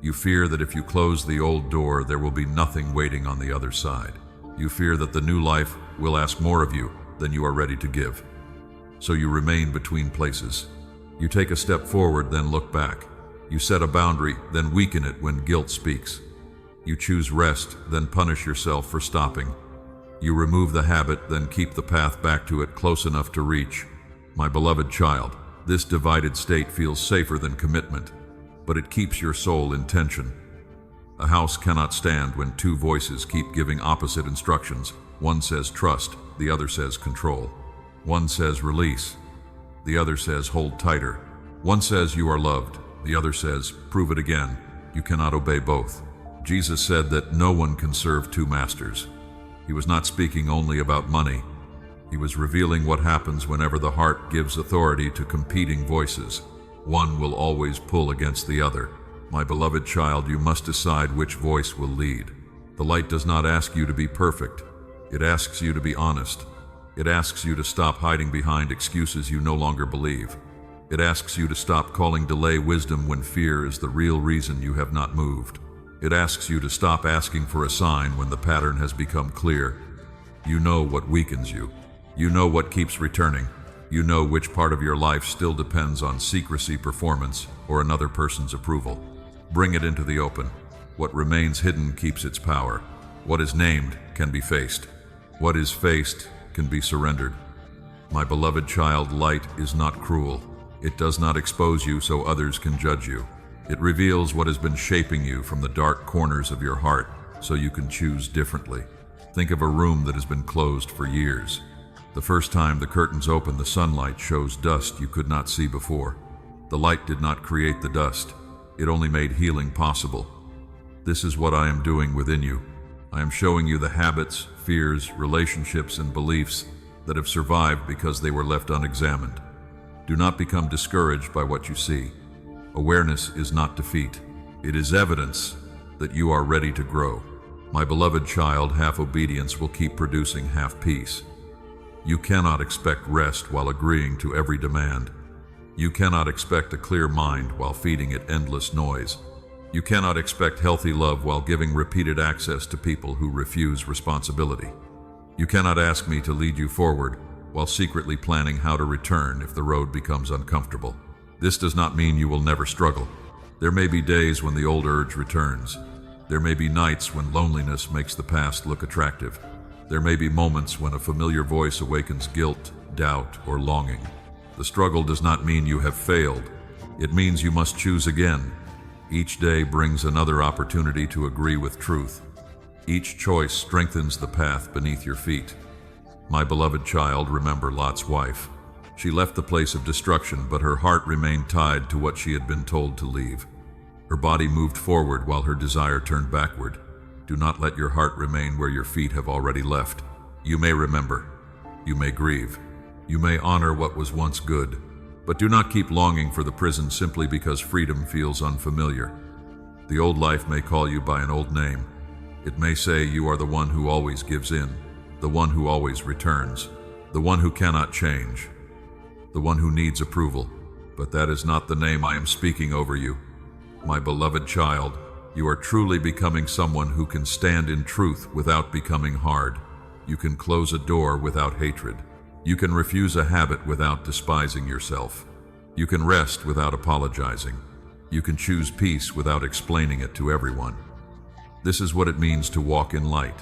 You fear that if you close the old door, there will be nothing waiting on the other side. You fear that the new life will ask more of you than you are ready to give. So you remain between places. You take a step forward, then look back. You set a boundary, then weaken it when guilt speaks. You choose rest, then punish yourself for stopping. You remove the habit, then keep the path back to it close enough to reach. My beloved child, this divided state feels safer than commitment, but it keeps your soul in tension. A house cannot stand when 2 voices keep giving opposite instructions. One says trust, the other says control. One says release, the other says hold tighter. One says you are loved, the other says prove it again. You cannot obey both. Jesus said that no one can serve 2 masters. He was not speaking only about money. He was revealing what happens whenever the heart gives authority to competing voices. One will always pull against the other. My beloved child, you must decide which voice will lead. The light does not ask you to be perfect. It asks you to be honest. It asks you to stop hiding behind excuses you no longer believe. It asks you to stop calling delay wisdom when fear is the real reason you have not moved. It asks you to stop asking for a sign when the pattern has become clear. You know what weakens you. You know what keeps returning. You know which part of your life still depends on secrecy, performance, or another person's approval. Bring it into the open. What remains hidden keeps its power. What is named can be faced. What is faced can be surrendered. My beloved child, light is not cruel. It does not expose you so others can judge you. It reveals what has been shaping you from the dark corners of your heart so you can choose differently. Think of a room that has been closed for years. The first time the curtains open, the sunlight shows dust you could not see before. The light did not create the dust. It only made healing possible. This is what I am doing within you. I am showing you the habits, fears, relationships, and beliefs that have survived because they were left unexamined. Do not become discouraged by what you see. Awareness is not defeat. It is evidence that you are ready to grow. My beloved child, half obedience will keep producing half peace. You cannot expect rest while agreeing to every demand. You cannot expect a clear mind while feeding it endless noise. You cannot expect healthy love while giving repeated access to people who refuse responsibility. You cannot ask me to lead you forward while secretly planning how to return if the road becomes uncomfortable. This does not mean you will never struggle. There may be days when the old urge returns. There may be nights when loneliness makes the past look attractive. There may be moments when a familiar voice awakens guilt, doubt, or longing. The struggle does not mean you have failed. It means you must choose again. Each day brings another opportunity to agree with truth. Each choice strengthens the path beneath your feet. My beloved child, remember Lot's wife. She left the place of destruction, but her heart remained tied to what she had been told to leave. Her body moved forward while her desire turned backward. Do not let your heart remain where your feet have already left. You may remember. You may grieve. You may honor what was once good. But do not keep longing for the prison simply because freedom feels unfamiliar. The old life may call you by an old name. It may say you are the one who always gives in, the one who always returns, the one who cannot change, the one who needs approval. But that is not the name I am speaking over you. My beloved child, you are truly becoming someone who can stand in truth without becoming hard. You can close a door without hatred. You can refuse a habit without despising yourself. You can rest without apologizing. You can choose peace without explaining it to everyone. This is what it means to walk in light.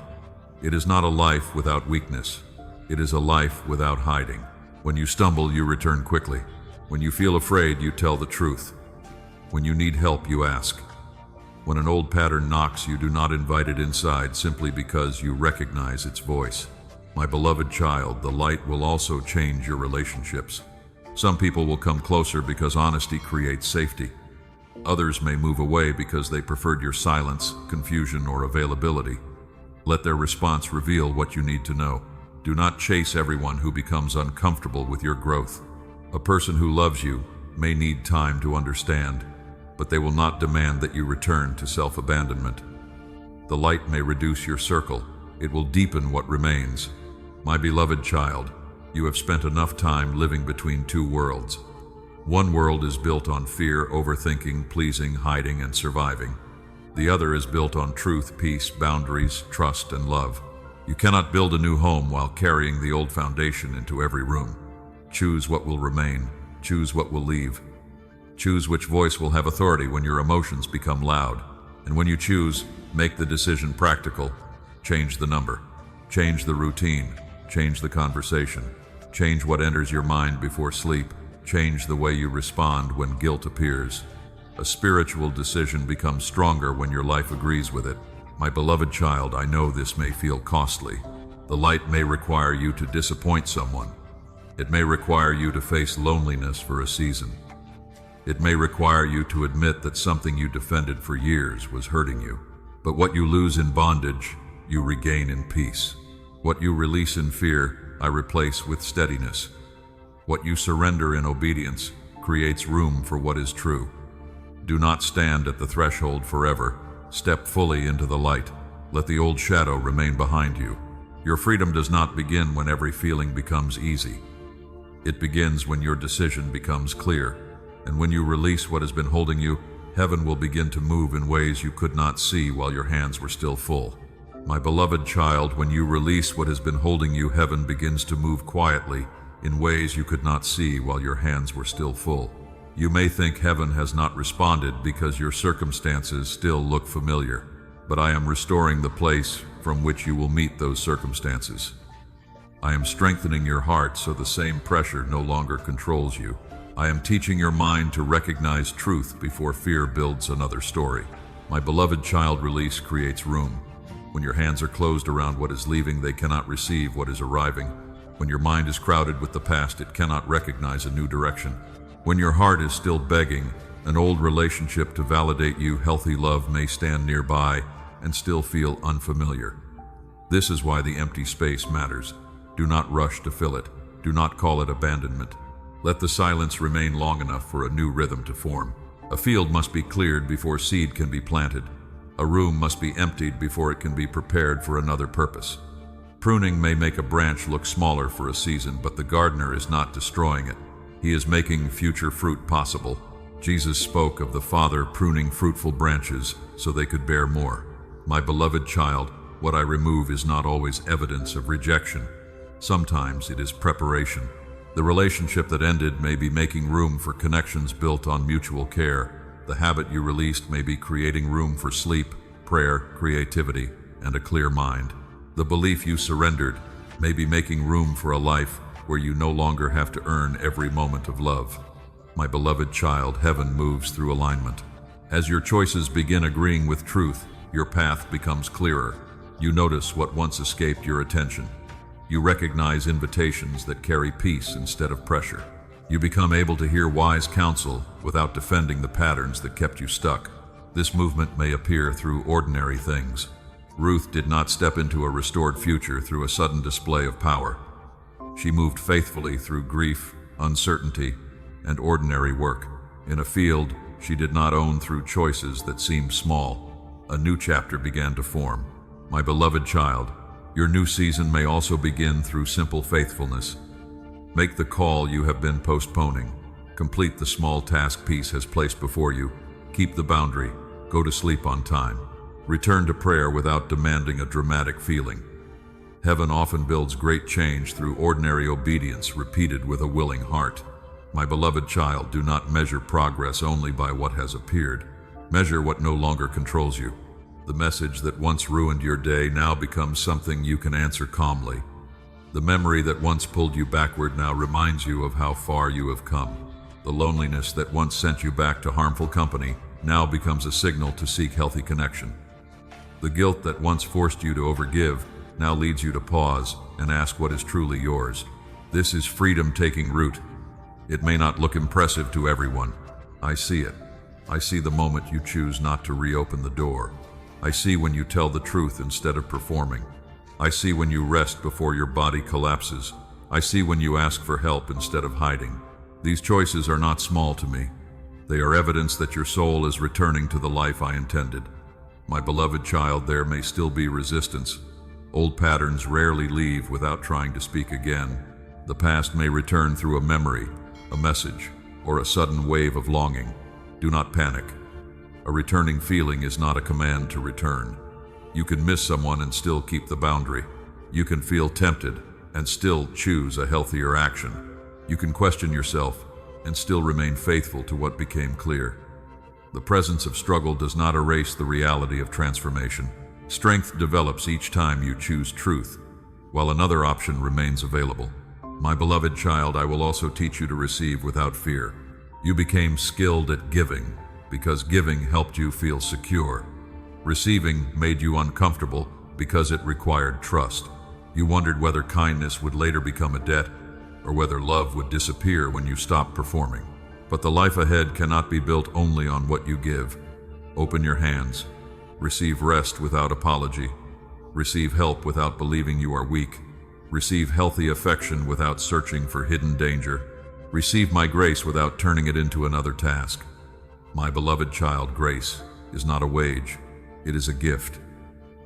It is not a life without weakness. It is a life without hiding. When you stumble, you return quickly. When you feel afraid, you tell the truth. When you need help, you ask. When an old pattern knocks, you do not invite it inside simply because you recognize its voice. My beloved child, the light will also change your relationships. Some people will come closer because honesty creates safety. Others may move away because they preferred your silence, confusion, or availability. Let their response reveal what you need to know. Do not chase everyone who becomes uncomfortable with your growth. A person who loves you may need time to understand, but they will not demand that you return to self-abandonment. The light may reduce your circle. It will deepen what remains. My beloved child, you have spent enough time living between two worlds. One world is built on fear, overthinking, pleasing, hiding, and surviving. The other is built on truth, peace, boundaries, trust, and love. You cannot build a new home while carrying the old foundation into every room. Choose what will remain. Choose what will leave. Choose which voice will have authority when your emotions become loud. And when you choose, make the decision practical. Change the number. Change the routine. Change the conversation. Change what enters your mind before sleep. Change the way you respond when guilt appears. A spiritual decision becomes stronger when your life agrees with it. My beloved child, I know this may feel costly. The light may require you to disappoint someone. It may require you to face loneliness for a season. It may require you to admit that something you defended for years was hurting you. But what you lose in bondage, you regain in peace. What you release in fear, I replace with steadiness. What you surrender in obedience creates room for what is true. Do not stand at the threshold forever. Step fully into the light. Let the old shadow remain behind you. Your freedom does not begin when every feeling becomes easy. It begins when your decision becomes clear. And when you release what has been holding you, heaven will begin to move in ways you could not see while your hands were still full. My beloved child, when you release what has been holding you, heaven begins to move quietly in ways you could not see while your hands were still full. You may think heaven has not responded because your circumstances still look familiar, but I am restoring the place from which you will meet those circumstances. I am strengthening your heart so the same pressure no longer controls you. I am teaching your mind to recognize truth before fear builds another story. My beloved child, release creates room. When your hands are closed around what is leaving, they cannot receive what is arriving. When your mind is crowded with the past, it cannot recognize a new direction. When your heart is still begging an old relationship to validate you, healthy love may stand nearby and still feel unfamiliar. This is why the empty space matters. Do not rush to fill it. Do not call it abandonment. Let the silence remain long enough for a new rhythm to form. A field must be cleared before seed can be planted. A room must be emptied before it can be prepared for another purpose. Pruning may make a branch look smaller for a season, but the gardener is not destroying it. He is making future fruit possible. Jesus spoke of the Father pruning fruitful branches so they could bear more. My beloved child, what I remove is not always evidence of rejection. Sometimes it is preparation. The relationship that ended may be making room for connections built on mutual care. The habit you released may be creating room for sleep, prayer, creativity, and a clear mind. The belief you surrendered may be making room for a life where you no longer have to earn every moment of love. My beloved child, heaven moves through alignment. As your choices begin agreeing with truth, your path becomes clearer. You notice what once escaped your attention. You recognize invitations that carry peace instead of pressure. You become able to hear wise counsel without defending the patterns that kept you stuck. This movement may appear through ordinary things. Ruth did not step into a restored future through a sudden display of power. She moved faithfully through grief, uncertainty, and ordinary work. In a field she did not own, through choices that seemed small, a new chapter began to form. My beloved child, your new season may also begin through simple faithfulness. Make the call you have been postponing. Complete the small task peace has placed before you. Keep the boundary. Go to sleep on time. Return to prayer without demanding a dramatic feeling. Heaven often builds great change through ordinary obedience repeated with a willing heart. My beloved child, do not measure progress only by what has appeared. Measure what no longer controls you. The message that once ruined your day now becomes something you can answer calmly. The memory that once pulled you backward now reminds you of how far you have come. The loneliness that once sent you back to harmful company now becomes a signal to seek healthy connection. The guilt that once forced you to overgive now leads you to pause and ask what is truly yours. This is freedom taking root. It may not look impressive to everyone. I see it. I see the moment you choose not to reopen the door. I see when you tell the truth instead of performing. I see when you rest before your body collapses. I see when you ask for help instead of hiding. These choices are not small to me. They are evidence that your soul is returning to the life I intended. My beloved child, there may still be resistance. Old patterns rarely leave without trying to speak again. The past may return through a memory, a message, or a sudden wave of longing. Do not panic. A returning feeling is not a command to return. You can miss someone and still keep the boundary. You can feel tempted and still choose a healthier action. You can question yourself and still remain faithful to what became clear. The presence of struggle does not erase the reality of transformation. Strength develops each time you choose truth, while another option remains available. My beloved child, I will also teach you to receive without fear. You became skilled at giving because giving helped you feel secure. Receiving made you uncomfortable because it required trust. You wondered whether kindness would later become a debt or whether love would disappear when you stopped performing. But the life ahead cannot be built only on what you give. Open your hands. Receive rest without apology. Receive help without believing you are weak. Receive healthy affection without searching for hidden danger. Receive my grace without turning it into another task. My beloved child, grace is not a wage. It is a gift.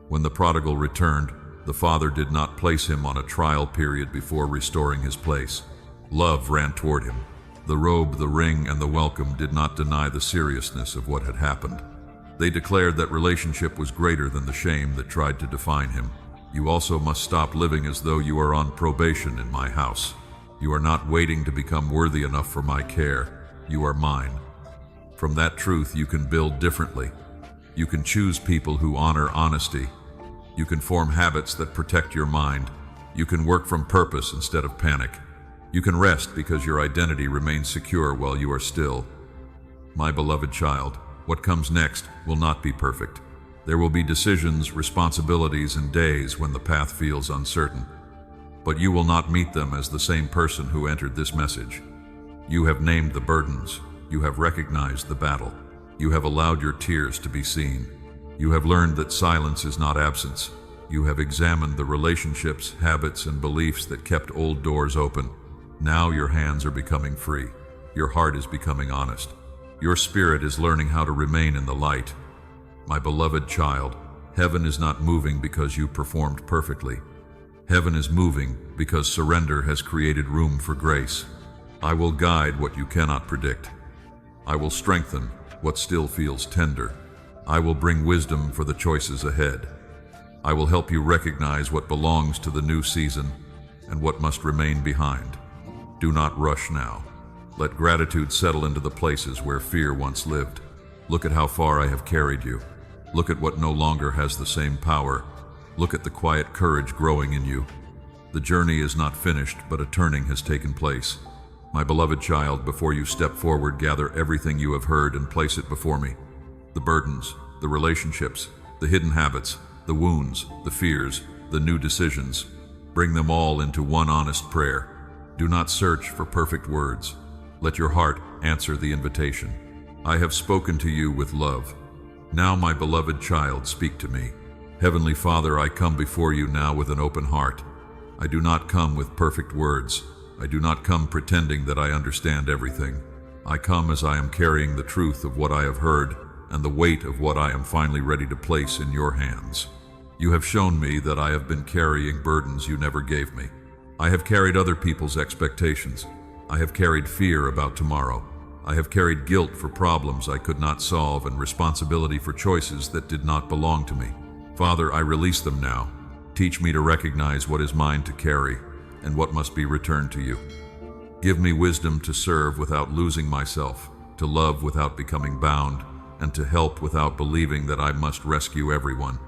When the prodigal returned, the father did not place him on a trial period before restoring his place. Love ran toward him. The robe, the ring, and the welcome did not deny the seriousness of what had happened. They declared that relationship was greater than the shame that tried to define him. You also must stop living as though you are on probation in my house. You are not waiting to become worthy enough for my care. You are mine. From that truth, you can build differently. You can choose people who honor honesty. You can form habits that protect your mind. You can work from purpose instead of panic. You can rest because your identity remains secure while you are still. My beloved child, what comes next will not be perfect. There will be decisions, responsibilities, and days when the path feels uncertain. But you will not meet them as the same person who entered this message. You have named the burdens. You have recognized the battle. You have allowed your tears to be seen. You have learned that silence is not absence. You have examined the relationships, habits, and beliefs that kept old doors open. Now your hands are becoming free. Your heart is becoming honest. Your spirit is learning how to remain in the light. My beloved child, heaven is not moving because you performed perfectly. Heaven is moving because surrender has created room for grace. I will guide what you cannot predict. I will strengthen what still feels tender. I will bring wisdom for the choices ahead. I will help you recognize what belongs to the new season and what must remain behind. Do not rush now. Let gratitude settle into the places where fear once lived. Look at how far I have carried you. Look at what no longer has the same power. Look at the quiet courage growing in you. The journey is not finished, but a turning has taken place. My beloved child, before you step forward, gather everything you have heard and place it before me. The burdens, the relationships, the hidden habits, the wounds, the fears, the new decisions. Bring them all into one honest prayer. Do not search for perfect words. Let your heart answer the invitation. I have spoken to you with love. Now, my beloved child, speak to me. Heavenly Father, I come before you now with an open heart. I do not come with perfect words. I do not come pretending that I understand everything. I come as I am carrying the truth of what I have heard and the weight of what I am finally ready to place in your hands. You have shown me that I have been carrying burdens you never gave me. I have carried other people's expectations. I have carried fear about tomorrow. I have carried guilt for problems I could not solve and responsibility for choices that did not belong to me. Father, I release them now. Teach me to recognize what is mine to carry and what must be returned to you. Give me wisdom to serve without losing myself, to love without becoming bound, and to help without believing that I must rescue everyone.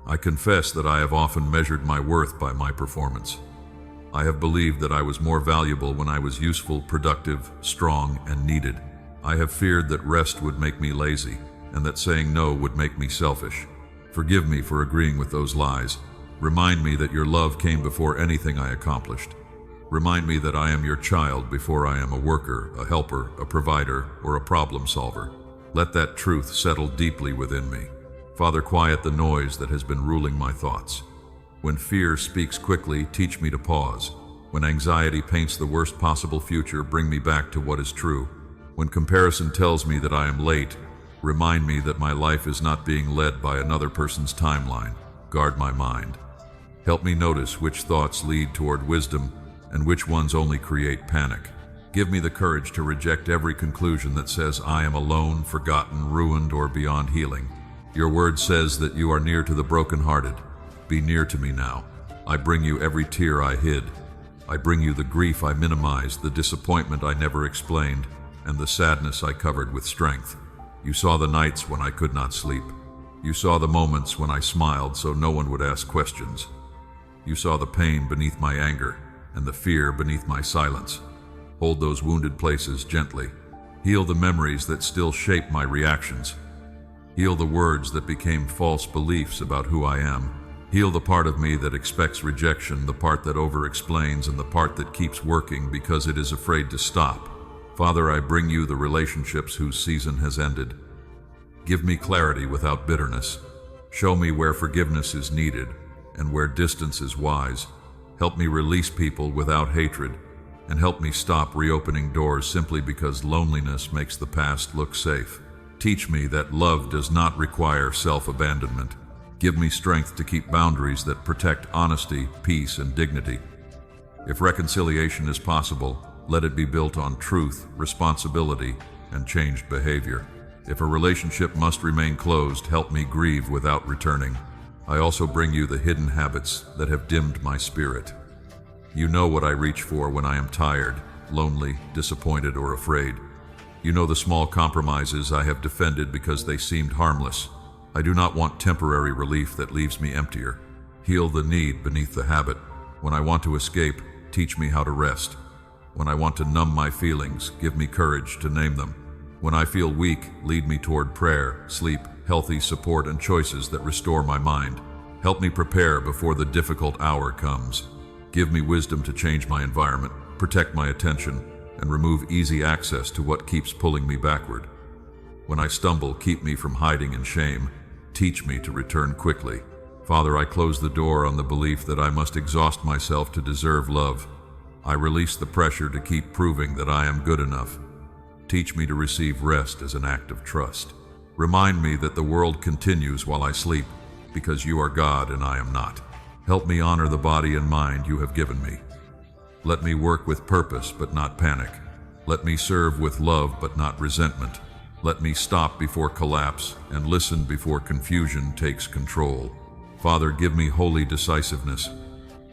I confess that I have often measured my worth by my performance. I have believed that I was more valuable when I was useful, productive, strong, and needed. I have feared that rest would make me lazy, and that saying no would make me selfish. Forgive me for agreeing with those lies. Remind me that your love came before anything I accomplished. Remind me that I am your child before I am a worker, a helper, a provider, or a problem solver. Let that truth settle deeply within me. Father, quiet the noise that has been ruling my thoughts. When fear speaks quickly, teach me to pause. When anxiety paints the worst possible future, bring me back to what is true. When comparison tells me that I am late, remind me that my life is not being led by another person's timeline. Guard my mind. Help me notice which thoughts lead toward wisdom and which ones only create panic. Give me the courage to reject every conclusion that says I am alone, forgotten, ruined, or beyond healing. Your word says that you are near to the brokenhearted. Be near to me now. I bring you every tear I hid. I bring you the grief I minimized, the disappointment I never explained, and the sadness I covered with strength. You saw the nights when I could not sleep. You saw the moments when I smiled so no one would ask questions. You saw the pain beneath my anger and the fear beneath my silence. Hold those wounded places gently. Heal the memories that still shape my reactions. Heal the words that became false beliefs about who I am. Heal the part of me that expects rejection, the part that over-explains, and the part that keeps working because it is afraid to stop. Father, I bring you the relationships whose season has ended. Give me clarity without bitterness. Show me where forgiveness is needed and where distance is wise. Help me release people without hatred, and help me stop reopening doors simply because loneliness makes the past look safe. Teach me that love does not require self-abandonment. Give me strength to keep boundaries that protect honesty, peace, and dignity. If reconciliation is possible, let it be built on truth, responsibility, and changed behavior. If a relationship must remain closed, help me grieve without returning. I also bring you the hidden habits that have dimmed my spirit. You know what I reach for when I am tired, lonely, disappointed, or afraid. You know the small compromises I have defended because they seemed harmless. I do not want temporary relief that leaves me emptier. Heal the need beneath the habit. When I want to escape, teach me how to rest. When I want to numb my feelings, give me courage to name them. When I feel weak, lead me toward prayer, sleep, healthy support, and choices that restore my mind. Help me prepare before the difficult hour comes. Give me wisdom to change my environment, protect my attention, and remove easy access to what keeps pulling me backward. When I stumble, keep me from hiding in shame. Teach me to return quickly. Father, I close the door on the belief that I must exhaust myself to deserve love. I release the pressure to keep proving that I am good enough. Teach me to receive rest as an act of trust. Remind me that the world continues while I sleep, because you are God and I am not. Help me honor the body and mind you have given me. Let me work with purpose but not panic. Let me serve with love but not resentment. Let me stop before collapse and listen before confusion takes control. Father, give me holy decisiveness.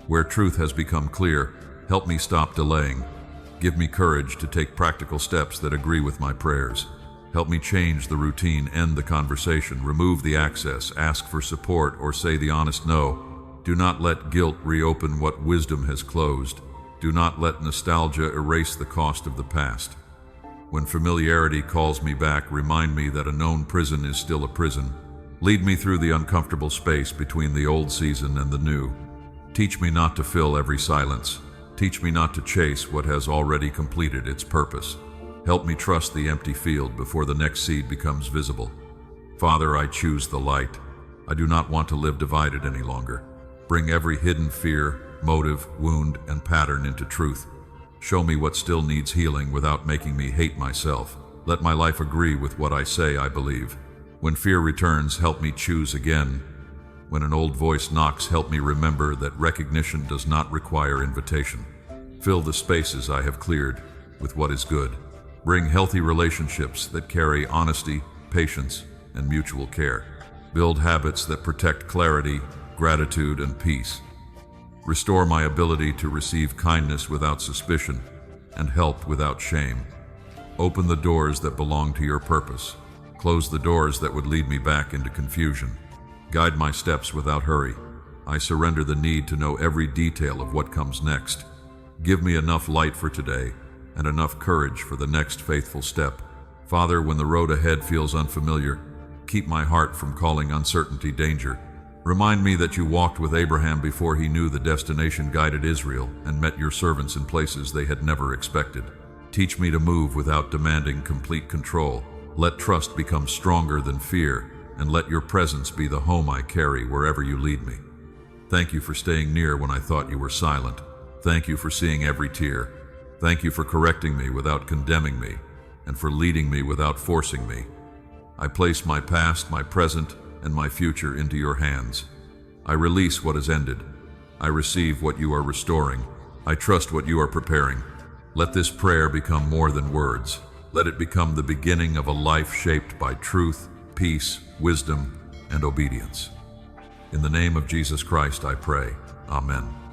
Where truth has become clear, help me stop delaying. Give me courage to take practical steps that agree with my prayers. Help me change the routine, end the conversation, remove the access, ask for support, or say the honest no. Do not let guilt reopen what wisdom has closed. Do not let nostalgia erase the cost of the past. When familiarity calls me back, remind me that a known prison is still a prison. Lead me through the uncomfortable space between the old season and the new. Teach me not to fill every silence. Teach me not to chase what has already completed its purpose. Help me trust the empty field before the next seed becomes visible. Father, I choose the light. I do not want to live divided any longer. Bring every hidden fear, motive, wound, and pattern into truth. Show me what still needs healing without making me hate myself. Let my life agree with what I say I believe. When fear returns, help me choose again. When an old voice knocks, help me remember that recognition does not require invitation. Fill the spaces I have cleared with what is good. Bring healthy relationships that carry honesty, patience, and mutual care. Build habits that protect clarity, gratitude, and peace. Restore my ability to receive kindness without suspicion and help without shame. Open the doors that belong to your purpose. Close the doors that would lead me back into confusion. Guide my steps without hurry. I surrender the need to know every detail of what comes next. Give me enough light for today and enough courage for the next faithful step. Father, when the road ahead feels unfamiliar, keep my heart from calling uncertainty danger. Remind me that you walked with Abraham before he knew the destination, guided Israel, and met your servants in places they had never expected. Teach me to move without demanding complete control. Let trust become stronger than fear, and let your presence be the home I carry wherever you lead me. Thank you for staying near when I thought you were silent. Thank you for seeing every tear. Thank you for correcting me without condemning me, and for leading me without forcing me. I place my past, my present, and my future into your hands. I release what has ended. I receive what you are restoring. I trust what you are preparing. Let this prayer become more than words. Let it become the beginning of a life shaped by truth, peace, wisdom, and obedience. In the name of Jesus Christ I pray. Amen.